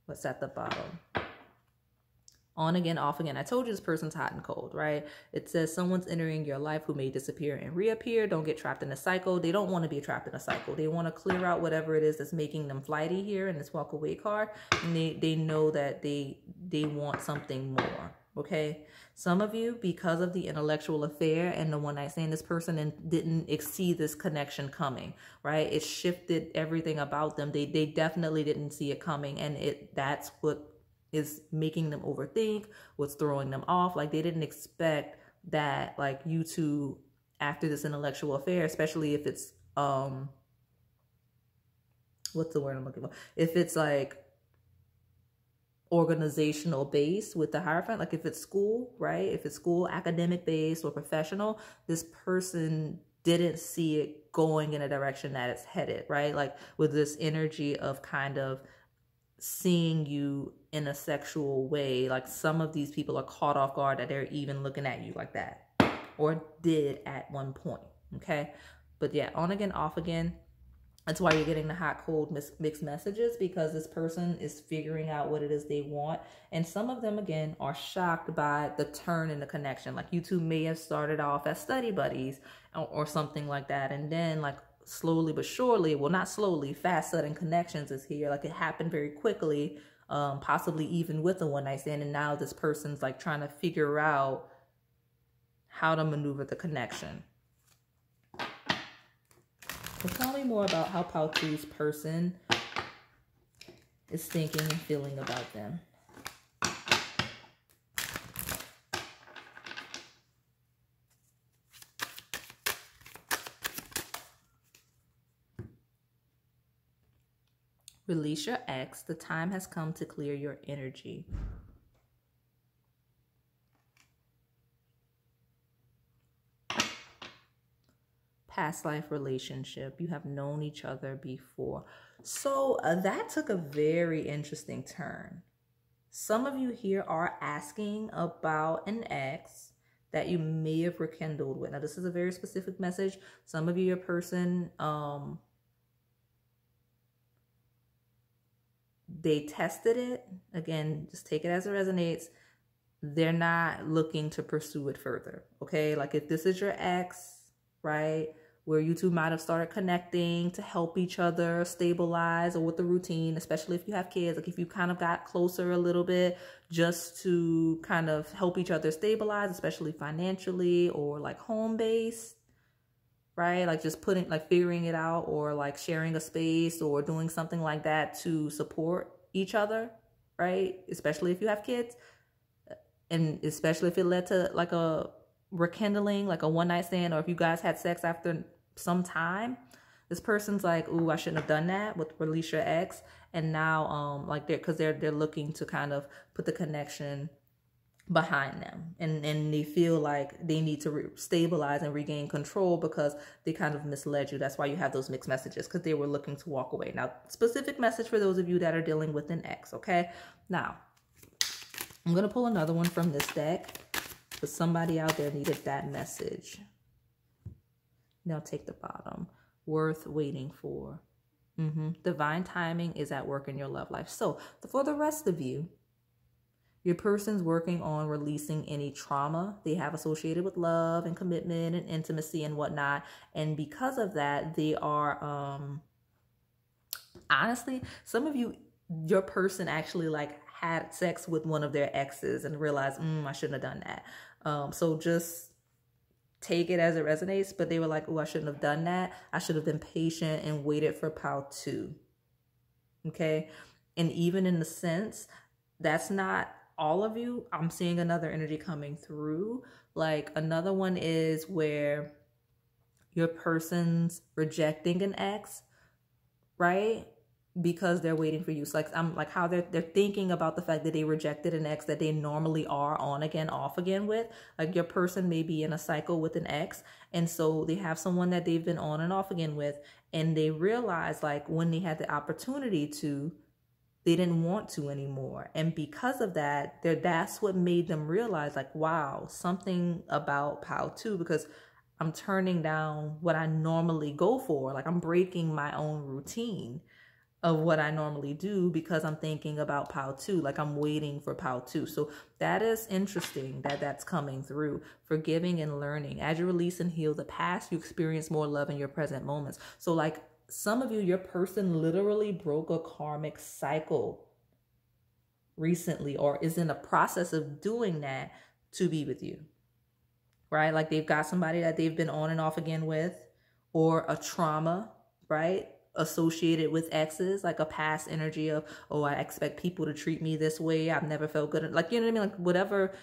what's at the bottom? On again, off again. I told you this person's hot and cold, right? It says someone's entering your life who may disappear and reappear. Don't get trapped in a cycle. They don't want to be trapped in a cycle. They want to clear out whatever it is that's making them flighty here in this walk away card. And they know that they want something more. Okay, some of you, because of the intellectual affair and the one night stand, this person didn't see this connection coming, right? It shifted everything about them. They definitely didn't see it coming, and that's what is making them overthink, what's throwing them off. Like they didn't expect that, like you two, after this intellectual affair, especially if it's what's the word I'm looking for? If it's like organizational based with the Hierophant, like if it's school, right? If it's school, academic based or professional, this person didn't see it going in a direction that it's headed, right? Like with this energy of kind of seeing you in a sexual way. Like some of these people are caught off guard that they're even looking at you like that, or did at one point. Okay, but yeah, on again, off again. That's why you're getting the hot, cold mixed messages, because this person is figuring out what it is they want. And some of them, again, are shocked by the turn in the connection. Like you two may have started off as study buddies or something like that. And then like slowly but surely, well, not slowly, fast sudden connections is here. Like it happened very quickly, possibly even with a one night stand. And now this person's like trying to figure out how to maneuver the connection. So tell me more about how Pautu's person is thinking and feeling about them. Release your ex. The time has come to clear your energy. Past life relationship. You have known each other before. So that took a very interesting turn. Some of you here are asking about an ex that you may have rekindled with. Now, this is a very specific message. Some of you, your person, they tested it. Again, just take it as it resonates. They're not looking to pursue it further. Okay, like if this is your ex, right, where you two might have started connecting to help each other stabilize, or with the routine, especially if you have kids, like if you kind of got closer a little bit just to kind of help each other stabilize, especially financially or like home based, right? Like just figuring it out, or like sharing a space or doing something like that to support each other, right? Especially if you have kids, and especially if it led to like a rekindling, like a one night stand, or if you guys had sex after some time, This person's like, ooh, I shouldn't have done that with release your ex. And now, like they're looking to kind of put the connection behind them, and they feel like they need to stabilize and regain control because they kind of misled you. That's why you have those mixed messages, because they were looking to walk away. Now, specific message for those of you that are dealing with an ex. Okay, now I'm gonna pull another one from this deck, but somebody out there needed that message. Now take the bottom. Worth waiting for. Divine timing is at work in your love life. So for the rest of you, your person's working on releasing any trauma they have associated with love and commitment and intimacy and whatnot. And because of that, they are, honestly, some of you, your person actually like had sex with one of their exes and realized, I shouldn't have done that. So just take it as it resonates, but they were like, oh, I shouldn't have done that. I should have been patient and waited for pile 2. Okay. And even in the sense, that's not all of you. I'm seeing another energy coming through. Like another one is where your person's rejecting an ex, right? Because they're waiting for you. So like I'm like how they're thinking about the fact that they rejected an ex that they normally are on again, off again with. Like your person may be in a cycle with an ex, and so they have someone that they've been on and off again with, and they realize like when they had the opportunity to, they didn't want to anymore. And because of that, that's what made them realize like, wow, something about pile 2, because I'm turning down what I normally go for. Like I'm breaking my own routine of what I normally do because I'm thinking about pile 2. Like I'm waiting for pile 2. So that is interesting that that's coming through. Forgiving and learning. As you release and heal the past, you experience more love in your present moments. So like some of you, your person literally broke a karmic cycle recently or is in the process of doing that to be with you, right? Like they've got somebody that they've been on and off again with, or a trauma, right? Associated with exes, like a past energy of, oh, I expect people to treat me this way. I've never felt good. Like, you know what I mean? Like whatever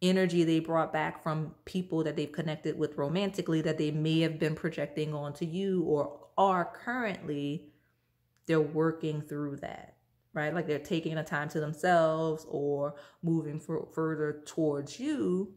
energy they brought back from people that they've connected with romantically that they may have been projecting onto you or are currently, they're working through that, right? Like they're taking the time to themselves or moving further towards you.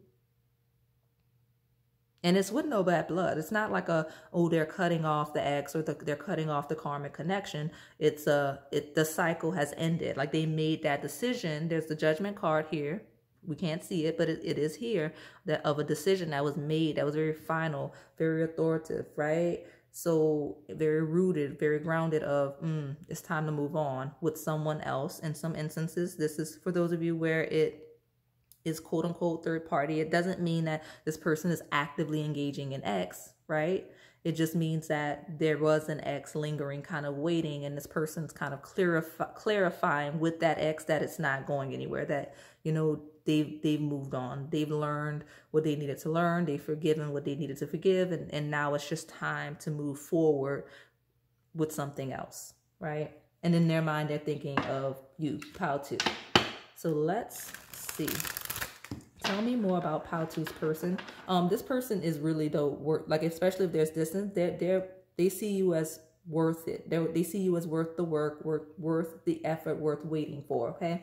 And it's with no bad blood. It's not like they're cutting off the ex or they're cutting off the karmic connection. It's the cycle has ended. Like they made that decision. There's the judgment card here. We can't see it, but it is here, that of a decision that was made, that was very final, very authoritative, right? So very rooted, very grounded of, it's time to move on with someone else. In some instances, this is for those of you where it is quote unquote third party. It doesn't mean that this person is actively engaging in X, right? It just means that there was an X lingering, kind of waiting, and this person's kind of clarifying with that X that it's not going anywhere, that, you know, they've moved on. They've learned what they needed to learn. They've forgiven what they needed to forgive. And now it's just time to move forward with something else, right? And in their mind, they're thinking of you, pile 2. So let's see. Tell me more about pile 2's person. This person is really like, especially if there's distance, they see you as worth it. They see you as worth the work, worth the effort, worth waiting for, okay?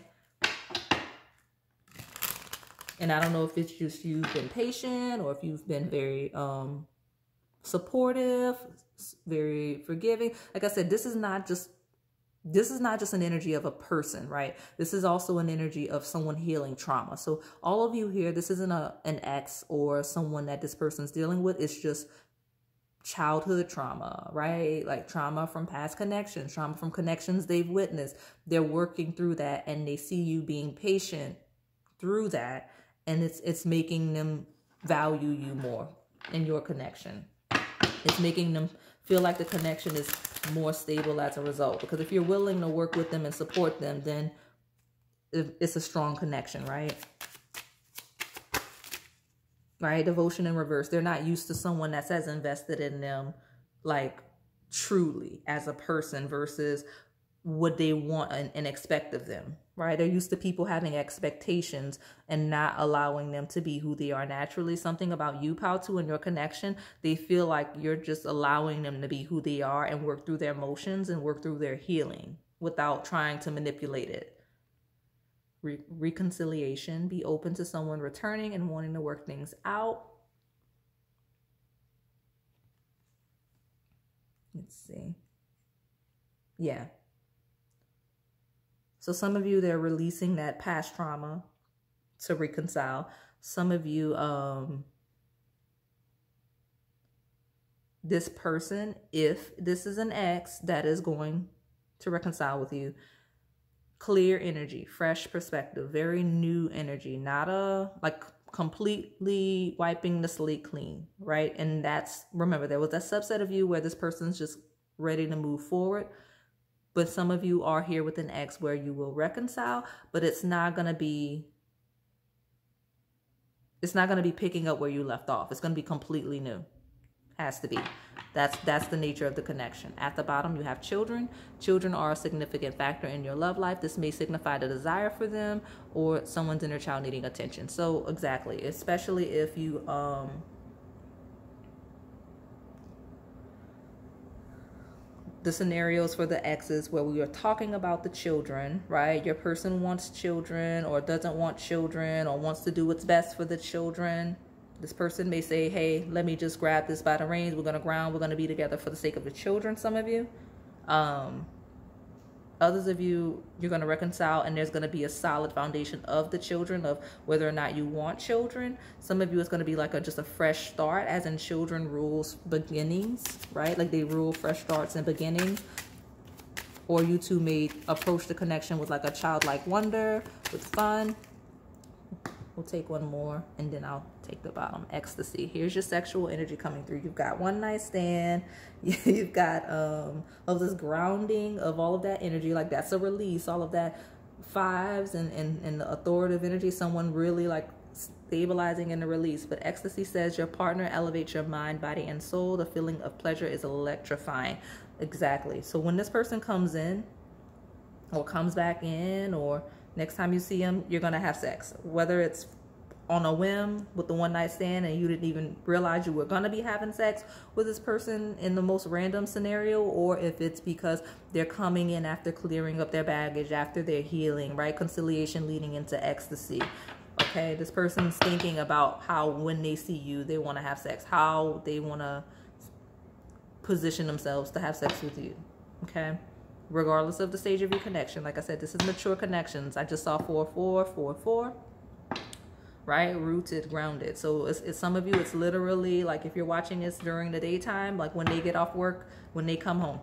And I don't know if it's just you've been patient or if you've been very supportive, very forgiving. Like I said, this is not just an energy of a person, right? This is also an energy of someone healing trauma. So all of you here, this isn't an ex or someone that this person's dealing with. It's just childhood trauma, right? Like trauma from past connections, trauma from connections they've witnessed. They're working through that, and they see you being patient through that. And it's making them value you more in your connection. It's making them feel like the connection is more stable as a result. Because if you're willing to work with them and support them, then it's a strong connection, right? Right? Devotion in reverse. They're not used to someone that's as invested in them, like truly as a person, versus what they want and expect of them, right? They're used to people having expectations and not allowing them to be who they are naturally. Something about you, Pao-Tu, and your connection, they feel like you're just allowing them to be who they are and work through their emotions and work through their healing without trying to manipulate it. Reconciliation, be open to someone returning and wanting to work things out. Let's see. Yeah. So some of you, they're releasing that past trauma to reconcile. Some of you, this person, if this is an ex that is going to reconcile with you, clear energy, fresh perspective, very new energy, not a like completely wiping the slate clean, right? And that's, remember, there was that subset of you where this person's just ready to move forward. But some of you are here with an ex where you will reconcile, but it's not going to be picking up where you left off. It's going to be completely new. Has to be. That's the nature of the connection. At the bottom, you have children. Children are a significant factor in your love life. This may signify the desire for them or someone's inner child needing attention. So exactly, especially if you the scenarios for the exes where we are talking about the children, right? Your person wants children or doesn't want children or wants to do what's best for the children. This person may say, hey, let me just grab this by the reins. We're going to ground. We're going to be together for the sake of the children, some of you. Others of you, you're going to reconcile and there's going to be a solid foundation of the children, of whether or not you want children. Some of you, it's going to be like just a fresh start, as in children rules beginnings, right? Like they rule fresh starts and beginnings. Or you two may approach the connection with like a childlike wonder, with fun. We'll take one more and then I'll take the bottom. Ecstasy. Here's your sexual energy coming through. You've got one night stand. You've got of this grounding of all of that energy. Like that's a release. All of that fives and the authoritative energy. Someone really like stabilizing in the release. But ecstasy says your partner elevates your mind, body, and soul. The feeling of pleasure is electrifying. Exactly. So when this person comes in or comes back in, or next time you see them, you're going to have sex. Whether it's on a whim with the one night stand and you didn't even realize you were going to be having sex with this person in the most random scenario, or if it's because they're coming in after clearing up their baggage, after their healing, right? Conciliation leading into ecstasy. Okay, this person's thinking about how when they see you, they want to have sex, how they want to position themselves to have sex with you. Okay. Regardless of the stage of your connection. Like I said, this is mature connections. I just saw 4-4-4-4, right? Rooted, grounded. So it's some of you, it's literally like if you're watching this during the daytime, like when they get off work, when they come home,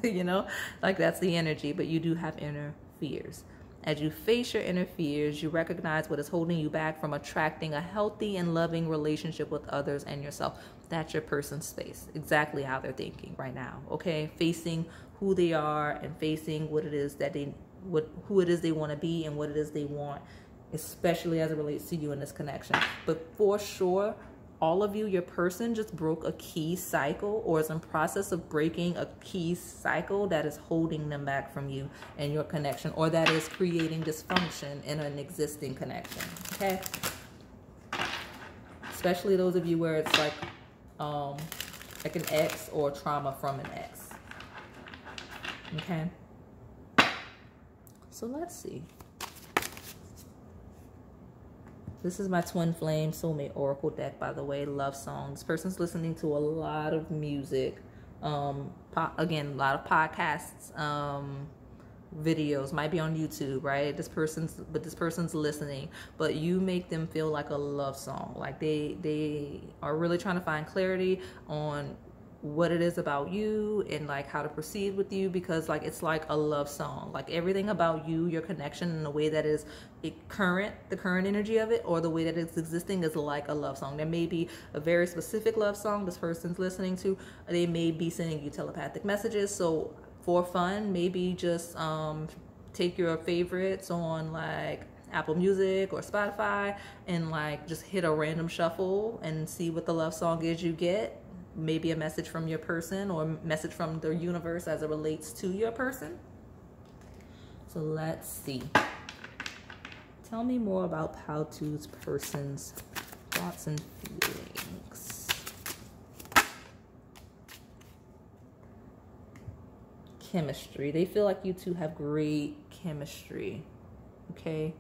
you know, like that's the energy. But you do have inner fears. As you face your inner fears, you recognize what is holding you back from attracting a healthy and loving relationship with others and yourself. That's your person's space. Exactly how they're thinking right now. Okay, facing who they are and facing what it is that who it is they want to be and what it is they want, especially as it relates to you in this connection. But for sure, all of you, your person just broke a key cycle or is in process of breaking a key cycle that is holding them back from you and your connection, or that is creating dysfunction in an existing connection. Okay, especially those of you where it's like an ex or trauma from an ex. Okay, so let's see. This is my Twin Flame Soulmate Oracle deck, by the way. Love songs. This person's listening to a lot of music. Again, a lot of podcasts, videos, might be on YouTube, right? This person's listening, but you make them feel like a love song. Like they are really trying to find clarity on what it is about you and like how to proceed with you, because like it's like a love song. Like everything about you, your connection, and the way that is the current energy of it, or the way that it's existing, is like a love song. There may be a very specific love song this person's listening to. They may be sending you telepathic messages. So for fun, maybe just take your favorites on like Apple Music or Spotify and like just hit a random shuffle and see what the love song is you get. Maybe a message from your person or a message from the universe as it relates to your person. So let's see. Tell me more about Pao-Tu's person's thoughts and feelings. Chemistry. They feel like you two have great chemistry. Okay.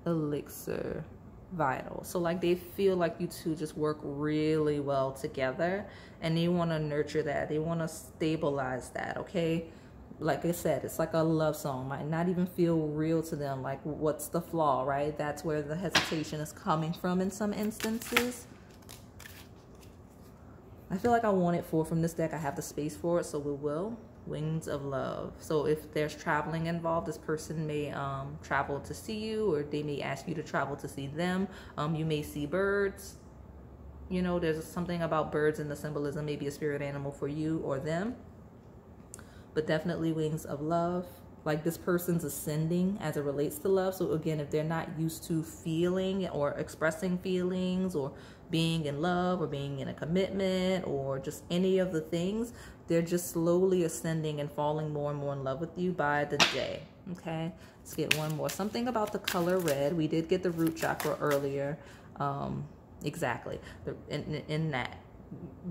Elixir. Vital. So like they feel like you two just work really well together, and they want to nurture that. They want to stabilize that. Okay. Like I said, it's like a love song. Might not even feel real to them. Like, what's the flaw, right? That's where the hesitation is coming from in some instances. I feel like I want it for from this deck. I have the space for it, so we will. Wings of love. So if there's traveling involved, this person may travel to see you, or they may ask you to travel to see them. You may see birds. You know, there's something about birds in the symbolism, maybe a spirit animal for you or them. But definitely wings of love. Like this person's ascending as it relates to love. So again, if they're not used to feeling or expressing feelings or being in love or being in a commitment or just any of the things, they're just slowly ascending and falling more and more in love with you by the day. Okay, let's get one more. Something about the color red. We did get the root chakra earlier. Exactly. In that.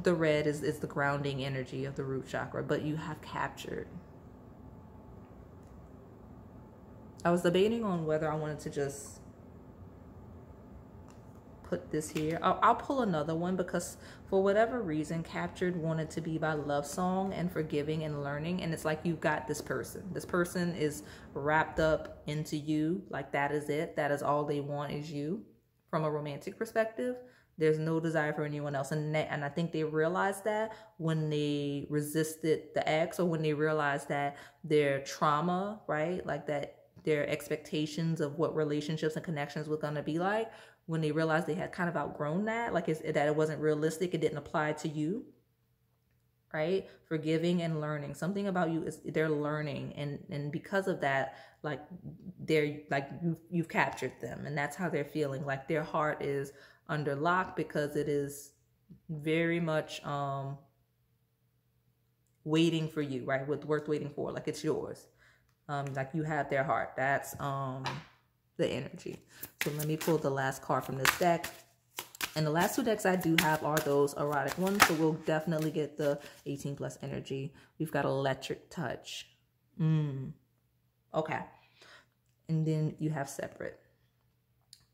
The red is the grounding energy of the root chakra, but you have captured. I was debating on whether I wanted to just put this here. I'll pull another one because for whatever reason, captured wanted to be by love song and forgiving and learning. And it's like you've got this person. This person is wrapped up into you. Like that is it. That is all they want is you from a romantic perspective. There's no desire for anyone else. And I think they realized that when they resisted the ex, or when they realized that their trauma, right? Like that their expectations of what relationships and connections were going to be like, when they realized they had kind of outgrown that, like that it wasn't realistic, it didn't apply to you, right? Forgiving and learning. Something about you is they're learning. And because of that, like they're like, you've captured them, and that's how they're feeling. Like their heart is under lock because it is very much waiting for you, right? Worth waiting for, like it's yours. Like you have their heart. That's the energy. So let me pull the last card from this deck. And the last two decks I do have are those erotic ones, so we'll definitely get the 18 plus energy. We've got electric touch. Okay. And then you have separate.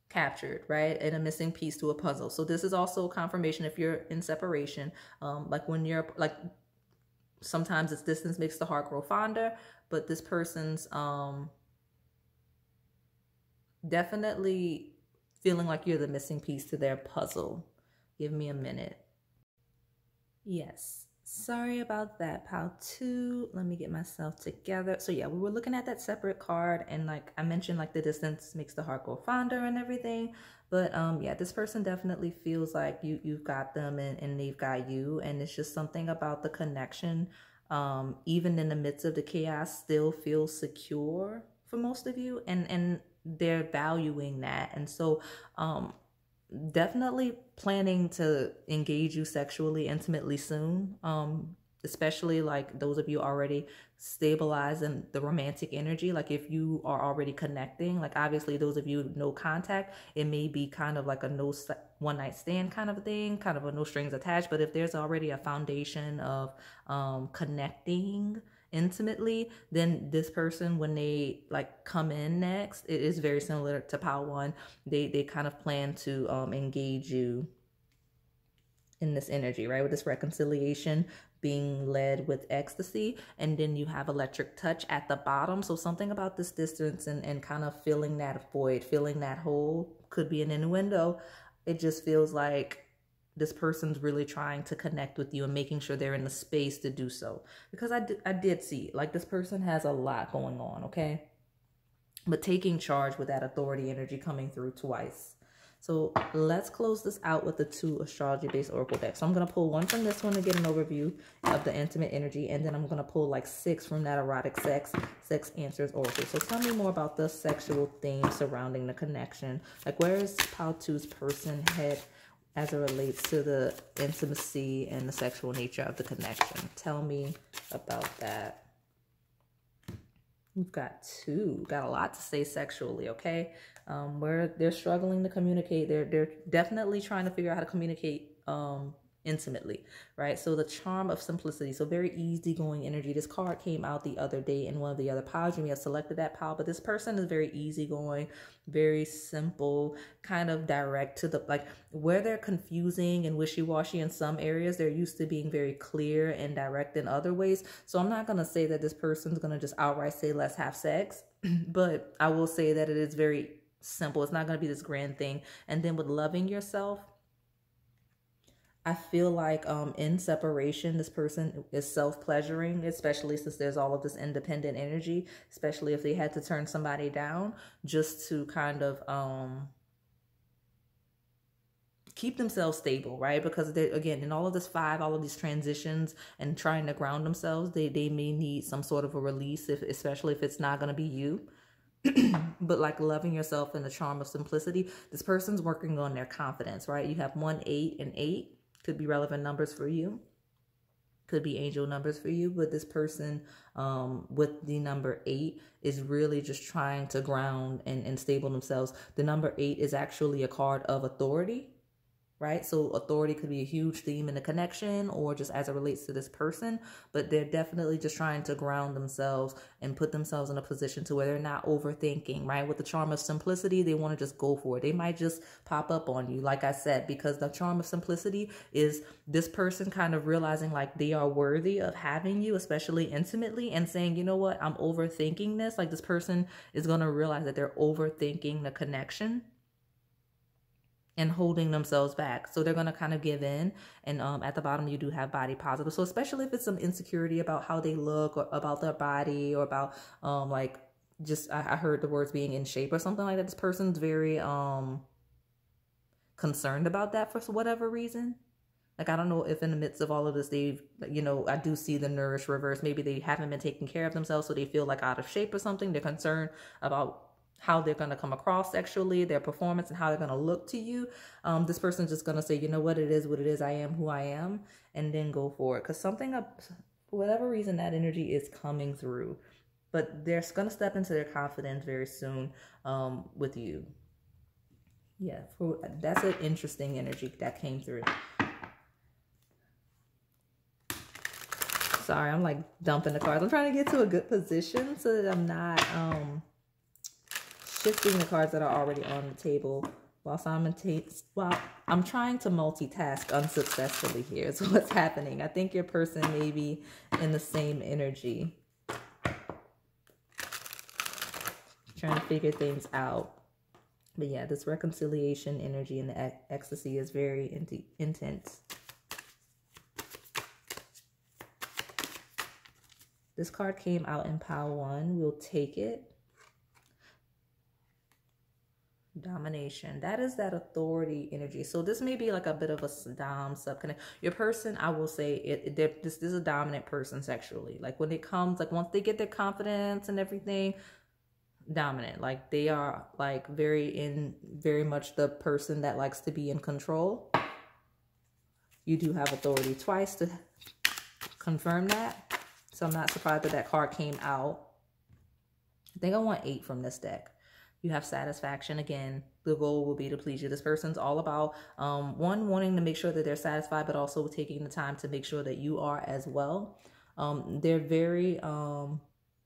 Captured, right? And a missing piece to a puzzle. So this is also confirmation if you're in separation. Like when you're like, sometimes it's distance makes the heart grow fonder, but this person's definitely feeling like you're the missing piece to their puzzle. Give me a minute. Yes. Sorry about that, Pao-Tu. Let me get myself together. So yeah, we were looking at that separate card, and like I mentioned, like the distance makes the heart grow fonder and everything. But yeah, this person definitely feels like you've got them and they've got you. And it's just something about the connection, even in the midst of the chaos, still feels secure for most of you. And they're valuing that. And so definitely planning to engage you sexually intimately soon, especially like those of you already stabilized in the romantic energy. Like if you are already connecting, like obviously those of you no contact, it may be kind of like a no one night stand kind of a thing, kind of a no strings attached. But if there's already a foundation of connecting intimately, then this person, when they like come in next, it is very similar to Pao 1. They kind of plan to engage you in this energy, right? With this reconciliation being led with ecstasy. And then you have electric touch at the bottom. So something about this distance and kind of filling that void, filling that hole, could be an innuendo. It just feels like this person's really trying to connect with you and making sure they're in the space to do so. Because I did see, like this person has a lot going on, okay? But taking charge with that authority energy coming through twice. So let's close this out with the 2 astrology-based oracle decks. So I'm going to pull one from this one to get an overview of the intimate energy. And then I'm going to pull like 6 from that erotic sex answers oracle. So tell me more about the sexual theme surrounding the connection. Like where is Pao-Tu's person head as it relates to the intimacy and the sexual nature of the connection? Tell me about that. We've got two. Got a lot to say sexually, okay? Where they're struggling to communicate. They're definitely trying to figure out how to communicate intimately, right? So the charm of simplicity. So very easygoing energy. This card came out the other day in one of the other piles. You may have selected that pile, but this person is very easygoing, very simple, kind of direct to the, like, where they're confusing and wishy-washy in some areas, they're used to being very clear and direct in other ways. So I'm not going to say that this person's going to just outright say, let's have sex, but I will say that it is very simple. It's not going to be this grand thing. And then with loving yourself, I feel like in separation, this person is self-pleasuring, especially since there's all of this independent energy, especially if they had to turn somebody down just to kind of keep themselves stable, right? Because they, again, in all of this all of these transitions and trying to ground themselves, they may need some sort of a release, especially if it's not going to be you. But like loving yourself and the charm of simplicity, this person's working on their confidence, right? You have 1, 8, and 8. Could be relevant numbers for you. Could be angel numbers for you. But this person with the number 8 is really just trying to ground and stable themselves. The number 8 is actually a card of authority, right? So authority could be a huge theme in the connection or just as it relates to this person, but they're definitely just trying to ground themselves and put themselves in a position to where they're not overthinking, right? With the charm of simplicity, they want to just go for it. They might just pop up on you, like I said, because the charm of simplicity is this person kind of realizing like they are worthy of having you, especially intimately, and saying, you know what, I'm overthinking this. Like this person is going to realize that they're overthinking the connection and holding themselves back. So they're going to kind of give in. And at the bottom, you do have body positive. So especially if it's some insecurity about how they look or about their body or about like just, I heard the words being in shape or something like that. This person's very concerned about that for whatever reason. Like, I don't know if in the midst of all of this, they've, you know, I do see the nourish reverse. Maybe they haven't been taking care of themselves, so they feel like out of shape or something. They're concerned about how they're going to come across sexually, their performance, and how they're going to look to you. This person's just going to say, you know what it is, I am who I am, and then go for it. Because something, for whatever reason, that energy is coming through. But they're going to step into their confidence very soon with you. Yeah, that's an interesting energy that came through. Sorry, I'm like dumping the cards. I'm trying to get to a good position so that I'm not shifting the cards that are already on the table while I'm trying to multitask unsuccessfully here. So what's happening? I think your person may be in the same energy, trying to figure things out. But yeah, this reconciliation energy and the ecstasy is very intense. This card came out in pile 1. We'll take it. Domination. That is that authority energy. So this may be like a bit of a dom subconnect. Your person, I will say, this is a dominant person sexually. Like when it comes, like once they get their confidence and everything, dominant. Like they are like very much the person that likes to be in control. You do have authority twice to confirm that. So I'm not surprised that that card came out. I think I want 8 from this deck. You have satisfaction. Again, the goal will be to please you. This person's all about, one, wanting to make sure that they're satisfied, but also taking the time to make sure that you are as well. They're very,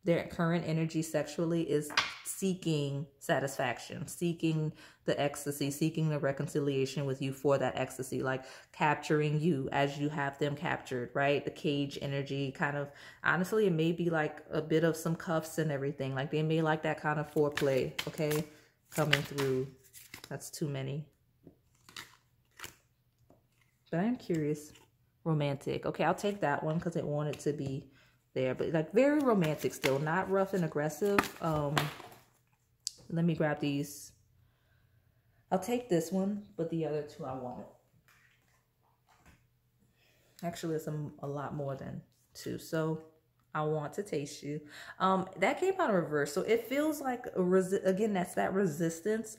their current energy sexually is seeking satisfaction, seeking the ecstasy, seeking the reconciliation with you for that ecstasy, like capturing you as you have them captured, right? The cage energy kind of, honestly, it may be like a bit of some cuffs and everything. Like they may like that kind of foreplay, okay, coming through. That's too many. But I'm curious. Romantic. Okay, I'll take that one because it wanted to be there. But like very romantic still, not rough and aggressive. Let me grab these. I'll take this one, but the other two I won't. Actually, it's a lot more than 2. So I want to taste you. That came out in reverse. So it feels like, again, that's that resistance.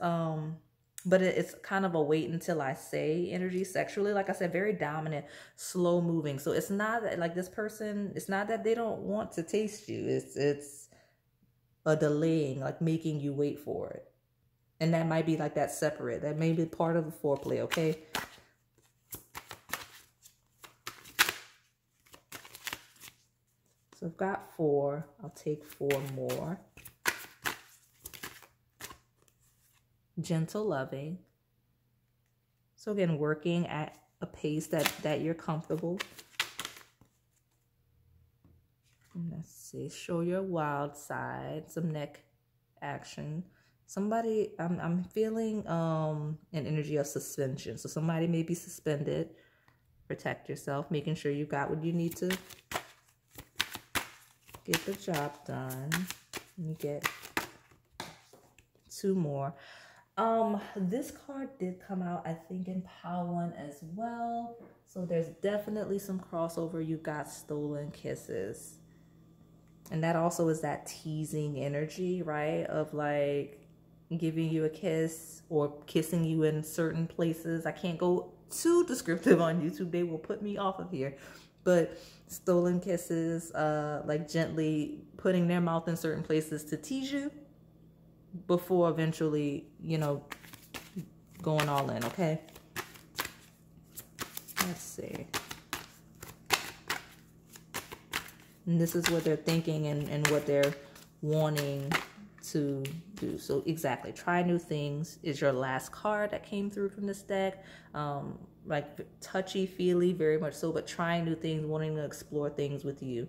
But it's kind of a wait until I say energy sexually. Like I said, very dominant, slow moving. So it's not that like this person, it's not that they don't want to taste you. It's a delaying, like making you wait for it. And that might be like that separate. That may be part of the foreplay, okay? So I've got 4. I'll take 4 more. Gentle, loving. So again, working at a pace that you're comfortable. Let's see. Show your wild side. Some neck action. Somebody, I'm feeling an energy of suspension. So somebody may be suspended. Protect yourself, making sure you got what you need to get the job done. Let me get 2 more. This card did come out, I think, in Pile 1 as well. So there's definitely some crossover. You got stolen kisses. And that also is that teasing energy, right? Of like giving you a kiss or kissing you in certain places. I can't go too descriptive on YouTube. They will put me off of here. But stolen kisses, like gently putting their mouth in certain places to tease you before eventually, you know, going all in, okay? Let's see. And this is what they're thinking and what they're wanting to do. So exactly, try new things is your last card that came through from this deck. Like touchy-feely, very much so, but trying new things, wanting to explore things with you.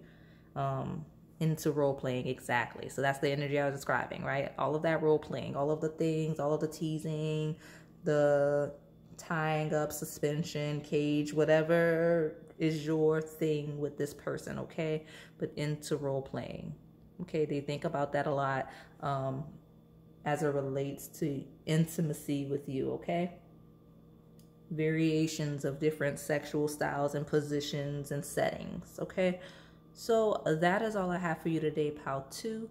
Into role-playing, exactly. So that's the energy I was describing, right? All of that role-playing, all of the things, all of the teasing, the tying up, suspension, cage, whatever is your thing with this person, okay? But into role-playing, okay? They think about that a lot as it relates to intimacy with you, okay? Variations of different sexual styles and positions and settings, okay? So that is all I have for you today, Pile 2.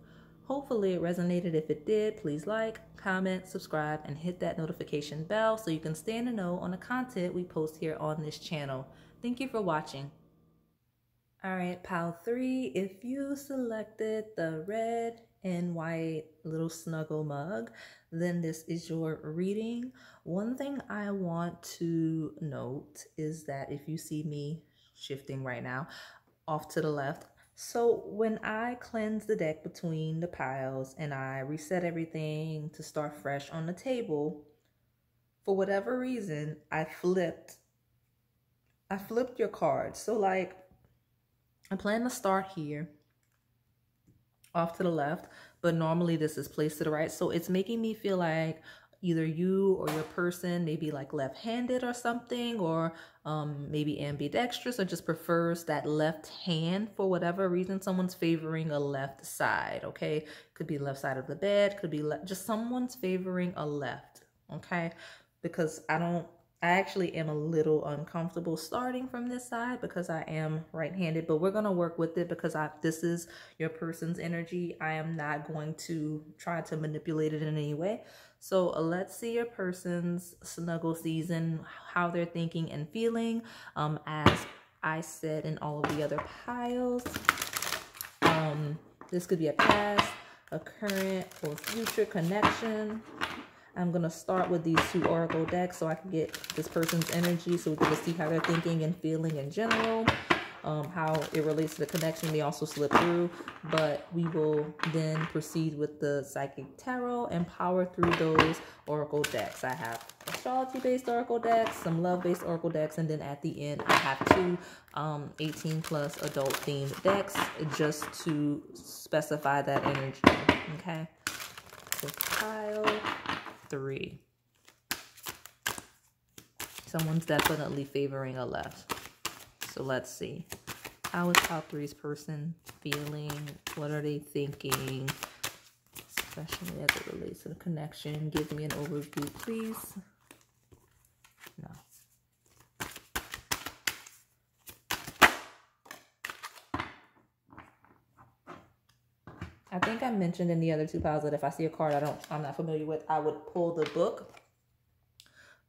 Hopefully it resonated. If it did, please like, comment, subscribe, and hit that notification bell so you can stay in the know on the content we post here on this channel. Thank you for watching. All right, Pile 3, if you selected the red and white little snuggle mug, then this is your reading. One thing I want to note is that if you see me shifting right now, off to the left. So when I cleanse the deck between the piles and I reset everything to start fresh on the table, for whatever reason, I flipped your cards. So like, I plan to start here, off to the left, but normally this is placed to the right. So it's making me feel like either you or your person may be like left-handed or something, or maybe ambidextrous, or just prefers that left hand for whatever reason. Someone's favoring a left side, okay? Could be left side of the bed, could be just someone's favoring a left, okay? Because I actually am a little uncomfortable starting from this side because I am right-handed, but we're going to work with it because this is your person's energy. I am not going to try to manipulate it in any way. So let's see your person's snuggle season, how they're thinking and feeling. As I said in all of the other piles, this could be a past, a current, or future connection. I'm going to start with these 2 oracle decks so I can get this person's energy so we can just see how they're thinking and feeling in general. How it relates to the connection may also slip through, but we will then proceed with the Psychic Tarot and power through those oracle decks. I have astrology-based oracle decks, some love-based oracle decks, and then at the end I have 2 18+ adult-themed decks just to specify that energy, okay? So pile 3. Someone's definitely favoring a left. So let's see. How is Pile 3's person feeling? What are they thinking? Especially as it relates to the connection. Give me an overview, please. No. I think I mentioned in the other 2 piles that if I see a card I'm not familiar with, I would pull the book.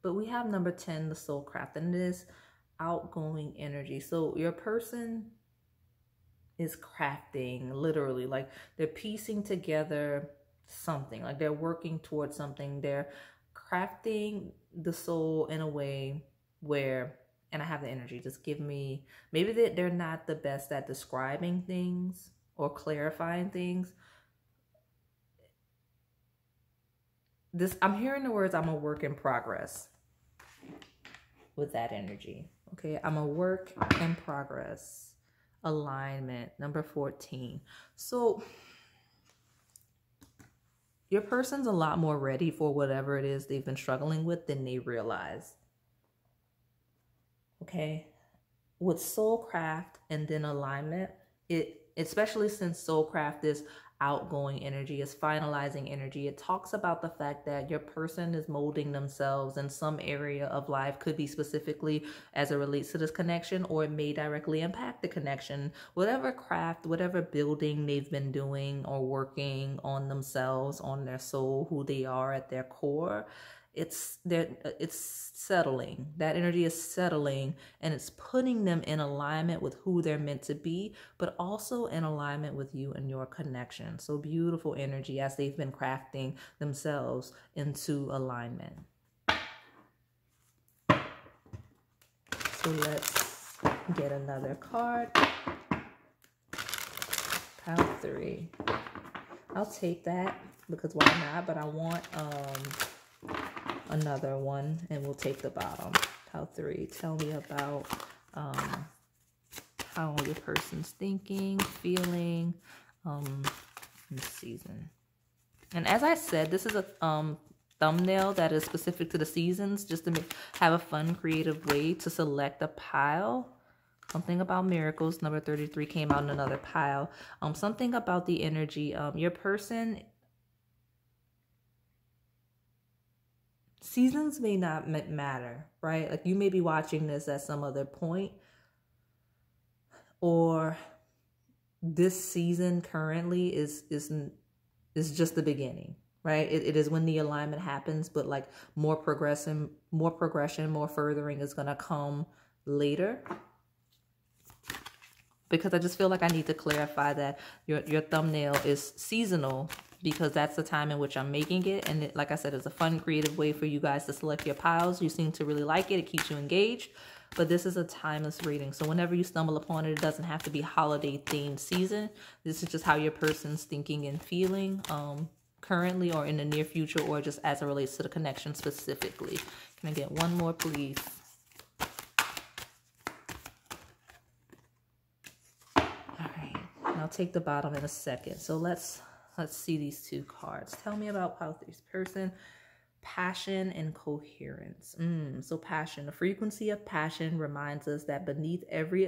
But we have number 10, the Soul Craft, and it is outgoing energy. So your person is crafting, literally, like they're piecing together something, like they're working towards something. They're crafting the soul in a way where, and I have the energy, just give me, maybe they're not the best at describing things or clarifying things. I'm hearing the words, I'm a work in progress with that energy. Okay, I'm a work in progress. Alignment, number 14. So your person's a lot more ready for whatever it is they've been struggling with than they realize. Okay, with soulcraft and then alignment, especially since soulcraft is outgoing energy, is finalizing energy, it talks about the fact that your person is molding themselves in some area of life, could be specifically as it relates to this connection, or it may directly impact the connection. Whatever craft, whatever building they've been doing or working on themselves, on their soul, who they are at their core, it's settling. That energy is settling, and it's putting them in alignment with who they're meant to be, but also in alignment with you and your connection. So beautiful energy as they've been crafting themselves into alignment. So let's get another card. Pile 3. I'll take that because why not? But I want another one, and we'll take the bottom. Pile 3. Tell me about how your person's thinking, feeling in this season. And as I said, this is a thumbnail that is specific to the seasons, just to have a fun, creative way to select a pile. Something about miracles, number 33 came out in another pile. Something about the energy. Your person, seasons may not matter, right? Like you may be watching this at some other point, or this season currently is just the beginning, right? It is when the alignment happens, but like more progression, more furthering is going to come later. Because I just feel like I need to clarify that your thumbnail is seasonal, because that's the time in which I'm making it. And it, like I said, it's a fun, creative way for you guys to select your piles. You seem to really like it. It keeps you engaged. But this is a timeless reading. So whenever you stumble upon it, it doesn't have to be holiday themed season. This is just how your person's thinking and feeling currently, or in the near future, or just as it relates to the connection specifically. Can I get one more, please? I'll take the bottom in a second. So let's see these two cards. Tell me about pile 3's person. Passion and coherence. So passion, the frequency of passion reminds us that beneath every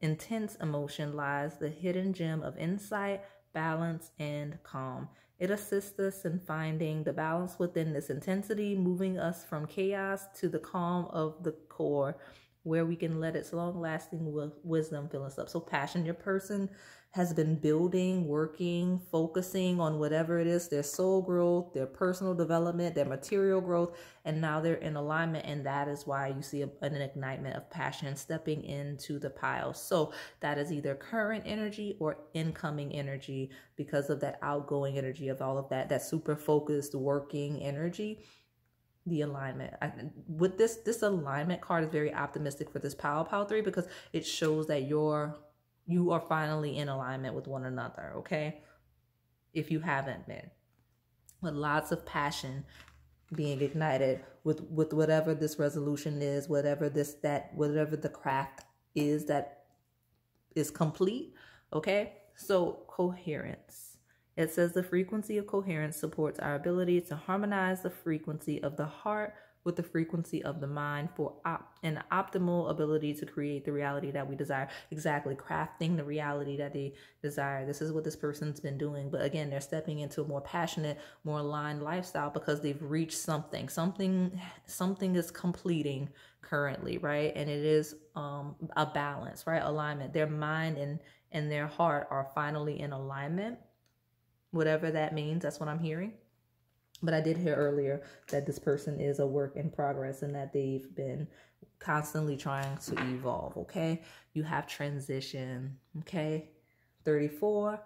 intense emotion lies the hidden gem of insight, balance, and calm. It assists us in finding the balance within this intensity, moving us from chaos to the calm of the core, where we can let its long-lasting wisdom fill us up. So passion, your person has been building, working, focusing on whatever it is, their soul growth, their personal development, their material growth, and now they're in alignment, and that is why you see an ignitement of passion stepping into the pile. So that is either current energy or incoming energy, because of that outgoing energy of all of that super focused working energy. The alignment with this alignment card is very optimistic for this pile 3, because it shows that you are finally in alignment with one another. Okay, if you haven't been, with lots of passion being ignited with whatever this resolution is, whatever the craft is that is complete. Okay, so coherence. It says the frequency of coherence supports our ability to harmonize the frequency of the heart with the frequency of the mind for an optimal ability to create the reality that we desire. Exactly, crafting the reality that they desire. This is what this person's been doing. But again, they're stepping into a more passionate, more aligned lifestyle, because they've reached something. Something is completing currently, right? And it is a balance, right? Alignment. Their mind and their heart are finally in alignment. Whatever that means, that's what I'm hearing. But I did hear earlier that this person is a work in progress, and that they've been constantly trying to evolve. Okay, you have transition. Okay, 34,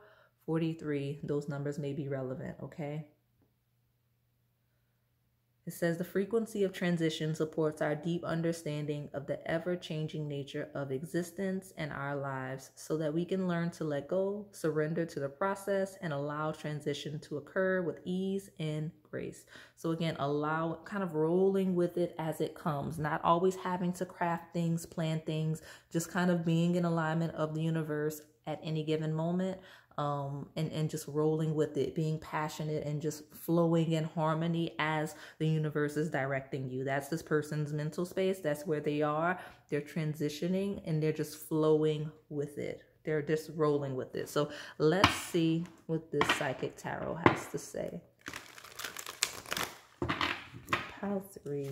43, those numbers may be relevant, okay? It says the frequency of transition supports our deep understanding of the ever-changing nature of existence and our lives so that we can learn to let go, surrender to the process, and allow transition to occur with ease and grace. So again, allow, kind of rolling with it as it comes, not always having to craft things, plan things, just kind of being in alignment of the universe at any given moment. And just rolling with it, being passionate and just flowing in harmony as the universe is directing you. That's this person's mental space. That's where they are. They're transitioning and they're just flowing with it. They're just rolling with it. So let's see what this Psychic Tarot has to say. Pile 3.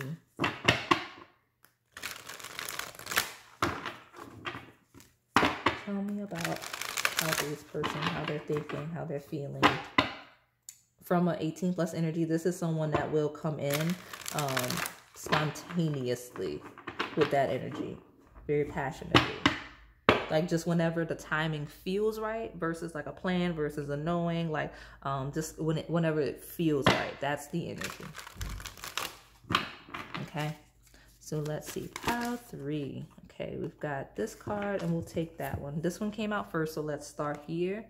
Tell me about how this person, how they're thinking, how they're feeling. From an 18 plus energy, this is someone that will come in spontaneously with that energy, very passionately. Like just whenever the timing feels right versus like a plan versus a knowing, like just whenever it feels right, that's the energy. Okay, so let's see, pile 3. Okay, we've got this card and we'll take that one. This one came out first, so let's start here.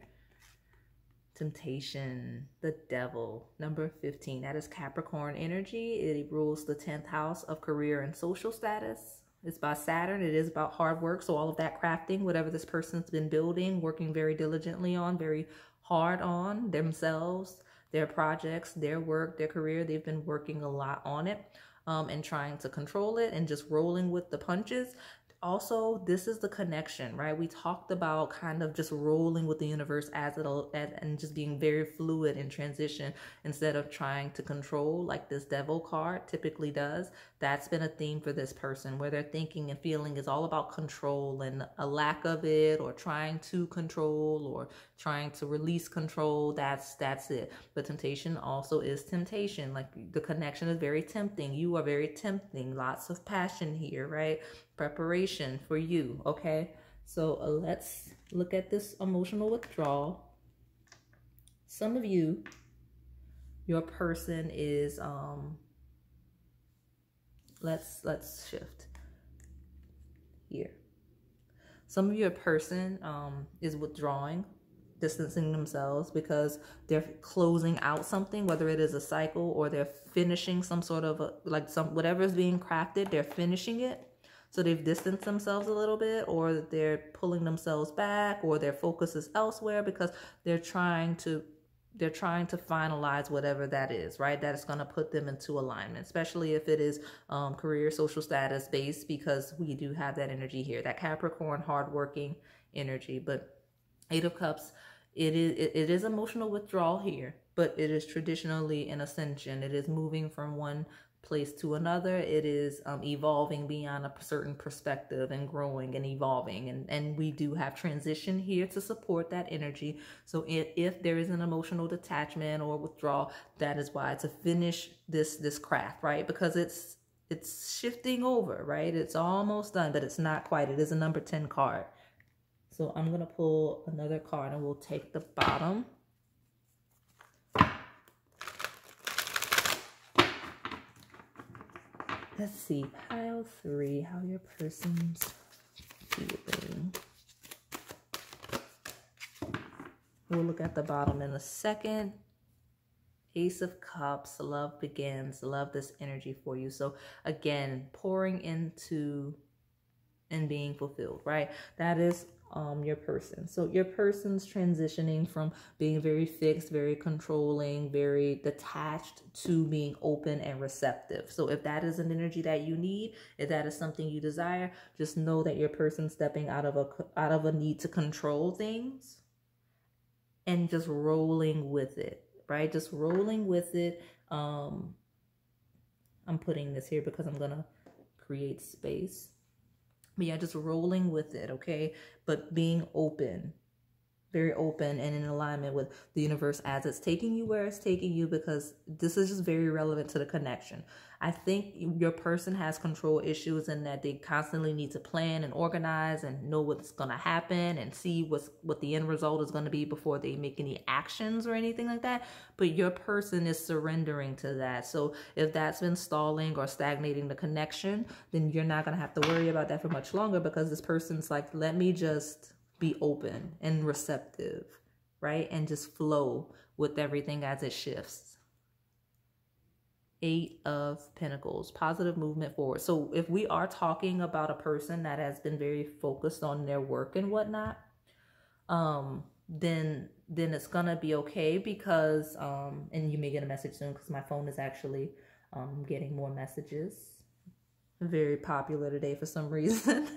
Temptation, the devil, number 15. That is Capricorn energy. It rules the 10th house of career and social status. It's by Saturn. It is about hard work. So all of that crafting, whatever this person's been building, working very diligently on, very hard on themselves, their projects, their work, their career, they've been working a lot on it. And trying to control it and just rolling with the punches. Also, this is the connection, right? We talked about kind of just rolling with the universe and just being very fluid in transition instead of trying to control like this devil card typically does. That's been a theme for this person where their thinking and feeling is all about control and a lack of it, or trying to control or trying to release control. That's it. But temptation also is temptation. Like the connection is very tempting. You are very tempting. Lots of passion here, right? Preparation for you. Okay, so let's look at this emotional withdrawal. Some of you, your person is let's shift here. Some of your person is withdrawing, distancing themselves because they're closing out something, whether it is a cycle or they're finishing some sort of whatever is being crafted, they're finishing it. So they've distanced themselves a little bit, or they're pulling themselves back, or their focus is elsewhere because they're trying to finalize whatever that is, right? That is going to put them into alignment, especially if it is career, social status based, because we do have that energy here, that Capricorn hardworking energy. But 8 of Cups, it is emotional withdrawal here, but it is traditionally an ascension. It is moving from one place to another. It is evolving beyond a certain perspective and growing and evolving, and we do have transition here to support that energy. So if there is an emotional detachment or withdrawal, that is why, to finish this craft, right? Because it's shifting over, right? It's almost done, but it's not quite. It is a number 10 card. So I'm gonna pull another card and we'll take the bottom. Let's see, pile 3, how your person's feeling. We'll look at the bottom in a second. Ace of Cups, love begins, love this energy for you. So again, pouring into and being fulfilled, right? That is your person. So your person's transitioning from being very fixed, very controlling, very detached to being open and receptive. So if that is an energy that you need, if that is something you desire, just know that your person's stepping out of a need to control things and just rolling with it, right? Just rolling with it. I'm putting this here because I'm gonna create space. But yeah, just rolling with it, okay? But being open very open and in alignment with the universe as it's taking you where it's taking you, because this is just very relevant to the connection. I think your person has control issues in that they constantly need to plan and organize and know what's going to happen and see what the end result is going to be before they make any actions or anything like that. But your person is surrendering to that. So if that's been stalling or stagnating the connection, then you're not going to have to worry about that for much longer, because this person's like, let me just be open and receptive, right? And just flow with everything as it shifts. 8 of Pentacles, positive movement forward. So if we are talking about a person that has been very focused on their work and whatnot, then it's gonna be okay, because and you may get a message soon, because my phone is actually getting more messages. Very popular today for some reason.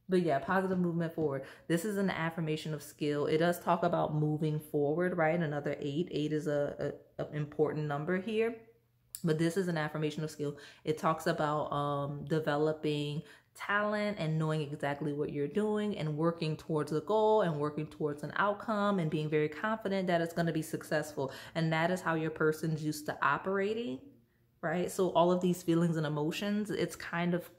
But yeah, positive movement forward. This is an affirmation of skill. It does talk about moving forward, right? Another 8. 8 is a important number here. But this is an affirmation of skill. It talks about developing talent and knowing exactly what you're doing and working towards a goal and working towards an outcome and being very confident that it's going to be successful. And that is how your person's used to operating, right? So all of these feelings and emotions, it's kind of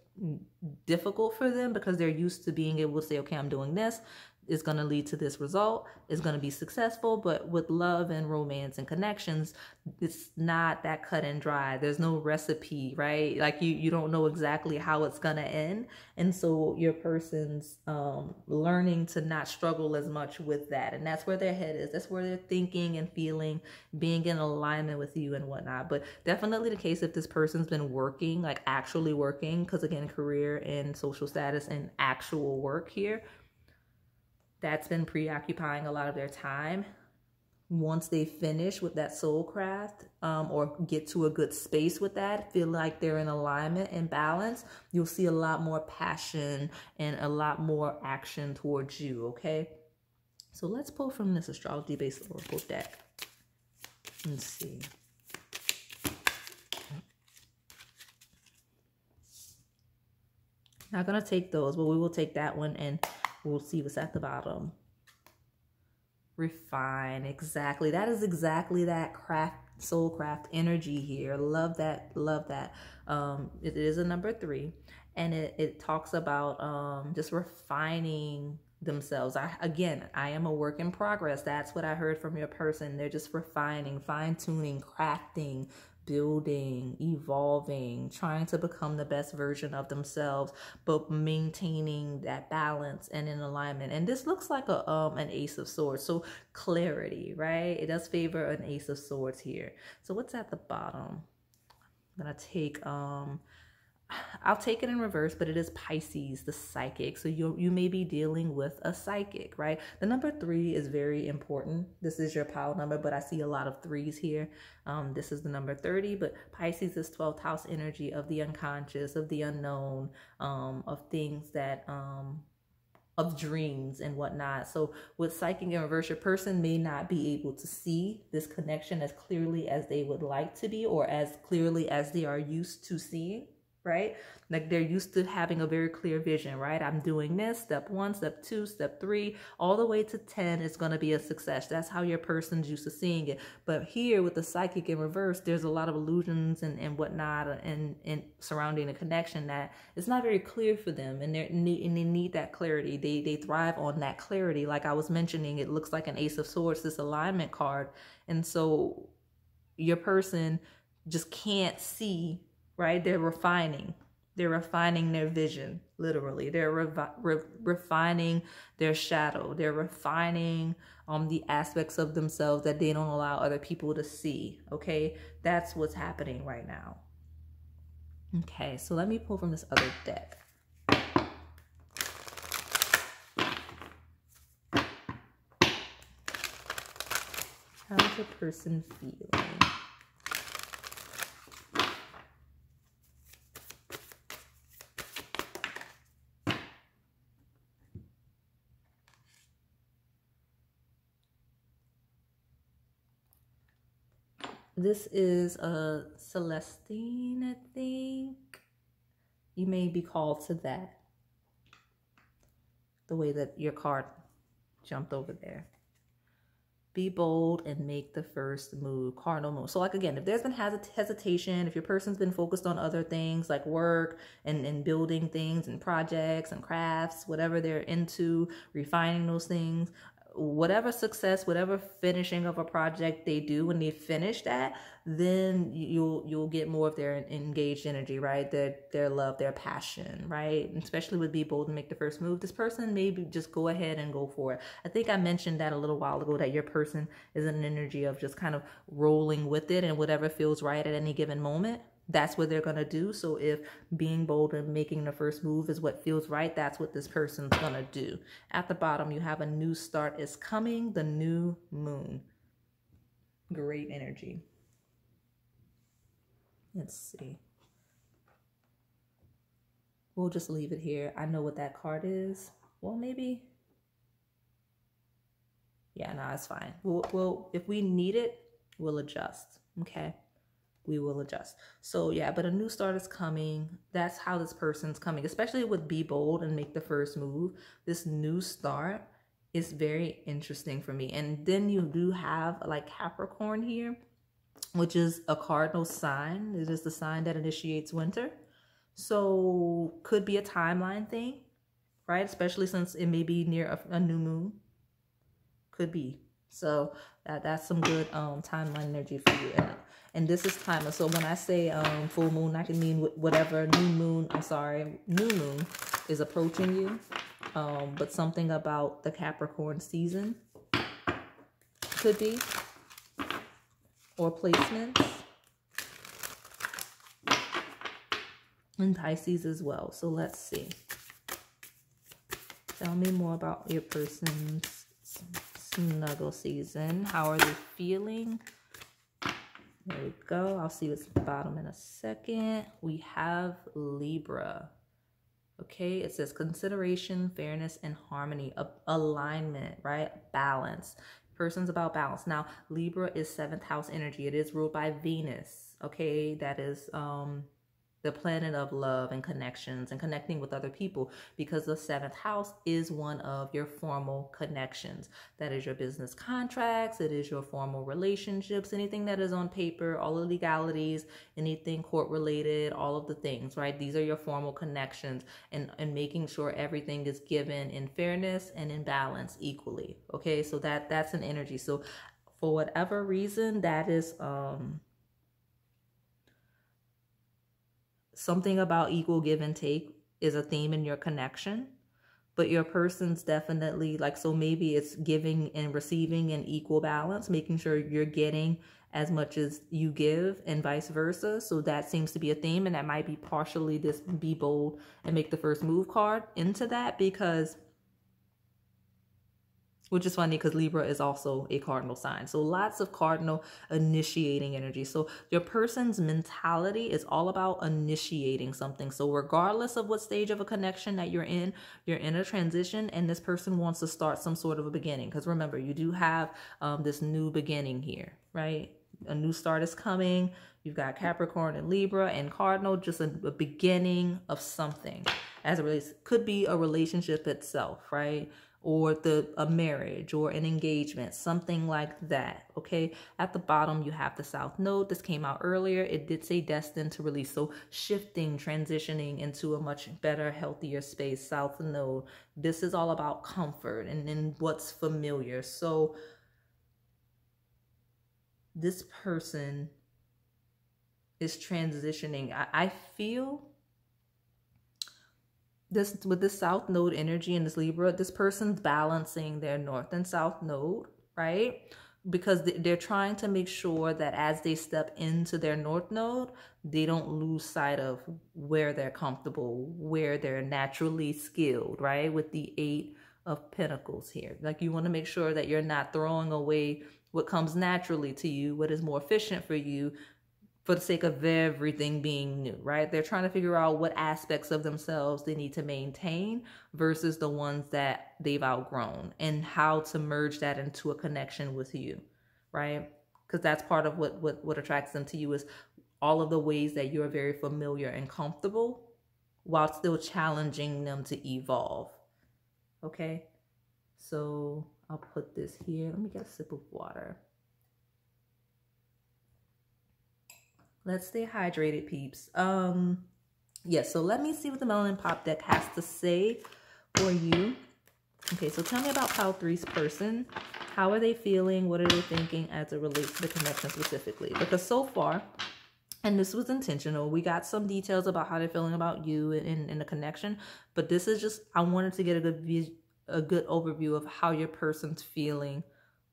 difficult for them because they're used to being able to say, okay, I'm doing this, is going to lead to this result, is going to be successful. But with love and romance and connections, it's not that cut and dry. There's no recipe, right? Like you don't know exactly how it's going to end. And so your person's learning to not struggle as much with that. And that's where their head is. That's where they're thinking and feeling, being in alignment with you and whatnot. But definitely the case if this person's been working, like actually working, because again, career and social status and actual work here, that's been preoccupying a lot of their time. Once they finish with that soul craft, or get to a good space with that, feel like they're in alignment and balance, you'll see a lot more passion and a lot more action towards you, okay? So let's pull from this astrology-based oracle deck. Let's see. Not gonna take those, but we will take that one and we'll see what's at the bottom. Refine, exactly. That is exactly that craft, soul craft energy here. Love that, love that. It is a number 3, and it talks about just refining themselves. I am a work in progress. That's what I heard from your person. They're just refining, fine-tuning, crafting, building, evolving, trying to become the best version of themselves, but maintaining that balance and in alignment. And this looks like an Ace of Swords, so clarity, right? It does favor an Ace of Swords here. So what's at the bottom? I'm gonna take I'll take it in reverse, but it is Pisces, the psychic. So you may be dealing with a psychic, right? The number 3 is very important. This is your pile number, but I see a lot of 3s here. This is the number 30, but Pisces is 12th house energy of the unconscious, of the unknown, of things that, of dreams and whatnot. So with psychic in reverse, your person may not be able to see this connection as clearly as they would like to be, or as clearly as they are used to seeing, right? Like they're used to having a very clear vision, right? I'm doing this, step 1, step 2, step 3, all the way to 10 is going to be a success. That's how your person's used to seeing it. But here with the psychic in reverse, there's a lot of illusions and whatnot and surrounding the connection that it's not very clear for them, and they need that clarity. They thrive on that clarity. Like I was mentioning, it looks like an Ace of Swords, this alignment card. And so your person just can't see, right? They're refining their vision, literally. They're refining their shadow. They're refining the aspects of themselves that they don't allow other people to see, okay? That's what's happening right now. Okay, so let me pull from this other deck. How's your person feeling? This is a Celestine, I think. You may be called to that, the way that your card jumped over there. Be bold and make the first move. Cardinal moon. So like, again, if there's been hesitation, if your person's been focused on other things like work and building things and projects and crafts, whatever they're into, refining those things, whatever success, whatever finishing of a project they do, when they finish that, then you'll get more of their engaged energy, right? Their love, their passion, right? And especially with be bold and make the first move. This person maybe just go ahead and go for it. I think I mentioned that a little while ago, that your person is in an energy of just kind of rolling with it and whatever feels right at any given moment. That's what they're going to do. So if being bold and making the first move is what feels right, that's what this person's going to do. At the bottom, you have a new start is coming, the new moon. Great energy. Let's see. We'll just leave it here. I know what that card is. Well, maybe. Yeah, no, it's fine. We'll if we need it, we'll adjust. Okay. We will adjust. So yeah, but a new start is coming. That's how this person's coming, especially with be bold and make the first move. This new start is very interesting for me. And then you do have like Capricorn here, which is a cardinal sign. It is the sign that initiates winter. So could be a timeline thing, right? Especially since it may be near a new moon. Could be. So that's some good timeline energy for you. And this is timeless. So when I say full moon, I can mean whatever new moon is approaching you. But something about the Capricorn season could be, or placements. And Pisces as well. So let's see. Tell me more about your person's snuggle season. How are they feeling? There we go. I'll see what's at the bottom in a second. We have Libra. Okay, it says consideration, fairness, and harmony, alignment, right? Balance. Person's about balance. Now, Libra is 7th house energy. It is ruled by Venus. Okay, that is the planet of love and connections and connecting with other people, because the 7th house is one of your formal connections. That is your business contracts. It is your formal relationships, anything that is on paper, all the legalities, anything court related, all of the things, right? These are your formal connections, and making sure everything is given in fairness and in balance equally. Okay, so that's an energy. So for whatever reason, that is something about equal give and take is a theme in your connection, but your person's definitely like, so maybe it's giving and receiving in equal balance, making sure you're getting as much as you give and vice versa. So that seems to be a theme, and that might be partially this be bold and make the first move card into that, because which is funny because Libra is also a cardinal sign. So lots of cardinal initiating energy. So your person's mentality is all about initiating something. So regardless of what stage of a connection that you're in a transition, and this person wants to start some sort of a beginning. Because remember, you do have this new beginning here, right? A new start is coming. You've got Capricorn and Libra and Cardinal, just a beginning of something. As it relates, could be a relationship itself, right? Or a marriage or an engagement, something like that. Okay, at the bottom you have the South Node. This came out earlier. It did say destined to release, so shifting, transitioning into a much better, healthier space. South Node, this is all about comfort and what's familiar. So this person is transitioning. I feel this with this South Node energy and this Libra, this person's balancing their North and South Node, right? Because they're trying to make sure that as they step into their North Node, they don't lose sight of where they're comfortable, where they're naturally skilled, right? With the 8 of Pentacles here. Like, you want to make sure that you're not throwing away what comes naturally to you, what is more efficient for you, for the sake of everything being new, right? They're trying to figure out what aspects of themselves they need to maintain versus the ones that they've outgrown, and how to merge that into a connection with you, right? Because that's part of what attracts them to you, is all of the ways that you're very familiar and comfortable while still challenging them to evolve. Okay, so I'll put this here. Let me get a sip of water. Let's stay hydrated, peeps. Yes, so let me see what the Melanin Pop deck has to say for you. Okay, so tell me about Pile 3's person. How are they feeling? What are they thinking as it relates to the connection specifically? Because so far, and this was intentional, we got some details about how they're feeling about you in the connection, but this is just, I wanted to get a good overview of how your person's feeling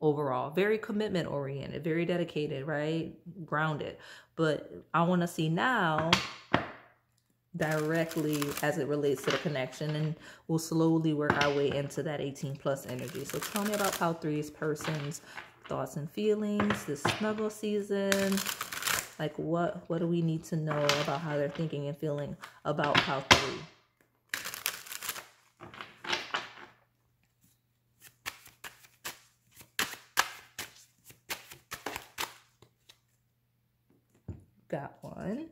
overall. Very commitment oriented, very dedicated, right? Grounded. But I want to see now directly as it relates to the connection, and we'll slowly work our way into that 18 plus energy. So tell me about Pile 3's person's thoughts and feelings this snuggle season. Like what do we need to know about how they're thinking and feeling about Pile 3? Got one.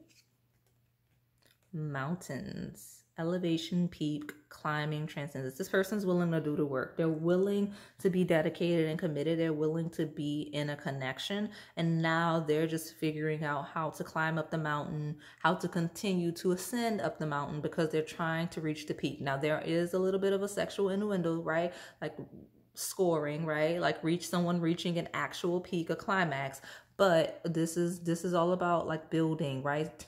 Mountains, elevation, peak, climbing, transcendence. This person's willing to do the work. They're willing to be dedicated and committed. They're willing to be in a connection. And now they're just figuring out how to climb up the mountain, how to continue to ascend up the mountain, because they're trying to reach the peak. Now there is a little bit of a sexual innuendo, right? Like scoring, right? Like someone reaching an actual peak, a climax. But this is all about like building, right?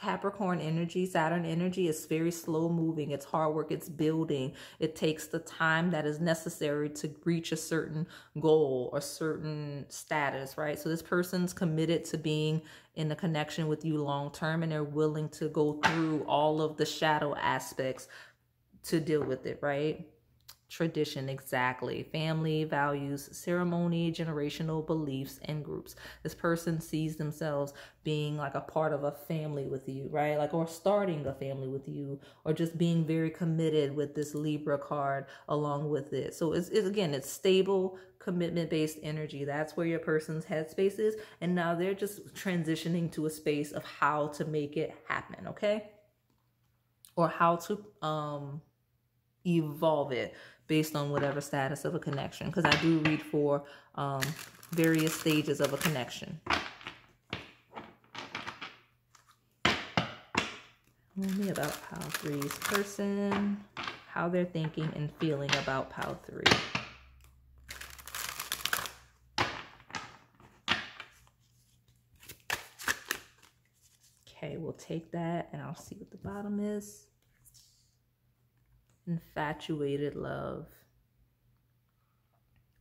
Capricorn energy, Saturn energy is very slow moving. It's hard work. It's building. It takes the time that is necessary to reach a certain goal or certain status, right? So this person's committed to being in a connection with you long term, and they're willing to go through all of the shadow aspects to deal with it, right? Tradition, exactly. Family, values, ceremony, generational beliefs, and groups. This person sees themselves being like a part of a family with you, right? Like, or starting a family with you, or just being very committed with this Libra card along with it. So it's again, it's stable, commitment-based energy. That's where your person's headspace is. And now they're just transitioning to a space of how to make it happen, okay? Or how to evolve it based on whatever status of a connection, because I do read for various stages of a connection. Tell me about Pile 3's person, how they're thinking and feeling about Pile 3. Okay, we'll take that and I'll see what the bottom is. Infatuated love.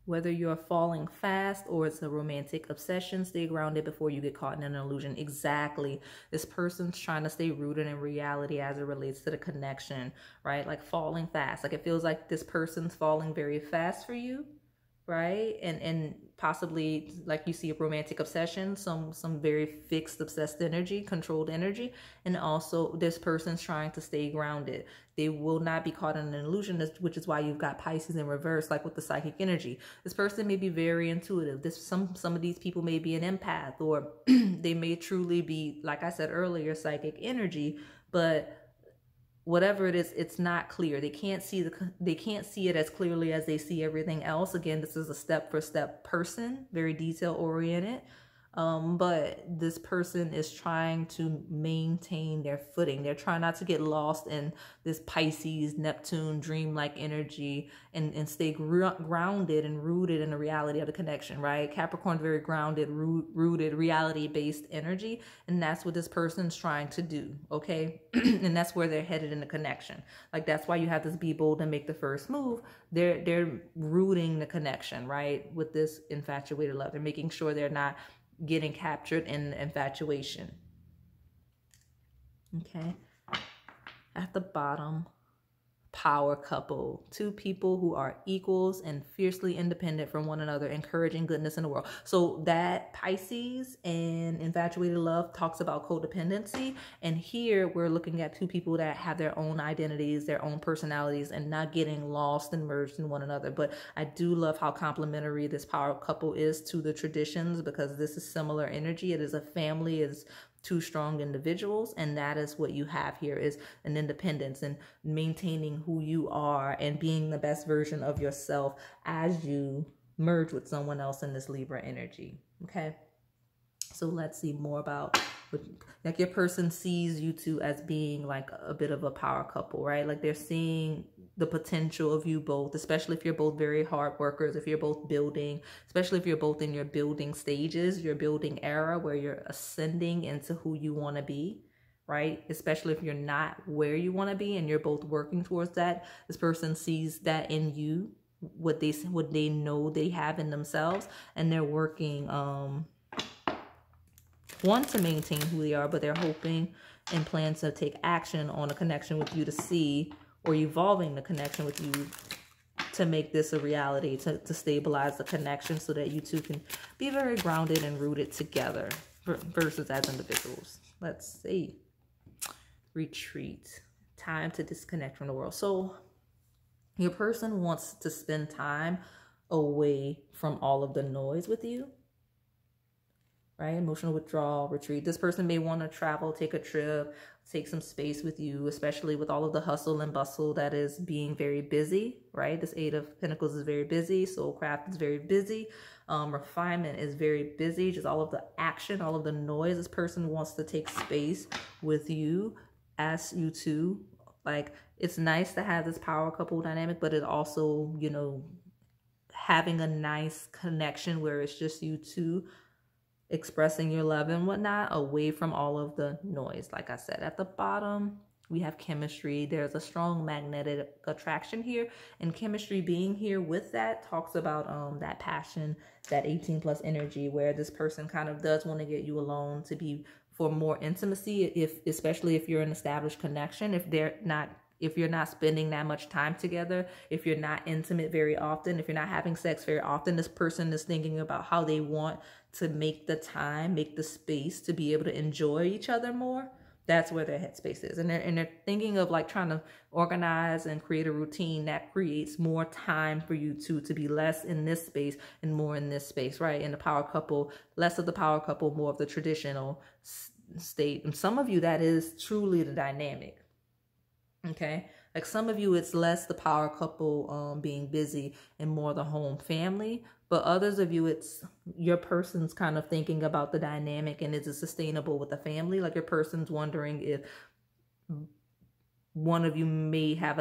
Whether you're falling fast or it's a romantic obsession, stay grounded before you get caught in an illusion. Exactly. This person's trying to stay rooted in reality as it relates to the connection, right? Like falling fast. Like it feels like this person's falling very fast for you, right? And possibly like you see a romantic obsession, some very fixed, obsessed energy, controlled energy. And also this person's trying to stay grounded. They will not be caught in an illusion, which is why you've got Pisces in reverse, like with the psychic energy. This person may be very intuitive. Some of these people may be an empath, or they may truly be, like I said earlier, psychic energy, but whatever it is, it's not clear. They can't see it as clearly as they see everything else. Again, this is a step-for-step person, very detail-oriented. But this person is trying to maintain their footing. They're trying not to get lost in this Pisces, Neptune, dreamlike energy and stay grounded and rooted in the reality of the connection, right? Capricorn, very grounded, rooted, reality-based energy. And that's what this person's trying to do, okay? And that's where they're headed in the connection. Like, that's why you have this be bold and make the first move. They're rooting the connection, right? With this infatuated love. They're making sure they're not getting captured in infatuation. Okay. At the bottom, power couple. Two people who are equals and fiercely independent from one another, encouraging goodness in the world. So that Pisces and infatuated love talks about codependency. And here we're looking at two people that have their own identities, their own personalities, and not getting lost and merged in one another. But I do love how complementary this power couple is to the traditions, because this is similar energy. It is a family, two strong individuals, and that is what you have here, is an independence and maintaining who you are and being the best version of yourself as you merge with someone else in this Libra energy. Okay, so let's see more about what, like, your person sees you two as being like a bit of a power couple, right? Like they're seeing the potential of you both, especially if you're both very hard workers, if you're both building, especially if you're both in your building stages, your building era where you're ascending into who you want to be, right? Especially if you're not where you want to be and you're both working towards that. This person sees that in you, what they know they have in themselves, and they're working want to maintain who they are, but they're hoping and plan to take action on a connection with you to see, or evolving the connection with you to make this a reality, to stabilize the connection so that you two can be very grounded and rooted together versus as individuals. Let's see. Retreat. Time to disconnect from the world. So your person wants to spend time away from all of the noise with you. Right? Emotional withdrawal, retreat. This person may want to travel, take a trip, take some space with you, especially with all of the hustle and bustle that is being very busy, right? This Eight of Pentacles is very busy. Soulcraft is very busy. Refinement is very busy. Just all of the action, all of the noise. This person wants to take space with you as you two. Like, it's nice to have this power couple dynamic, but it also, you know, having a nice connection where it's just you two expressing your love and whatnot, away from all of the noise. Like I said, at the bottom, we have chemistry. There's a strong magnetic attraction here, and chemistry being here with that talks about that passion, that 18+ energy, where this person kind of does want to get you alone to be for more intimacy, especially if you're an established connection, if you're not spending that much time together, if you're not intimate very often, if you're not having sex very often, this person is thinking about how they want to make the time, make the space to be able to enjoy each other more. That's where their headspace is. And they're thinking of like trying to organize and create a routine that creates more time for you two to be less in this space and more in this space, right? In the power couple, less of the power couple, more of the traditional state. And some of you, that is truly the dynamic. Okay, like some of you, it's less the power couple being busy and more the home family. But others of you, it's your person's kind of thinking about the dynamic and is it sustainable with the family? Like your person's wondering if one of you may have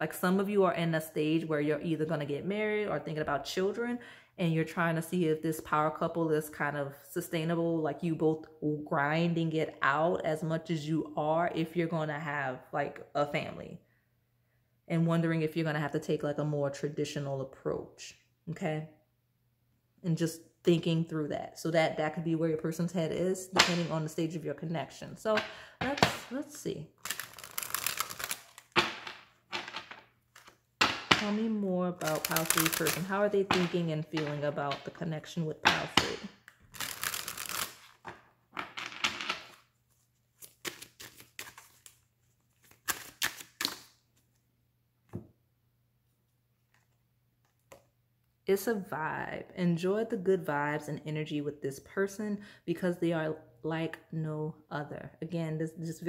like some of you are in a stage where you're either going to get married or thinking about children, and you're trying to see if this power couple is kind of sustainable, like you both grinding it out as much as you are if you're going to have like a family, and wondering if you're going to have to take like a more traditional approach. Okay. And just thinking through that. So that could be where your person's head is, depending on the stage of your connection. So let's see. Tell me more about Pile 3 person. How are they thinking and feeling about the connection with Pile 3? It's a vibe. Enjoy the good vibes and energy with this person because they are like no other. Again, this just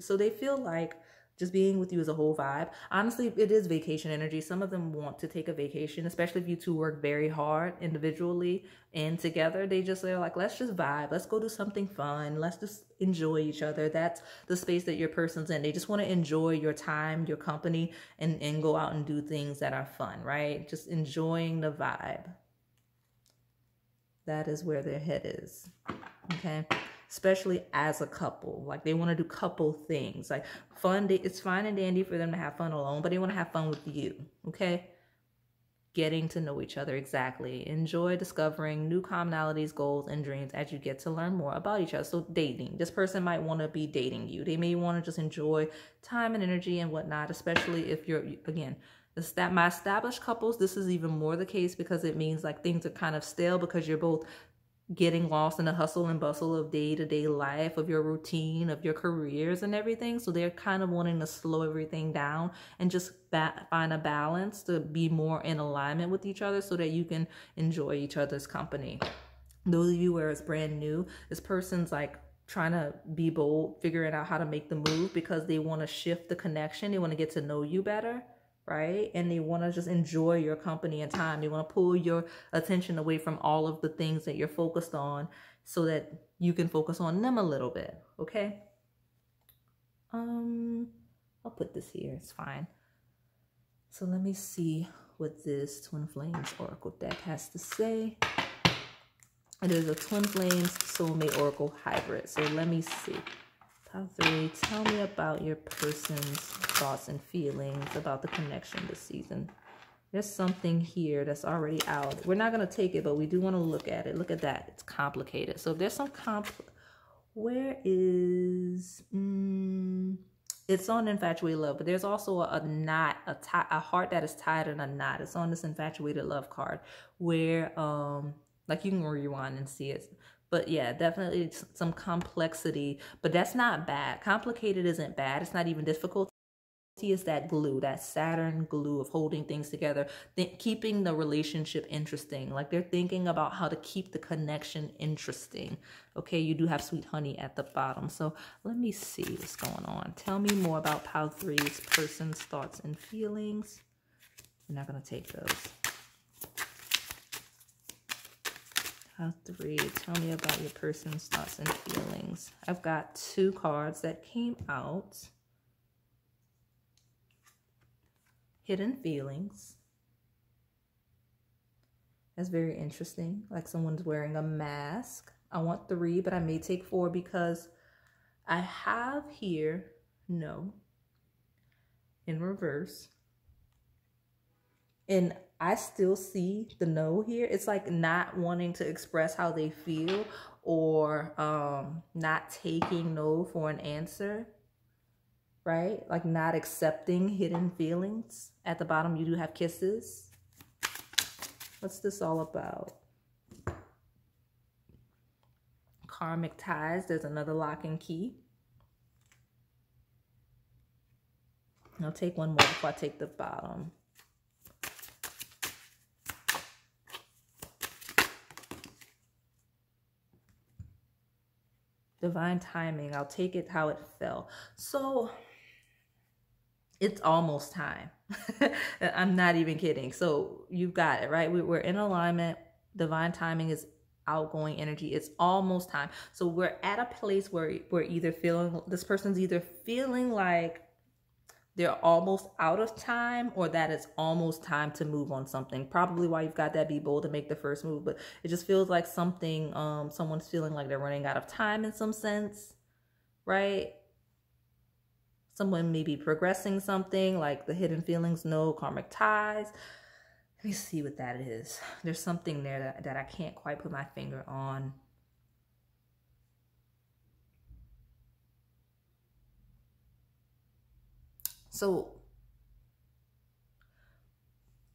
so they feel like just being with you is a whole vibe. Honestly, it is vacation energy. Some of them want to take a vacation, especially if you two work very hard individually and together. They're like, let's just vibe. Let's go do something fun. Let's just enjoy each other. That's the space that your person's in. They just want to enjoy your time, your company, and go out and do things that are fun, right? Just enjoying the vibe. That is where their head is, okay? Especially as a couple. Like they want to do couple things. Like fun, it's fine and dandy for them to have fun alone, but they want to have fun with you, okay? Getting to know each other, exactly. Enjoy discovering new commonalities, goals, and dreams as you get to learn more about each other. So dating. This person might want to be dating you. They may want to just enjoy time and energy and whatnot, especially if you're, again, my established couples, this is even more the case because it means like things are kind of stale because you're both getting lost in the hustle and bustle of day-to-day life, of your routine, of your careers and everything. So they're kind of wanting to slow everything down and just find a balance to be more in alignment with each other so that you can enjoy each other's company. Those of you where it's brand new, this person's like trying to be bold, figuring out how to make the move because they want to shift the connection. They want to get to know you better, right? And they want to just enjoy your company and time. They want to pull your attention away from all of the things that you're focused on so that you can focus on them a little bit, okay? I'll put this here, it's fine. So let me see what this Twin Flames Oracle deck has to say. It is a Twin Flames Soulmate Oracle Hybrid. So let me see. Pile 3, tell me about your person's thoughts and feelings about the connection this season. There's something here that's already out. We're not going to take it, but we do want to look at it. Look at that. It's complicated. So if there's some where is... it's on infatuated love, but there's also a knot, a heart that is tied in a knot. It's on this infatuated love card where, like you can rewind and see it. But yeah, definitely some complexity, but that's not bad. Complicated isn't bad. It's not even difficult. Is that glue, that Saturn glue of holding things together, keeping the relationship interesting. Like they're thinking about how to keep the connection interesting. Okay, you do have sweet honey at the bottom. So let me see what's going on. Tell me more about Pile 3's person's thoughts and feelings. We're not going to take those. Pile 3, tell me about your person's thoughts and feelings. I've got 2 cards that came out. Hidden feelings. That's very interesting. Like someone's wearing a mask. I want 3, but I may take 4 because I have here no in reverse. And I still see the no here. It's like not wanting to express how they feel or not taking no for an answer. Right? Like not accepting hidden feelings. At the bottom, you do have kisses. What's this all about? Karmic ties. There's another lock and key. I'll take one more before I take the bottom. Divine timing. I'll take it how it fell. So it's almost time. I'm not even kidding. So you've got it, right? We're in alignment. Divine timing is outgoing energy. It's almost time. So we're at a place where we're either feeling, this person's either feeling like they're almost out of time or that it's almost time to move on something. Probably why you've got that be bold to make the first move. But it just feels like something, someone's feeling like they're running out of time in some sense, right? Someone may be progressing something like the hidden feelings, no karmic ties. Let me see what that is. There's something there that I can't quite put my finger on. So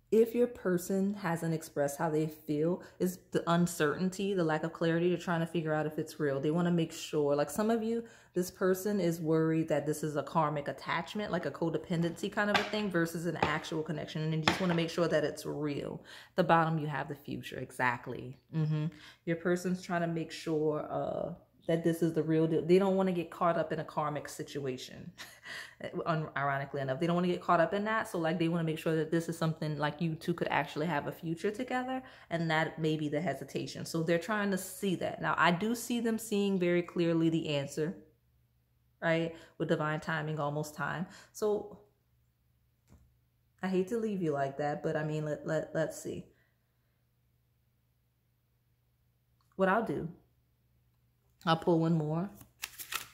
if your person hasn't expressed how they feel, is the uncertainty, the lack of clarity. They're trying to figure out if it's real. They want to make sure, like some of you, this person is worried that this is a karmic attachment, like a codependency kind of a thing versus an actual connection. And you just want to make sure that it's real. At the bottom, you have the future. Exactly. Your person's trying to make sure that this is the real deal. They don't want to get caught up in a karmic situation. Ironically enough, they don't want to get caught up in that. So like they want to make sure that this is something like you two could actually have a future together. And that may be the hesitation. So they're trying to see that. Now I do see them seeing very clearly the answer, right? With divine timing, almost time. So I hate to leave you like that, but I mean, let's see. What I'll do, I'll pull one more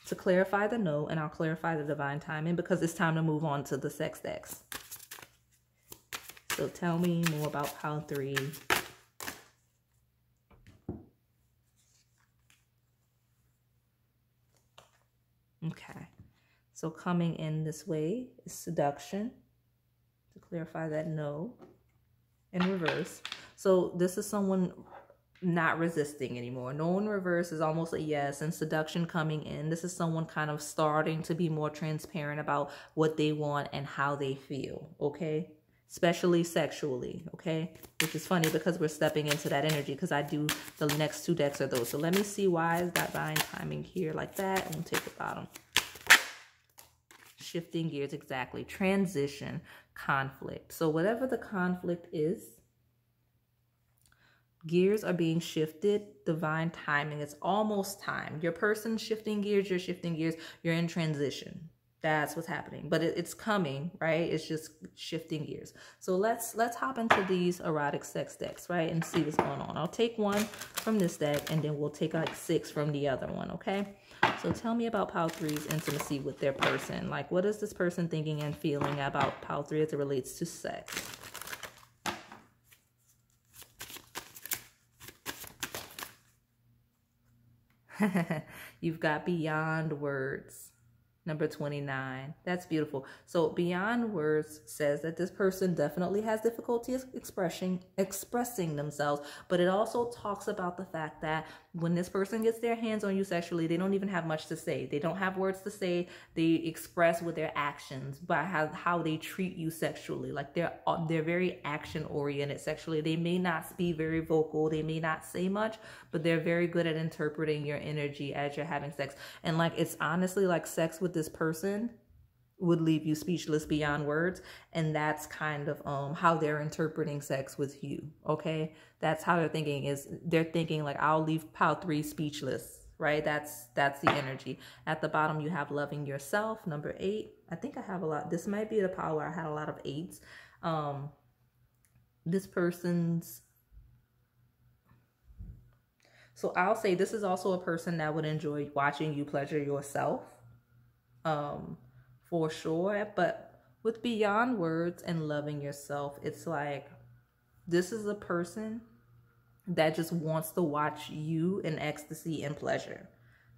to clarify the no, and I'll clarify the divine timing because it's time to move on to the sex decks. So tell me more about Pile 3. Okay. So coming in this way is seduction. To clarify that no. In reverse. So this is someone not resisting anymore. No in reverse is almost a yes, and seduction coming in. This is someone kind of starting to be more transparent about what they want and how they feel, okay? especially sexually, okay? Which is funny because we're stepping into that energy, because I do the next two decks are those. So let me see why is that divine timing here like that, and we'll take the bottom. Shifting gears, exactly. Transition, conflict. So whatever the conflict is, gears are being shifted, divine timing. It's almost time. Your person's shifting gears, you're shifting gears, you're in transition. That's what's happening, but it's coming, right? It's just shifting gears. So let's hop into these erotic sex decks, right? And see what's going on. I'll take one from this deck, and then we'll take like 6 from the other one, okay? So tell me about Pile 3's intimacy with their person. Like, what is this person thinking and feeling about Pile 3 as it relates to sex? You've got beyond words. Number 29. That's beautiful. So beyond words says that this person definitely has difficulty expressing themselves, but it also talks about the fact that when this person gets their hands on you sexually, they don't even have much to say. They don't have words to say. They express with their actions by how they treat you sexually. Like they're very action oriented sexually. They may not be very vocal. They may not say much, but they're very good at interpreting your energy as you're having sex. And like, it's honestly like sex with this person would leave you speechless beyond words, and that's kind of how they're interpreting sex with you. Okay, that's how they're thinking. Is they're thinking like, I'll leave Pile 3 speechless, right? That's the energy. At the bottom you have loving yourself, number 8. I think I have a lot. This might be the pile where I had a lot of 8s. This person's, so I'll say this is also a person that would enjoy watching you pleasure yourself. For sure. But with beyond words and loving yourself, it's like this is a person that just wants to watch you in ecstasy and pleasure.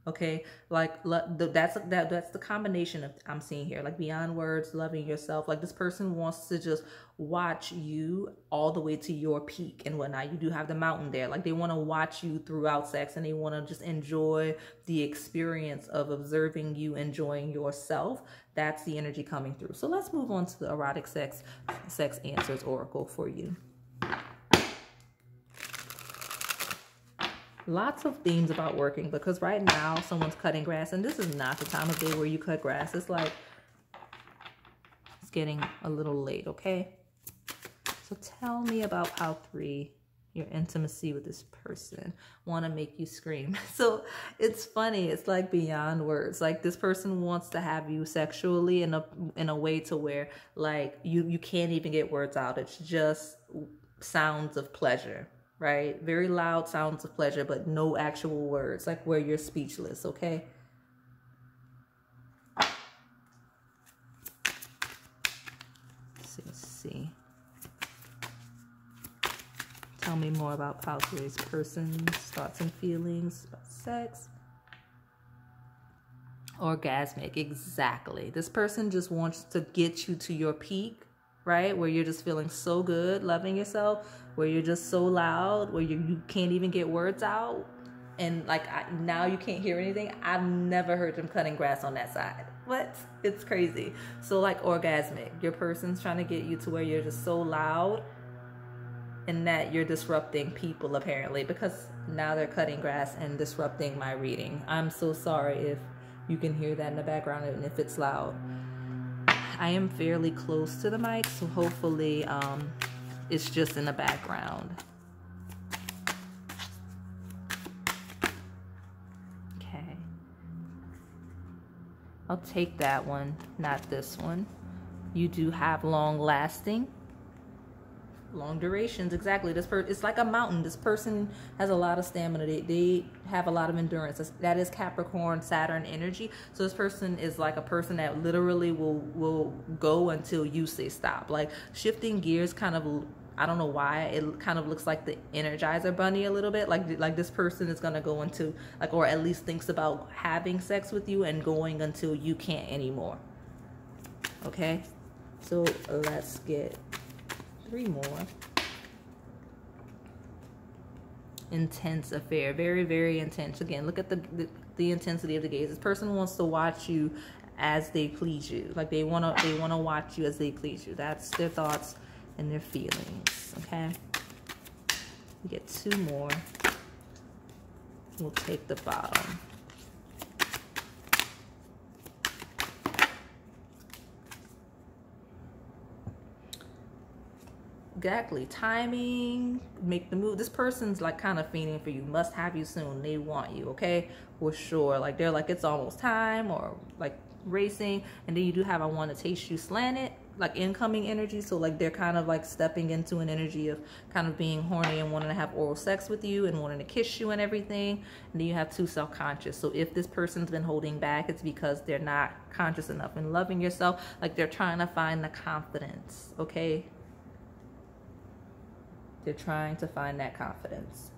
Okay, like that's the combination of I'm seeing here, like beyond words, loving yourself. Like this person wants to just watch you all the way to your peak and whatnot. You do have the mountain there. Like they want to watch you throughout sex, and they want to just enjoy the experience of observing you enjoying yourself. That's the energy coming through. So let's move on to the erotic sex answers oracle for you. Lots of themes about working, because right now someone's cutting grass, and this is not the time of day where you cut grass. It's like it's getting a little late, okay? So tell me about Pile 3, your intimacy with this person. Want to make you scream. So it's funny. It's like beyond words. Like this person wants to have you sexually in a way to where like you can't even get words out. It's just sounds of pleasure. Right? Very loud sounds of pleasure, but no actual words, like where you're speechless, okay? Let's see. Tell me more about Pile 3's person's thoughts and feelings about sex. Orgasmic, exactly. This person just wants to get you to your peak, right? Where you're just feeling so good, loving yourself, where you're just so loud, where you can't even get words out. And like now you can't hear anything. I've never heard them cutting grass on that side. What? It's crazy. So like orgasmic, your person's trying to get you to where you're just so loud and that you're disrupting people apparently, because now they're cutting grass and disrupting my reading. I'm so sorry if you can hear that in the background and if it's loud. I am fairly close to the mic, so hopefully it's just in the background. Okay. I'll take that one, not this one. You do have long lasting. Long durations, exactly. This person, it's like a mountain. This person has a lot of stamina. They have a lot of endurance. That is Capricorn, Saturn energy. So this person is like a person that literally will go until you say stop. Like shifting gears, kind of. I don't know why it kind of looks like the Energizer Bunny a little bit. Like this person is gonna go into like, or at least thinks about having sex with you and going until you can't anymore. Okay, so let's get 3 more. Intense affair, very, very intense. Again, look at the intensity of the gaze. This person wants to watch you as they please you. Like they wanna watch you as they please you. That's their thoughts and their feelings, okay? We get 2 more. We'll take the bottom. Exactly. Timing, make the move. This person's like kind of fiending for you, must have you soon. They want you, okay? For sure. Like they're like, it's almost time, or like racing. And then you do have I want to taste you slanted, like incoming energy. So like they're kind of like stepping into an energy of kind of being horny and wanting to have oral sex with you and wanting to kiss you and everything. And then you have 2 self-conscious. So if this person's been holding back, it's because they're not conscious enough and loving yourself. Like they're trying to find the confidence, okay? They're trying to find that confidence.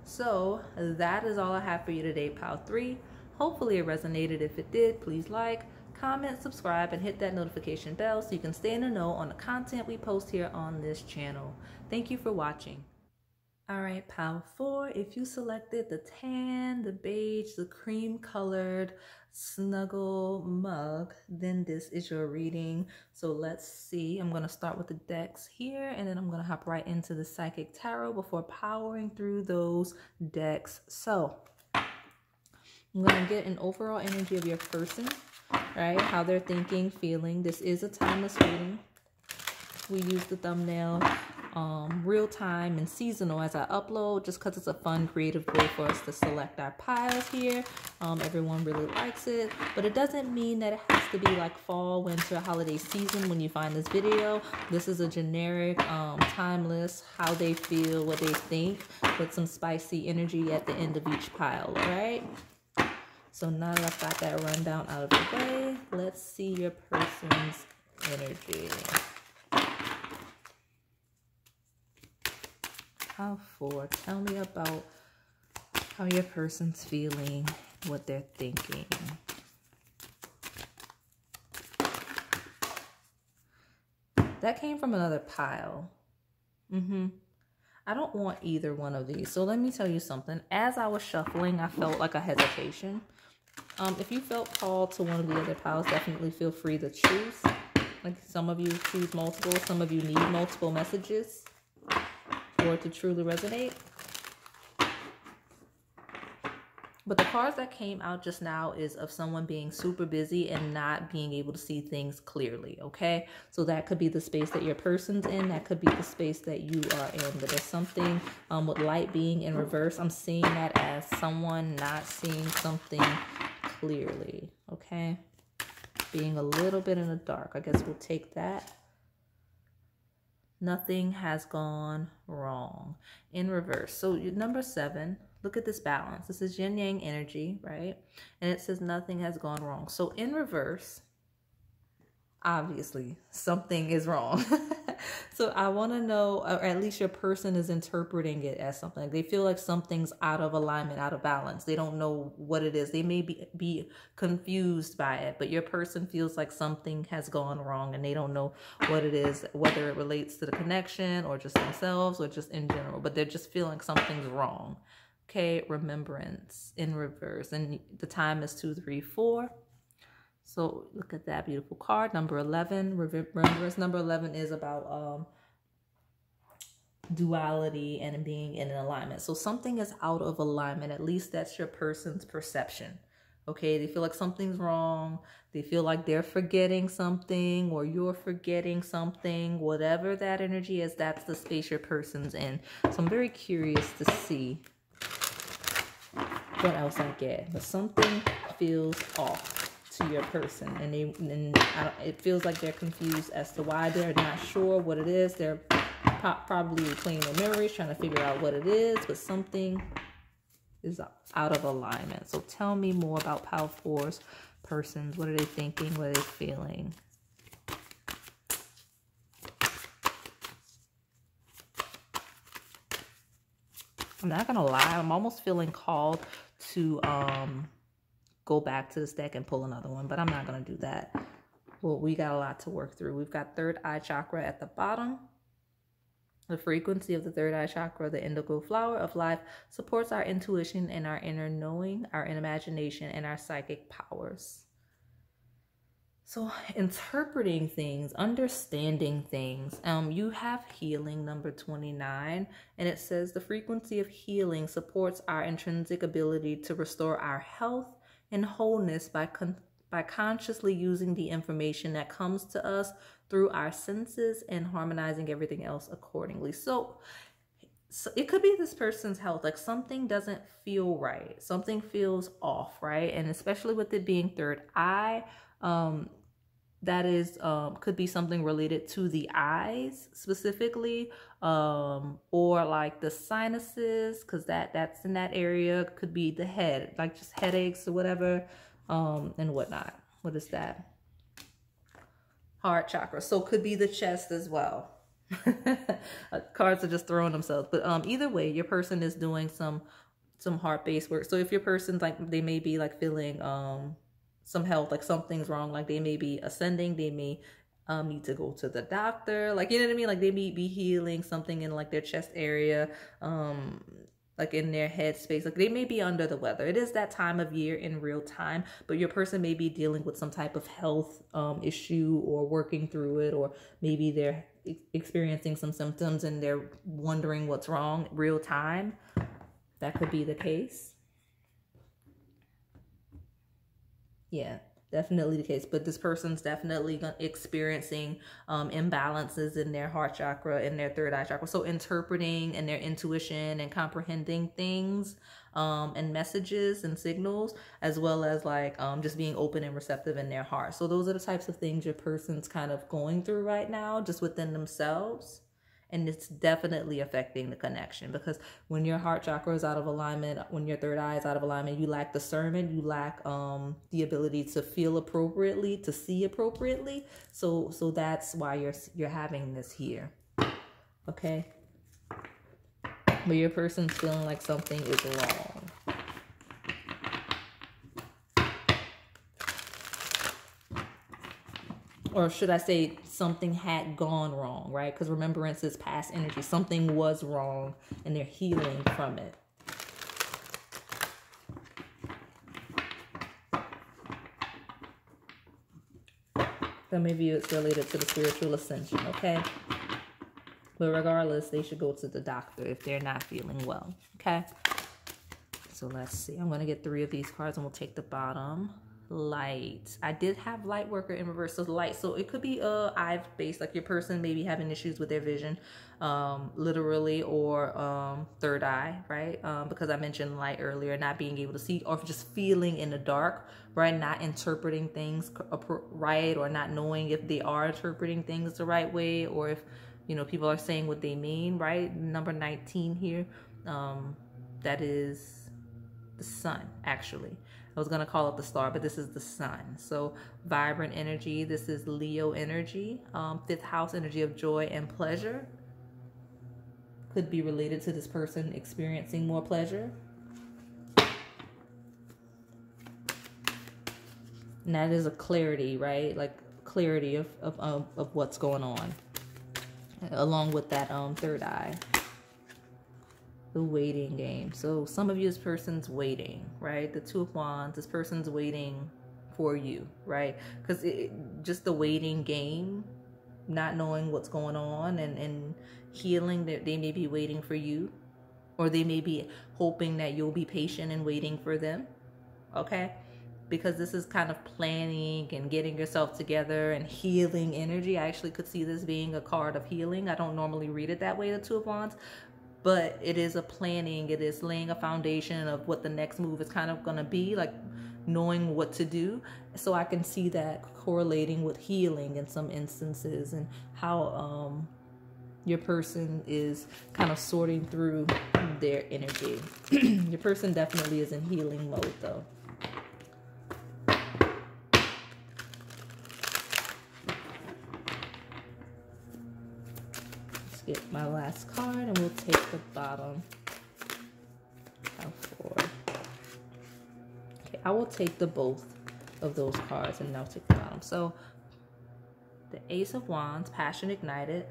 So that is all I have for you today, Pile 3. Hopefully it resonated. If it did, please like, comment, subscribe, and hit that notification bell so you can stay in the know on the content we post here on this channel. Thank you for watching. All right, Pile 4, if you selected the tan, the beige, the cream colored snuggle mug, then this is your reading. So let's see. I'm going to start with the decks here, and then I'm going to hop right into the Psychic Tarot before powering through those decks. So I'm going to get an overall energy of your person, right? How they're thinking, feeling. This is a timeless reading. We use the thumbnail real time and seasonal as I upload, just because it's a fun creative way for us to select our piles here. Everyone really likes it, but it doesn't mean that it has to be like fall, winter, holiday season when you find this video. This is a generic, timeless, how they feel, what they think, with some spicy energy at the end of each pile. All right, so now that I've got that rundown out of the way, let's see your person's energy. Pile 4, tell me about how your person's feeling, what they're thinking. That came from another pile. I don't want either one of these. So let me tell you something. As I was shuffling, I felt like a hesitation. If you felt called to one of the other piles, definitely feel free to choose. Like some of you choose multiple, some of you need multiple messages for it to truly resonate. But the cards that came out just now is of someone being super busy and not being able to see things clearly, okay? So that could be the space that your person's in. That could be the space that you are in. But there's something with light being in reverse. I'm seeing that as someone not seeing something clearly, okay? Being a little bit in the dark. I guess we'll take that. Nothing has gone wrong. In reverse. So number 7, look at this balance. This is yin yang energy, right? And it says nothing has gone wrong. So in reverse, obviously something is wrong. So I want to know, or at least your person is interpreting it as something. They feel like something's out of alignment, out of balance. They don't know what it is. They may be confused by it, but your person feels like something has gone wrong and they don't know what it is, whether it relates to the connection or just themselves or just in general, but they're just feeling something's wrong. Okay, remembrance in reverse. And the time is 2, 3, 4. So look at that beautiful card. Number 11, remembrance. Number 11 is about duality and being in an alignment. So something is out of alignment. At least that's your person's perception. Okay, they feel like something's wrong. They feel like they're forgetting something or you're forgetting something. Whatever that energy is, that's the space your person's in. So I'm very curious to see what else I get. But something feels off to your person, and it feels like they're confused as to why. They're not sure what it is. They're probably playing their memories, trying to figure out what it is, but something is out of alignment. So tell me more about Pile 4's persons. What are they thinking? What are they feeling? I'm not gonna lie, I'm almost feeling called to go back to this deck and pull another one, but I'm not going to do that. Well, we got a lot to work through. We've got third eye chakra at the bottom. The frequency of the third eye chakra, the indigo flower of life, supports our intuition and our inner knowing, our imagination, and our psychic powers. So interpreting things, understanding things. You have healing, number 29, and it says the frequency of healing supports our intrinsic ability to restore our health and wholeness by consciously using the information that comes to us through our senses and harmonizing everything else accordingly. So it could be this person's health, like something doesn't feel right, something feels off, right? And especially with it being third eye, that is could be something related to the eyes specifically, or like the sinuses, because that's in that area. Could be the head, like just headaches or whatever, and whatnot. What is that? Heart chakra. So could be the chest as well. Cards are just throwing themselves, but either way, your person is doing some heart-based work. So if your person's like, they may be like feeling some health, like something's wrong, like they may be ascending, they may need to go to the doctor, like, you know what I mean, like they may be healing something in like their chest area, like in their head space, like they may be under the weather. It is that time of year in real time, but your person may be dealing with some type of health issue, or working through it, or maybe they're experiencing some symptoms and they're wondering what's wrong real time. That could be the case. Yeah, definitely the case. But this person's definitely experiencing imbalances in their heart chakra, in their third eye chakra. So interpreting and their intuition and comprehending things and messages and signals, as well as like just being open and receptive in their heart. So those are the types of things your person's kind of going through right now, just within themselves. And it's definitely affecting the connection, because when your heart chakra is out of alignment, when your third eye is out of alignment, you lack discernment, you lack the ability to feel appropriately, to see appropriately. So that's why you're having this here. Okay? But your person's feeling like something is wrong. Or should I say something had gone wrong, right? Because remembrance is past energy. Something was wrong and they're healing from it. So maybe it's related to the spiritual ascension, okay? But regardless, they should go to the doctor if they're not feeling well, okay? So let's see. I'm going to get 3 of these cards and we'll take the bottom. Light. I did have light worker in reverse, so light. So it could be eye based, like your person may be having issues with their vision, literally, or third eye, right? Because I mentioned light earlier, not being able to see, or just feeling in the dark, right? Not interpreting things right, or not knowing if they are interpreting things the right way, or if, you know, people are saying what they mean, right? Number 19 here, that is the sun, actually. I was going to call it the star, but this is the sun. So vibrant energy. This is Leo energy. 5th house energy of joy and pleasure. Could be related to this person experiencing more pleasure. And that is a clarity, right? Like clarity of what's going on. Along with that third eye. The waiting game. So some of you, this person's waiting, right? The 2 of Wands, this person's waiting for you, right? Because just the waiting game, not knowing what's going on and healing, that they may be waiting for you, or they may be hoping that you'll be patient and waiting for them, okay? Because this is kind of planning and getting yourself together and healing energy. I actually could see this being a card of healing. I don't normally read it that way, the 2 of Wands. But it is a planning, it is laying a foundation of what the next move is kind of going to be, like knowing what to do. So I can see that correlating with healing in some instances, and how your person is kind of sorting through their energy. Your person definitely is in healing mode though. Get my last card and we'll take the bottom. Okay, I will take both of those cards and I'll take the bottom. So the Ace of Wands, passion ignited.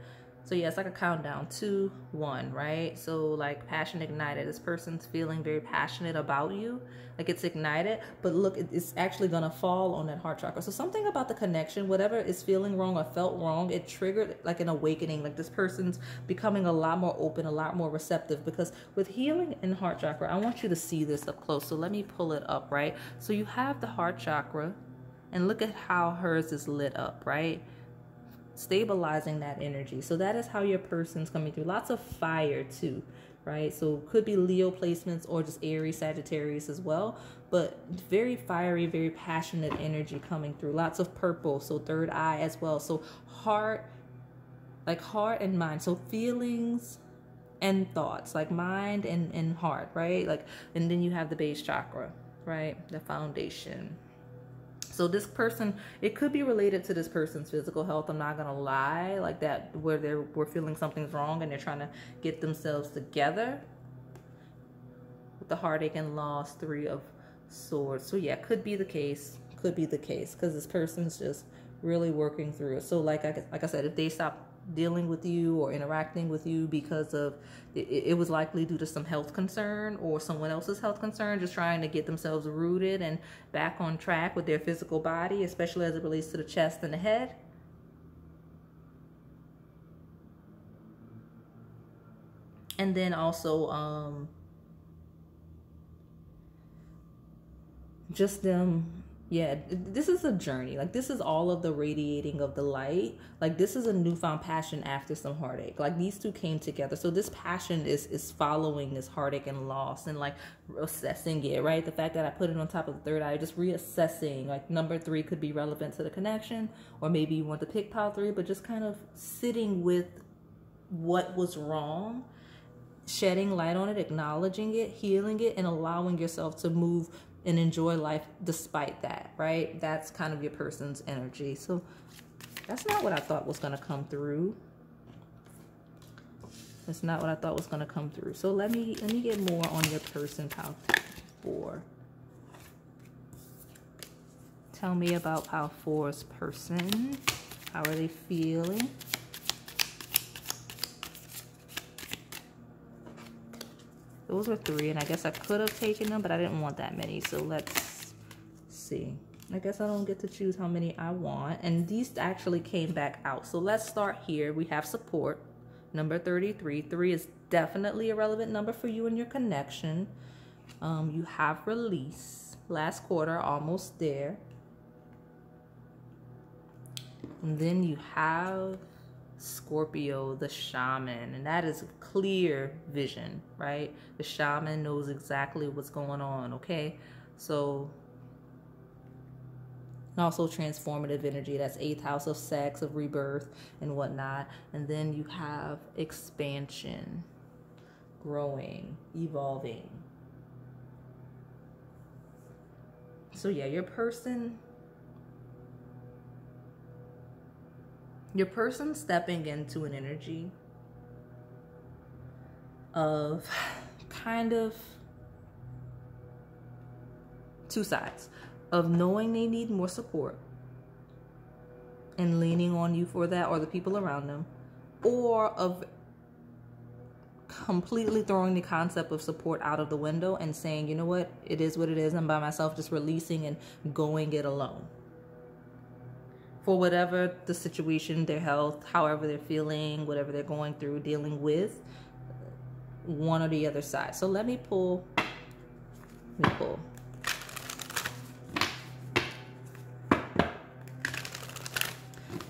So yeah, it's like a countdown, 2, 1, right? So like passion ignited. This person's feeling very passionate about you. Like it's ignited, but look, it's actually gonna fall on that heart chakra. So something about the connection, whatever is feeling wrong or felt wrong, it triggered like an awakening. Like this person's becoming a lot more open, a lot more receptive, because with healing in heart chakra, I want you to see this up close. So let me pull it up, right? So you have the heart chakra, and look at how hers is lit up, right? Stabilizing that energy. So that is how your person's coming through. Lots of fire too, right? So could be Leo placements or just Aries, Sagittarius as well, but very fiery, very passionate energy coming through. Lots of purple, so third eye as well. So heart, like heart and mind. So feelings and thoughts, like mind and heart, right? Like, and then you have the base chakra, right? The foundation. So this person, it could be related to this person's physical health. I'm not going to lie, like that, where we're feeling something's wrong and they're trying to get themselves together. With the heartache and loss, 3 of Swords. So yeah, could be the case, because this person's just really working through it. So like I said, if they stop dealing with you or interacting with you because of it was likely due to some health concern or someone else's health concern, just trying to get themselves rooted and back on track with their physical body, especially as it relates to the chest and the head. And then also just them, yeah, this is a journey. Like this is all of the radiating of the light. Like this is a newfound passion after some heartache. Like these two came together. So this passion is following this heartache and loss and like assessing it, right? The fact that I put it on top of the third eye, just reassessing. Like number 3 could be relevant to the connection, or maybe you want to pick pile 3, but just kind of sitting with what was wrong, shedding light on it, acknowledging it, healing it, and allowing yourself to move and enjoy life despite that, right? That's kind of your person's energy. So that's not what I thought was going to come through. That's not what I thought was going to come through. So let me get more on your person, pile 4. Tell me about pile 4's person. How are they feeling? Those were 3, and I guess I could have taken them, but I didn't want that many. So let's see. I guess I don't get to choose how many I want. And these actually came back out. So let's start here. We have support, number 33. 3 is definitely a relevant number for you and your connection. You have release, last quarter, almost there. And then you have Scorpio, the shaman, and that is clear vision, right? The shaman knows exactly what's going on, okay? So also transformative energy, that's 8th house of sex, of rebirth and whatnot. And then you have expansion, growing, evolving. So yeah, your person stepping into an energy of kind of 2 sides, of knowing they need more support and leaning on you for that, or the people around them, or of completely throwing the concept of support out of the window and saying, you know what, it is what it is, I'm by myself, just releasing and going it alone. For whatever the situation, their health, however they're feeling, whatever they're going through, dealing with, one or the other side. So let me pull.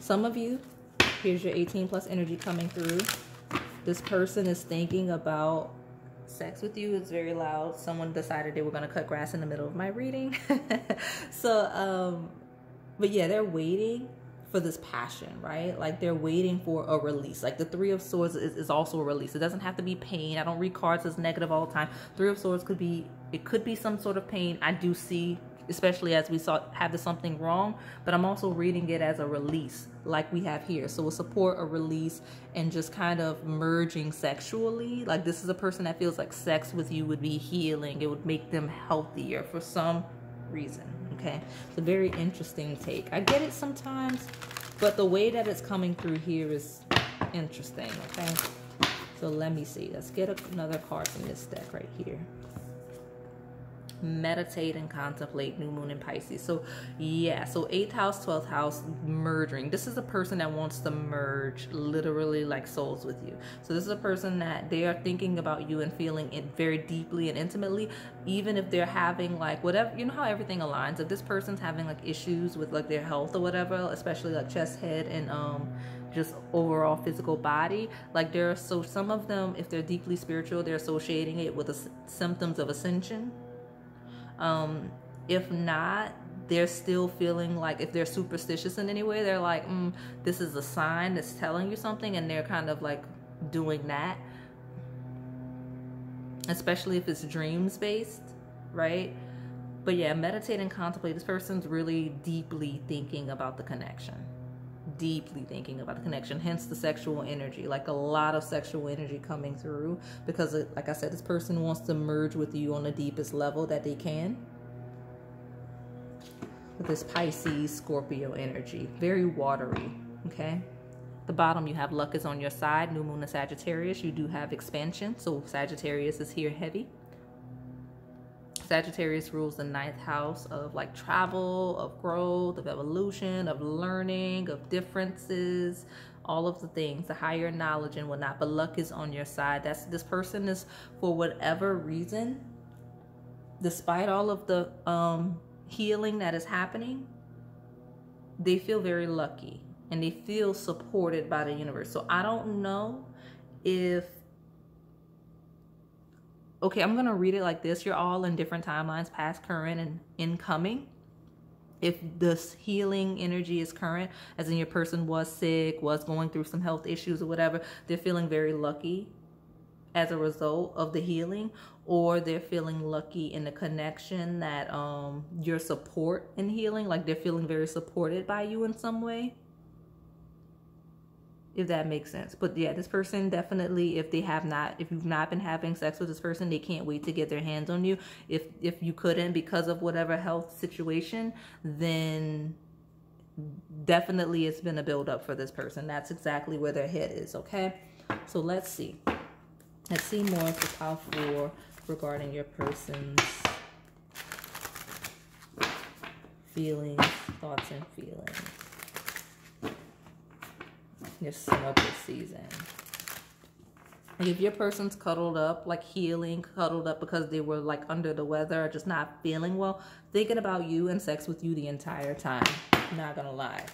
Some of you, here's your 18 plus energy coming through. This person is thinking about sex with you. It's very loud. Someone decided they were going to cut grass in the middle of my reading. So, but yeah, they're waiting for this passion, right? Like they're waiting for a release. Like the 3 of Swords is also a release. It doesn't have to be pain. I don't read cards as negative all the time. 3 of Swords could be some sort of pain. I do see, especially as we have something wrong, but I'm also reading it as a release like we have here. So a support, a release, and just kind of merging sexually. Like this is a person that feels like sex with you would be healing. It would make them healthier for some reason. Okay, it's a very interesting take. I get it sometimes, but the way that it's coming through here is Interesting, okay? So let me see. Let's get another card from this deck right here. Meditate and contemplate, new moon in Pisces. So yeah, so 8th house, 12th house, merging. This is a person that wants to merge literally like souls with you. So this is a person that they are thinking about you and feeling it very deeply and intimately, even if they're having like whatever, you know how everything aligns. If this person's having like issues with like their health or whatever, especially like chest, head, and just overall physical body, like there are, so some of them, if they're deeply spiritual, they're associating it with the symptoms of ascension. If not, they're still feeling like, if they're superstitious in any way, they're like, this is a sign that's telling you something, and they're kind of like doing that, especially if it's dreams based, right? But yeah, meditate and contemplate. This person's really deeply thinking about the connection. Deeply thinking about the connection, hence the sexual energy, like a lot of sexual energy coming through, because like I said, this person wants to merge with you on the deepest level that they can. With this Pisces Scorpio energy, very watery, okay? The bottom, you have luck is on your side, new moon in Sagittarius. You do have expansion, so Sagittarius is here heavy. Sagittarius rules the 9th house of like travel, of growth, of evolution, of learning, of differences, all of the things, the higher knowledge and whatnot. But luck is on your side. This person is, for whatever reason, despite all of the healing that is happening, they feel very lucky and they feel supported by the universe. So I don't know if, okay, I'm going to read it like this. You're all in different timelines, past, current, and incoming. If this healing energy is current, as in your person was sick, was going through some health issues or whatever, they're feeling very lucky as a result of the healing, or they're feeling lucky in the connection that your support in healing, like they're feeling very supported by you in some way, if that makes sense. But yeah, this person definitely, if you've not been having sex with this person, they can't wait to get their hands on you. If you couldn't because of whatever health situation, then definitely it's been a build up for this person. That's exactly where their head is, okay? So let's see more of the pile 4 regarding your person's feelings, thoughts, and feelings. Your snuggle season. Like if your person's cuddled up, like healing, cuddled up because they were like under the weather or just not feeling well, thinking about you and sex with you the entire time. Not gonna lie.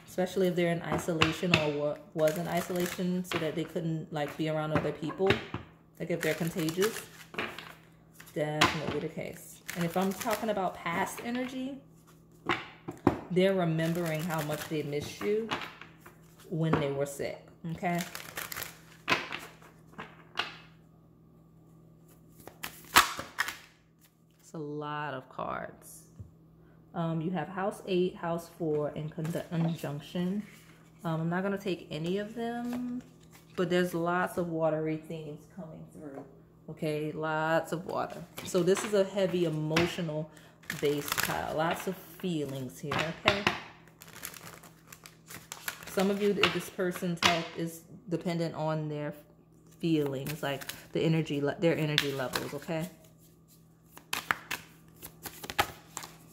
Especially if they're in isolation or was in isolation so that they couldn't like be around other people. Like if they're contagious. Definitely the case. And if I'm talking about past energy, they're remembering how much they missed you when they were sick, okay? It's a lot of cards. You have house 8, house 4, and conjunction. I'm not going to take any of them, but there's lots of watery themes coming through, okay? Lots of water. So this is a heavy emotional based pile. Lots of feelings here, okay? Some of you, if this person's health is dependent on their feelings, like the energy, their energy levels, okay?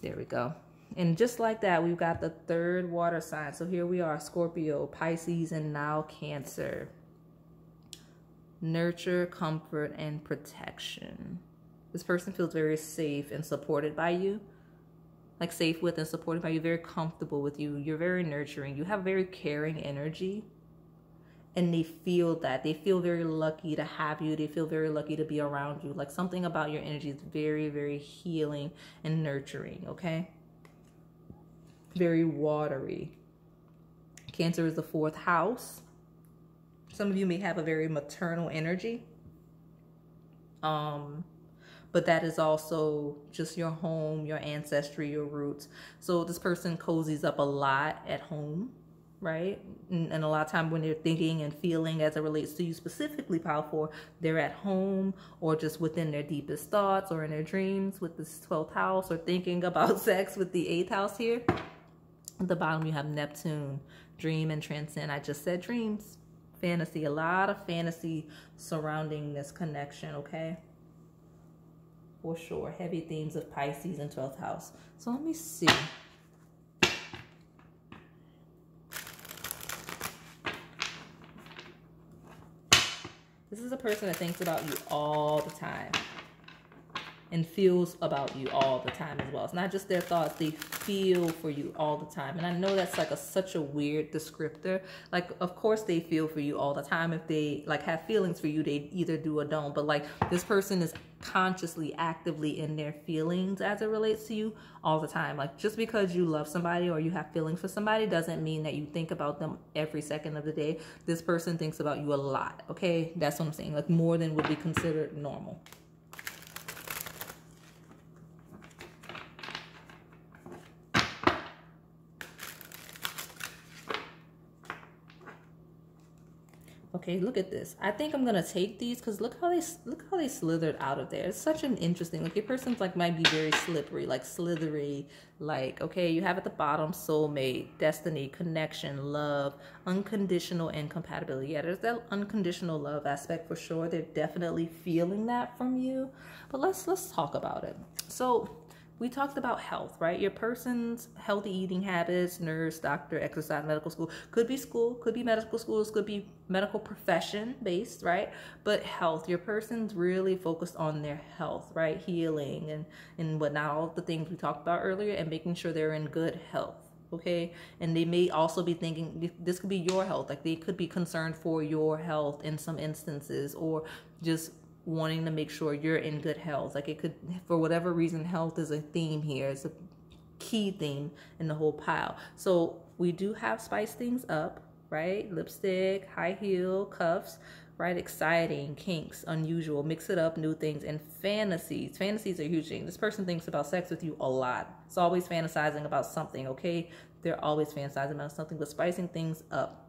There we go. And just like that, we've got the 3rd water sign. So here we are, Scorpio, Pisces, and now Cancer. Nurture, comfort, and protection. This person feels very safe and supported by you. Like safe with and supported by you, very comfortable with you. You're very nurturing. You have very caring energy. And they feel that. They feel very lucky to have you. They feel very lucky to be around you. Like something about your energy is very, very healing and nurturing, okay? Very watery. Cancer is the 4th house. Some of you may have a very maternal energy. But that is also just your home, your ancestry, your roots. So this person cozies up a lot at home, right? And a lot of time when they're thinking and feeling as it relates to you specifically, pile 4, they're at home or just within their deepest thoughts or in their dreams with this 12th house, or thinking about sex with the 8th house here. At the bottom, you have Neptune, dream and transcend. I just said dreams, fantasy, a lot of fantasy surrounding this connection, okay? For sure. Heavy themes of Pisces and 12th house. So let me see. This is a person that thinks about you all the time and feels about you all the time as well. It's not just their thoughts, they feel for you all the time. And I know that's like such a weird descriptor. Like, of course they feel for you all the time. If they like have feelings for you, they either do or don't. But like, this person is consciously, actively in their feelings as it relates to you all the time. Like, just because you love somebody or you have feelings for somebody doesn't mean that you think about them every second of the day. This person thinks about you a lot, okay? That's what I'm saying, like more than would be considered normal. Okay, look at this. I think I'm gonna take these because look how they slithered out of there. It's such an interesting, like your person's like might be very slippery, like slithery, like, okay, you have at the bottom soulmate, destiny, connection, love, unconditional, and compatibility. Yeah, there's that unconditional love aspect for sure. They're definitely feeling that from you. But let's talk about it. So we talked about health, right? Your person's healthy eating habits, nurse, doctor, exercise, medical school. Could be medical schools, could be medical profession based, right? But health, your person's really focused on their health, right? Healing and whatnot, all the things we talked about earlier, and making sure they're in good health. Okay, and they may also be thinking this could be your health, like they could be concerned for your health in some instances, or just wanting to make sure you're in good health. Like it could, for whatever reason, health is a theme here. It's a key theme in the whole pile. So we do have spice things up, right? Lipstick, high heel, cuffs, right? Exciting, kinks, unusual, mix it up, new things, and fantasies. Fantasies are a huge thing. This person thinks about sex with you a lot. It's always fantasizing about something, okay? They're always fantasizing about something, but spicing things up.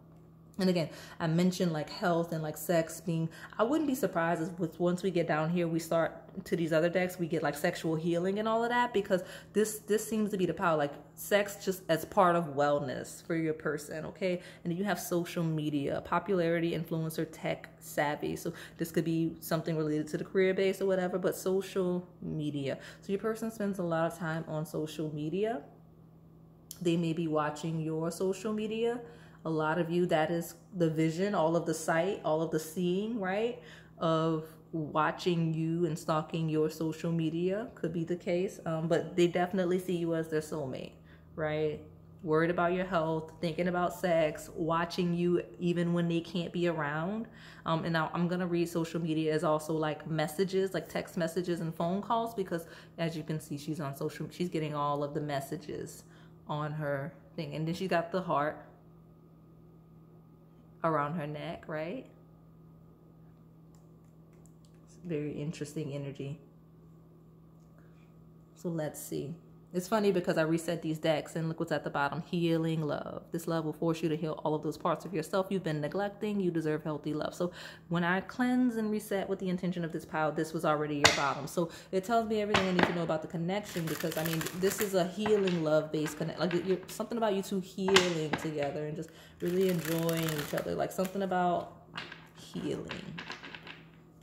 And again, I mentioned like health and like sex being, I wouldn't be surprised if once we get down here, we start to these other decks, we get like sexual healing and all of that, because this seems to be the power, like sex just as part of wellness for your person, okay? And then you have social media, popularity, influencer, tech savvy. So this could be something related to the career base or whatever, but social media. So your person spends a lot of time on social media. They may be watching your social media. A lot of you, that is the vision, all of the sight, all of the seeing, right? Of watching you and stalking your social media could be the case. But they definitely see you as their soulmate, right? Worried about your health, thinking about sex, watching you even when they can't be around. And now I'm going to read social media as also like messages, like text messages and phone calls, because as you can see, she's on social, she's getting all of the messages on her thing. And then she got the heart around her neck, right? It's very interesting energy. So let's see. It's funny because I reset these decks and look what's at the bottom. Healing love. This love will force you to heal all of those parts of yourself you've been neglecting. You deserve healthy love. So when I cleanse and reset with the intention of this pile, this was already your bottom. So it tells me everything I need to know about the connection, because I mean, this is a healing love based connect. Like something about you two healing together and just really enjoying each other. Like something about healing.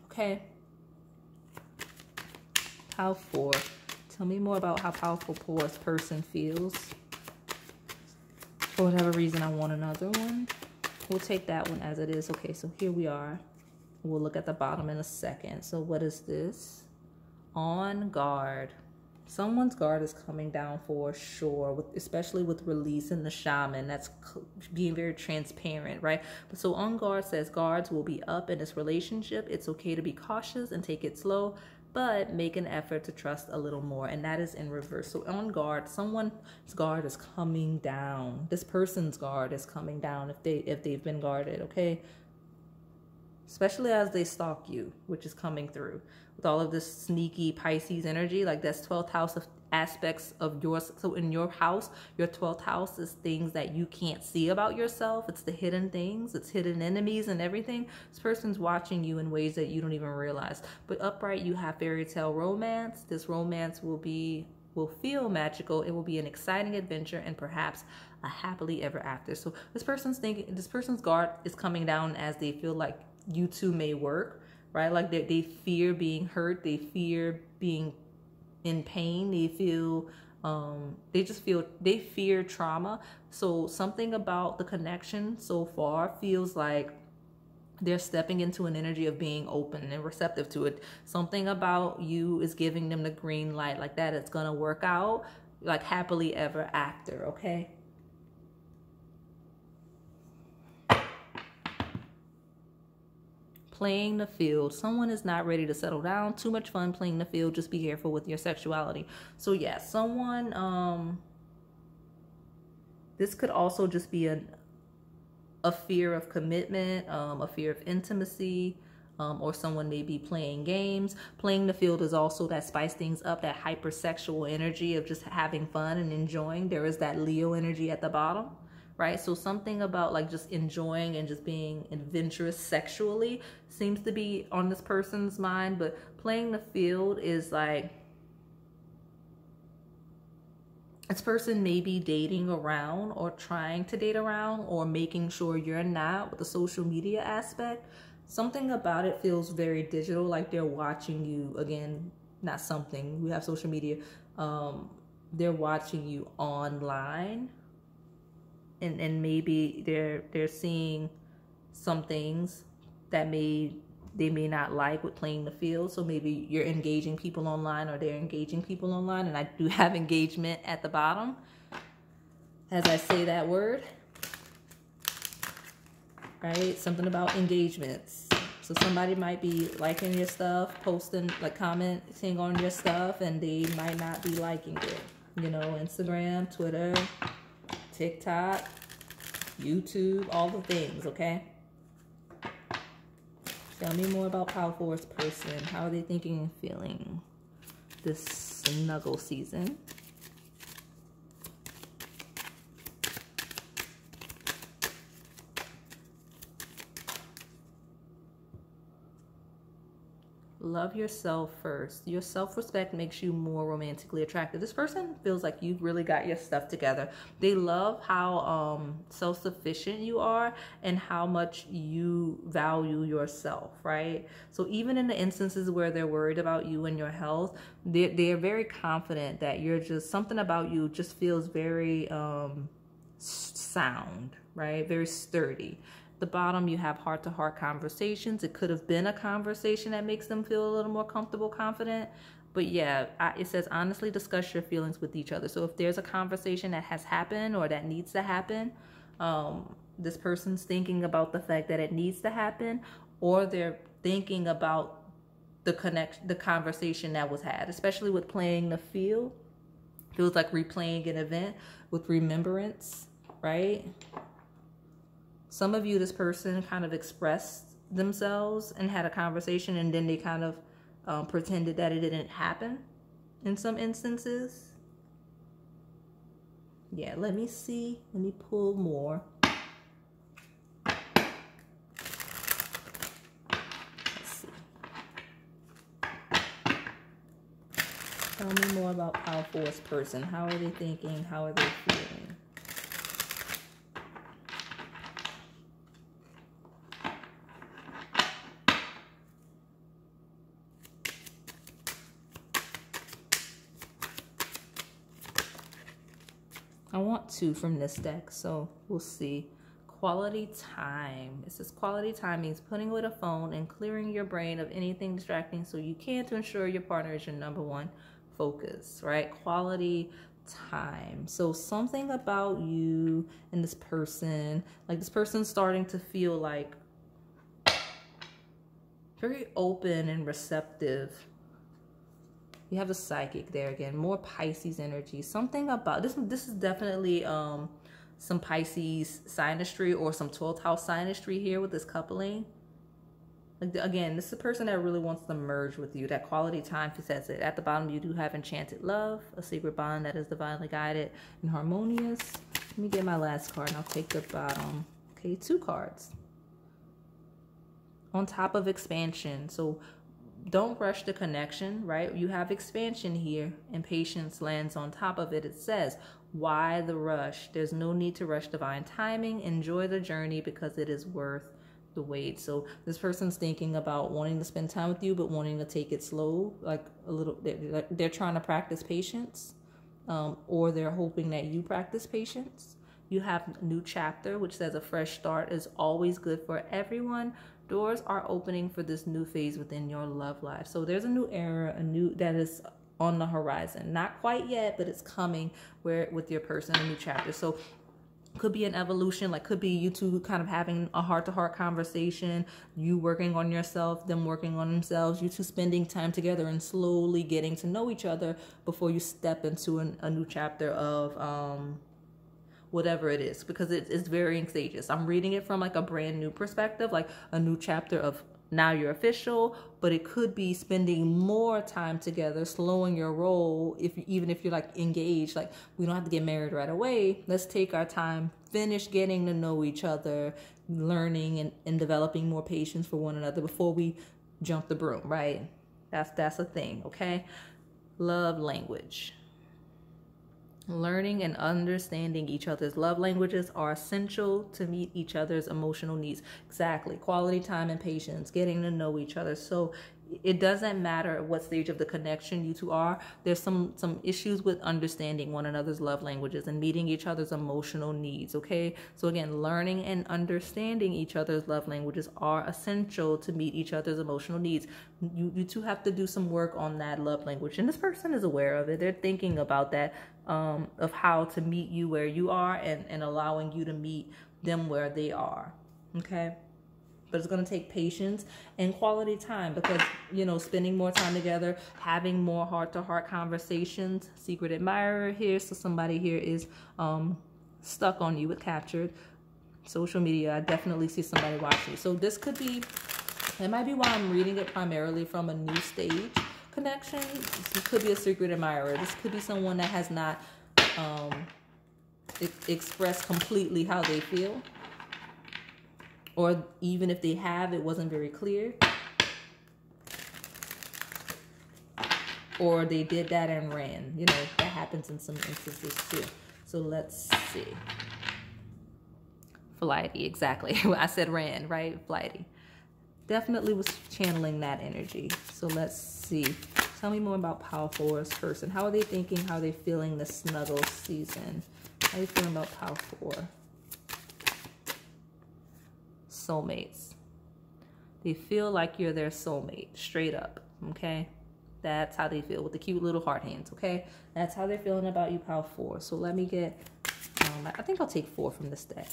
Okay. Pile 4. Tell me more about how powerful this person feels. For whatever reason, I want another one. We'll take that one as it is. Okay, so here we are. We'll look at the bottom in a second. So what is this? On guard. Someone's guard is coming down for sure, especially with releasing the shaman. That's being very transparent, right? But so on guard says guards will be up in this relationship. It's okay to be cautious and take it slow, but make an effort to trust a little more. And that is in reverse. So on guard, someone's guard is coming down. This person's guard is coming down if they've been guarded, okay? Especially as they stalk you, which is coming through. With all of this sneaky Pisces energy, like that's 12th house of aspects of yours. So in your house, your 12th house is things that you can't see about yourself. It's the hidden things. It's hidden enemies and everything. This person's watching you in ways that you don't even realize. But upright, you have fairy tale romance. This romance will be will feel magical. It will be an exciting adventure and perhaps a happily ever after. So this person's guard is coming down as they feel like you two may work, right? Like they fear being hurt. They fear being in pain. They feel, they fear trauma. So something about the connection so far feels like they're stepping into an energy of being open and receptive to it. Something about you is giving them the green light, like that it's gonna work out, like happily ever after, okay? Playing the field. Someone is not ready to settle down. Too much fun playing the field. Just be careful with your sexuality. So yeah, someone, this could also just be a fear of commitment, a fear of intimacy, or someone may be playing games. Playing the field is also that spice things up, that hypersexual energy of just having fun and enjoying. There is that Leo energy at the bottom, right? So something about like just enjoying and just being adventurous sexually seems to be on this person's mind. But playing the field is like, this person may be dating around or trying to date around or making sure you're not, with the social media aspect. Something about it feels very digital, like they're watching you. Again, not something. We have social media. They're watching you online, and maybe they're seeing some things that they may not like with playing the field. So maybe you're engaging people online or they're engaging people online. And I do have engagement at the bottom as I say that word, right? Something about engagements. So somebody might be liking your stuff, posting, like commenting on your stuff, and they might not be liking it. You know, Instagram, Twitter, TikTok, YouTube, all the things, okay? Tell me more about powerful force person. How are they thinking and feeling this snuggle season? Love yourself first. Your self-respect makes you more romantically attractive. This person feels like you've really got your stuff together. They love how self-sufficient you are and how much you value yourself, right? So even in the instances where they're worried about you and your health, they're very confident that you're just, something about you just feels very sound, right? Very sturdy. The bottom, you have heart-to-heart conversations. It could have been a conversation that makes them feel a little more comfortable, confident. But yeah, it says honestly discuss your feelings with each other. So if there's a conversation that has happened or that needs to happen, this person's thinking about the fact that it needs to happen, or they're thinking about the conversation that was had, especially with playing the field. Feels like replaying an event with remembrance, right? Some of you, this person kind of expressed themselves and had a conversation, and then they kind of pretended that it didn't happen in some instances. Yeah, let me see. Let me pull more. Let's see. Tell me more about powerful force person. How are they thinking? How are they feeling? I want two from this deck, so we'll see. Quality time. It says quality time means putting away the phone and clearing your brain of anything distracting so you can to ensure your partner is your number one focus, right? Quality time. So something about you and this person, like this person's starting to feel like very open and receptive. You have the psychic there again, more Pisces energy. Something about this is definitely some Pisces synastry or some 12th house synastry here with this coupling. Like again, this is a person that really wants to merge with you. That quality time, he says it. At the bottom, you do have enchanted love, a secret bond that is divinely guided and harmonious. Let me get my last card and I'll take the bottom. Okay, 2 cards. On top of expansion. So don't rush the connection, right? You have expansion here, and patience lands on top of it. It says, why the rush? There's no need to rush divine timing. Enjoy the journey because it is worth the wait. So this person's thinking about wanting to spend time with you, but wanting to take it slow, like a little. They're trying to practice patience, or they're hoping that you practice patience. You have a new chapter, which says a fresh start is always good for everyone. Doors are opening for this new phase within your love life. So there's a new era, that is on the horizon. Not quite yet, but it's coming where with your person, a new chapter. So could be an evolution, like could be you two kind of having a heart-to-heart conversation, you working on yourself, them working on themselves, you two spending time together and slowly getting to know each other before you step into a new chapter of whatever it is, because it's varying stages. I'm reading it from like a brand new perspective, like a new chapter of now you're official, but it could be spending more time together, slowing your roll. Even if you're like engaged, like we don't have to get married right away. Let's take our time, finish getting to know each other, learning and developing more patience for one another before we jump the broom, right? That's a thing, okay? Love language. Learning and understanding each other's love languages are essential to meet each other's emotional needs. Exactly. Quality time and patience, getting to know each other. So it doesn't matter at what stage of the connection you two are. There's some issues with understanding one another's love languages and meeting each other's emotional needs, okay? So again, learning and understanding each other's love languages are essential to meet each other's emotional needs. You two have to do some work on that love language. And this person is aware of it. They're thinking about that, of how to meet you where you are and allowing you to meet them where they are, okay? But it's going to take patience and quality time because, you know, spending more time together, having more heart-to-heart conversations. Secret admirer here. So somebody here is stuck on you with captured. Social media, I definitely see somebody watching. So this could be, that might be why I'm reading it primarily from a new stage connection. This could be a secret admirer. This could be someone that has not expressed completely how they feel. Or even if they have, it wasn't very clear. Or they did that and ran. You know, that happens in some instances too. So let's see. Flighty, exactly. I said ran, right? Flighty. Definitely was channeling that energy. So let's see. Tell me more about Power 4's person. How are they thinking? How are they feeling this snuggle season? How are you feeling about Power 4? Soulmates. They feel like you're their soulmate, straight up, okay? That's how they feel with the cute little heart hands, okay? That's how they're feeling about you, Power 4. So let me get, I think I'll take 4 from this deck.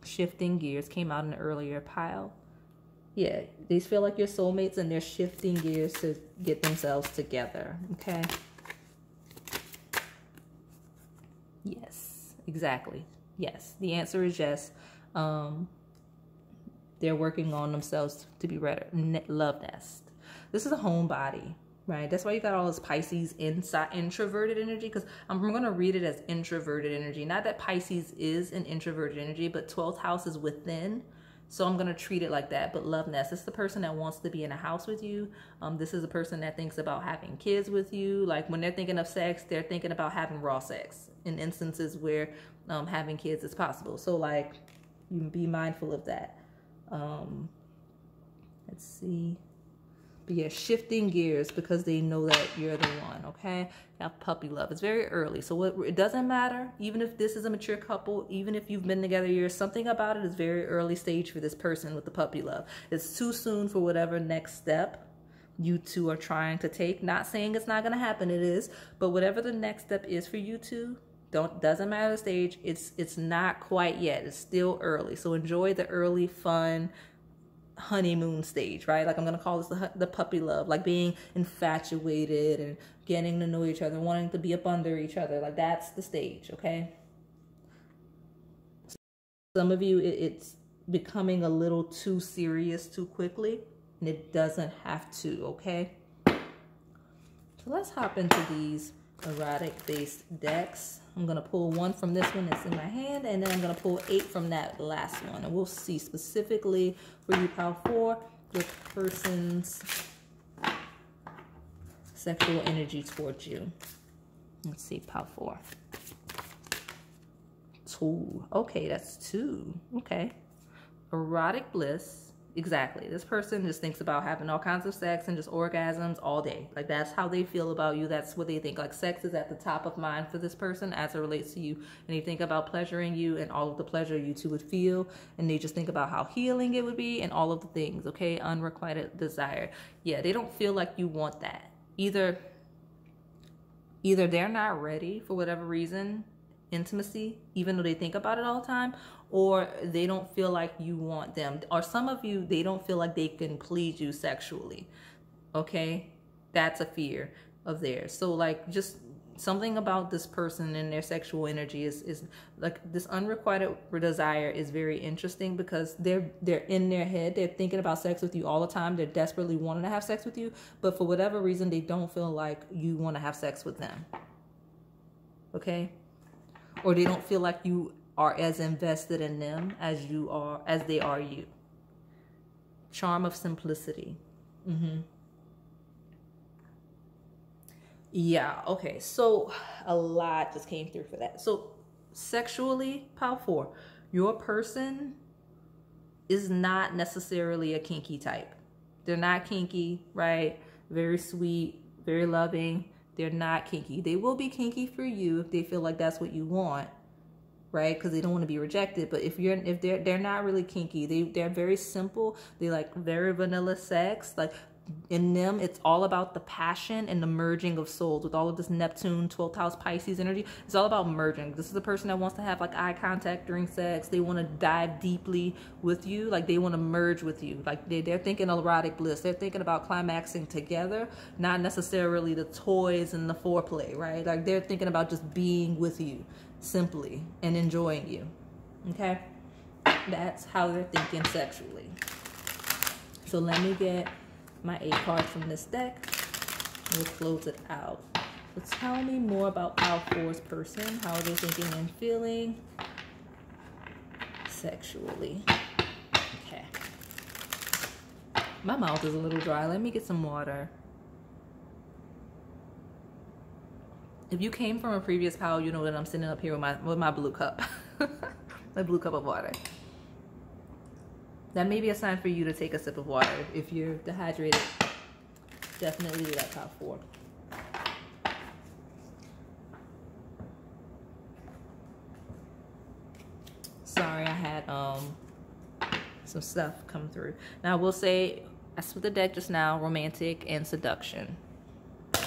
Shifting gears came out in an earlier pile. Yeah, they feel like you're soulmates and they're shifting gears to get themselves together, okay? Yes, exactly. Yes, the answer is yes. They're working on themselves to be better. Love nest. This is a homebody, right? That's why you got all this Pisces inside introverted energy, because I'm going to read it as introverted energy. Not that Pisces is an introverted energy, but 12th house is within. So I'm going to treat it like that. But love nest, it's the person that wants to be in a house with you. This is a person that thinks about having kids with you. Like when they're thinking of sex, they're thinking about having raw sex in instances where having kids is possible. So like, you be mindful of that. Let's see. But yeah, shifting gears because they know that you're the one, okay? Now, puppy love. It's very early. So it doesn't matter, even if this is a mature couple, even if you've been together years, something about it is very early stage for this person with the puppy love. It's too soon for whatever next step you two are trying to take. Not saying it's not going to happen, it is. But whatever the next step is for you two, doesn't matter the stage. It's not quite yet. It's still early. So enjoy the early fun honeymoon stage, right? Like I'm gonna call this the puppy love, like being infatuated and getting to know each other, wanting to be up under each other. Like that's the stage, okay? Some of you, it's becoming a little too serious too quickly, and it doesn't have to, okay? So let's hop into these erotic-based decks. I'm going to pull 1 from this one that's in my hand, and then I'm going to pull 8 from that last one. And we'll see specifically for you, Power 4, the person's sexual energy towards you. Let's see, pile 4. 2. Okay, that's 2. Okay. Erotic bliss. Exactly. This person just thinks about having all kinds of sex and just orgasms all day. Like, that's how they feel about you. That's what they think. Like, sex is at the top of mind for this person as it relates to you. And they think about pleasuring you and all of the pleasure you two would feel. And they just think about how healing it would be and all of the things, okay? Unrequited desire. Yeah, they don't feel like you want that. Either they're not ready for whatever reason, intimacy, even though they think about it all the time, or they don't feel like you want them, or some of you, they don't feel like they can please you sexually. Okay, that's a fear of theirs. So like, just something about this person and their sexual energy is like, this unrequited desire is very interesting, because they're in their head, they're thinking about sex with you all the time, they're desperately wanting to have sex with you, but for whatever reason they don't feel like you want to have sex with them. Okay, or they don't feel like you are as invested in them as they are you. Charm of simplicity. Yeah, okay, so a lot just came through for that. So sexually, pile 4, your person is not necessarily a kinky type. They're not kinky, right? Very sweet, very loving. They're not kinky. They will be kinky for you if they feel like that's what you want, right? Because they don't want to be rejected. But if they're not really kinky, they're very simple. They like very vanilla sex. Like, in them, it's all about the passion and the merging of souls. With all of this Neptune, 12th house Pisces energy, it's all about merging. This is the person that wants to have like eye contact during sex. They want to dive deeply with you. Like, they want to merge with you. Like, they're thinking erotic bliss. They're thinking about climaxing together, not necessarily the toys and the foreplay, right? Like, they're thinking about just being with you simply and enjoying you. Okay, that's how they're thinking sexually. So let me get my 8 cards from this deck. We'll close it out. So tell me more about pile 4's person. How are they thinking and feeling sexually? Okay. My mouth is a little dry. Let me get some water. If you came from a previous pile, you know that I'm sitting up here with my blue cup. My blue cup of water. That may be a sign for you to take a sip of water. If you're dehydrated, definitely do that, pile 4. Sorry, I had some stuff come through. Now, I will say, I split the deck just now, romantic and seduction. I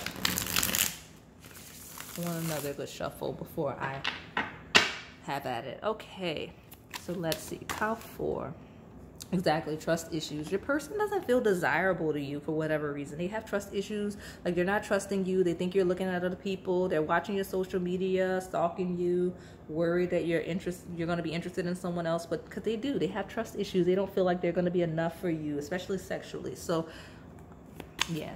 want another good shuffle before I have at it. Okay, so let's see, pile 4. Exactly, trust issues. Your person doesn't feel desirable to you for whatever reason. They have trust issues. Like, they're not trusting you. They think you're looking at other people. They're watching your social media, stalking you, worried that you're going to be interested in someone else. But because they do, they have trust issues. They don't feel like they're going to be enough for you, especially sexually. So, yeah.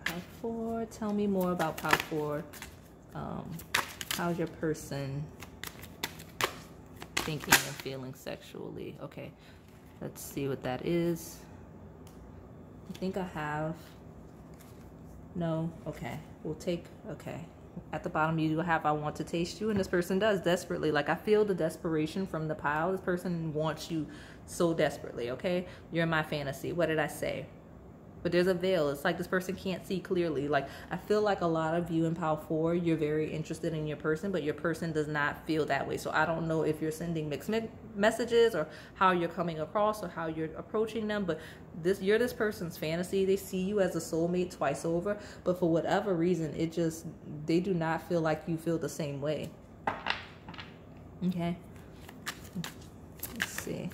Pile 4, tell me more about pile 4. How's your person thinking and feeling sexually? Okay, let's see what that is. I think I have. No, okay, we'll take, okay. At the bottom you have I want to taste you, and this person does desperately. Like, I feel the desperation from the pile. This person wants you so desperately, okay? You're my fantasy. What did I say? But there's a veil. It's like this person can't see clearly. Like, I feel like a lot of you in pile 4, you're very interested in your person, but your person does not feel that way. So I don't know if you're sending mixed messages or how you're coming across or how you're approaching them, but you're this person's fantasy. They see you as a soulmate twice over, but for whatever reason, they do not feel like you feel the same way. Okay. Let's see.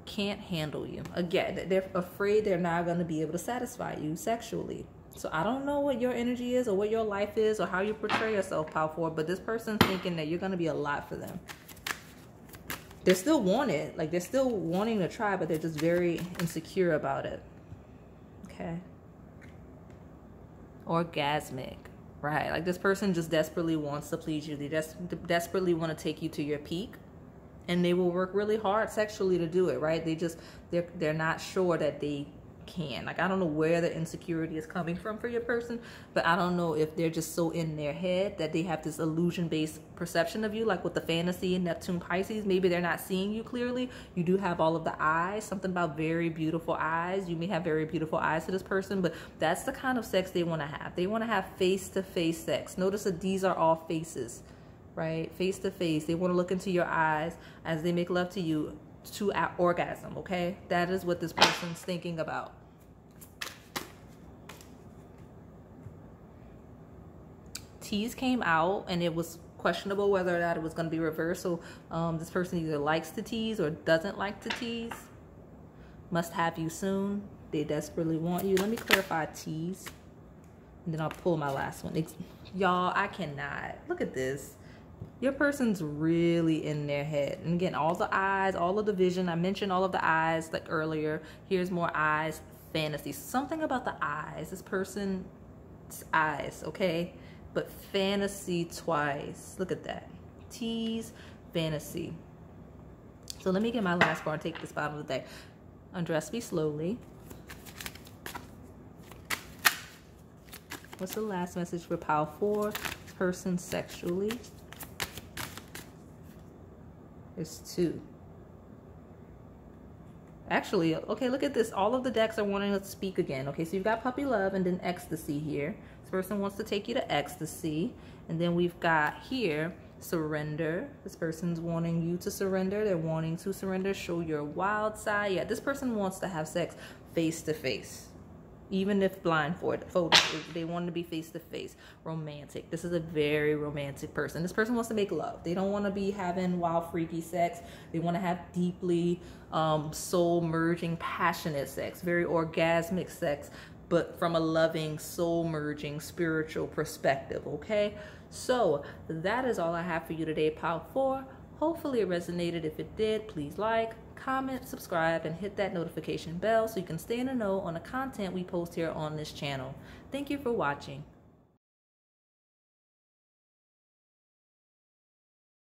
Can't handle you. Again, they're afraid they're not going to be able to satisfy you sexually. So I don't know what your energy is or what your life is or how you portray yourself, pile 4, but this person's thinking that you're going to be a lot for them. They're still wanted, like they're still wanting to try, but they're just very insecure about it. Okay. Orgasmic. Right. Like this person just desperately wants to please you. They just desperately want to take you to your peak. And they will work really hard sexually to do it, right? They're not sure that they can. Like, I don't know where the insecurity is coming from for your person, but I don't know if they're just so in their head that they have this illusion-based perception of you, like with the fantasy and Neptune Pisces. Maybe they're not seeing you clearly. You do have all of the eyes, something about very beautiful eyes. You may have very beautiful eyes to this person, but that's the kind of sex they want to have. They want to have face-to-face sex. Notice that these are all faces, right? Face-to-face. They want to look into your eyes as they make love to you to orgasm, okay? That is what this person's thinking about. T's came out, and it was questionable whether or not it was going to be reversed. So this person either likes to tease or doesn't like to tease. Must have you soon. They desperately want you. Let me clarify T's, and then I'll pull my last one. Y'all, I cannot. Look at this. Your person's really in their head. And again, all the eyes, all of the vision. I mentioned all of the eyes like earlier. Here's more eyes, fantasy. Something about the eyes. This person's eyes, okay? But fantasy twice. Look at that. Tease, fantasy. So let me get my last card and take this bottom of the deck. Undress me slowly. What's the last message for pile 4? Person sexually. There's 2. Actually, okay, look at this. All of the decks are wanting to speak again. Okay, so you've got puppy love and then ecstasy here. This person wants to take you to ecstasy. And then we've got here surrender. This person's wanting you to surrender. They're wanting to surrender. Show your wild side. Yeah, this person wants to have sex face to face. Even if blindfolded, they want to be face to face. Romantic. This is a very romantic person. This person wants to make love. They don't want to be having wild, freaky sex. They want to have deeply soul merging, passionate sex, very orgasmic sex, but from a loving, soul merging, spiritual perspective. Okay, so that is all I have for you today, pile 4. Hopefully it resonated. If it did, please like, comment, subscribe, and hit that notification bell so you can stay in the know on the content we post here on this channel. Thank you for watching.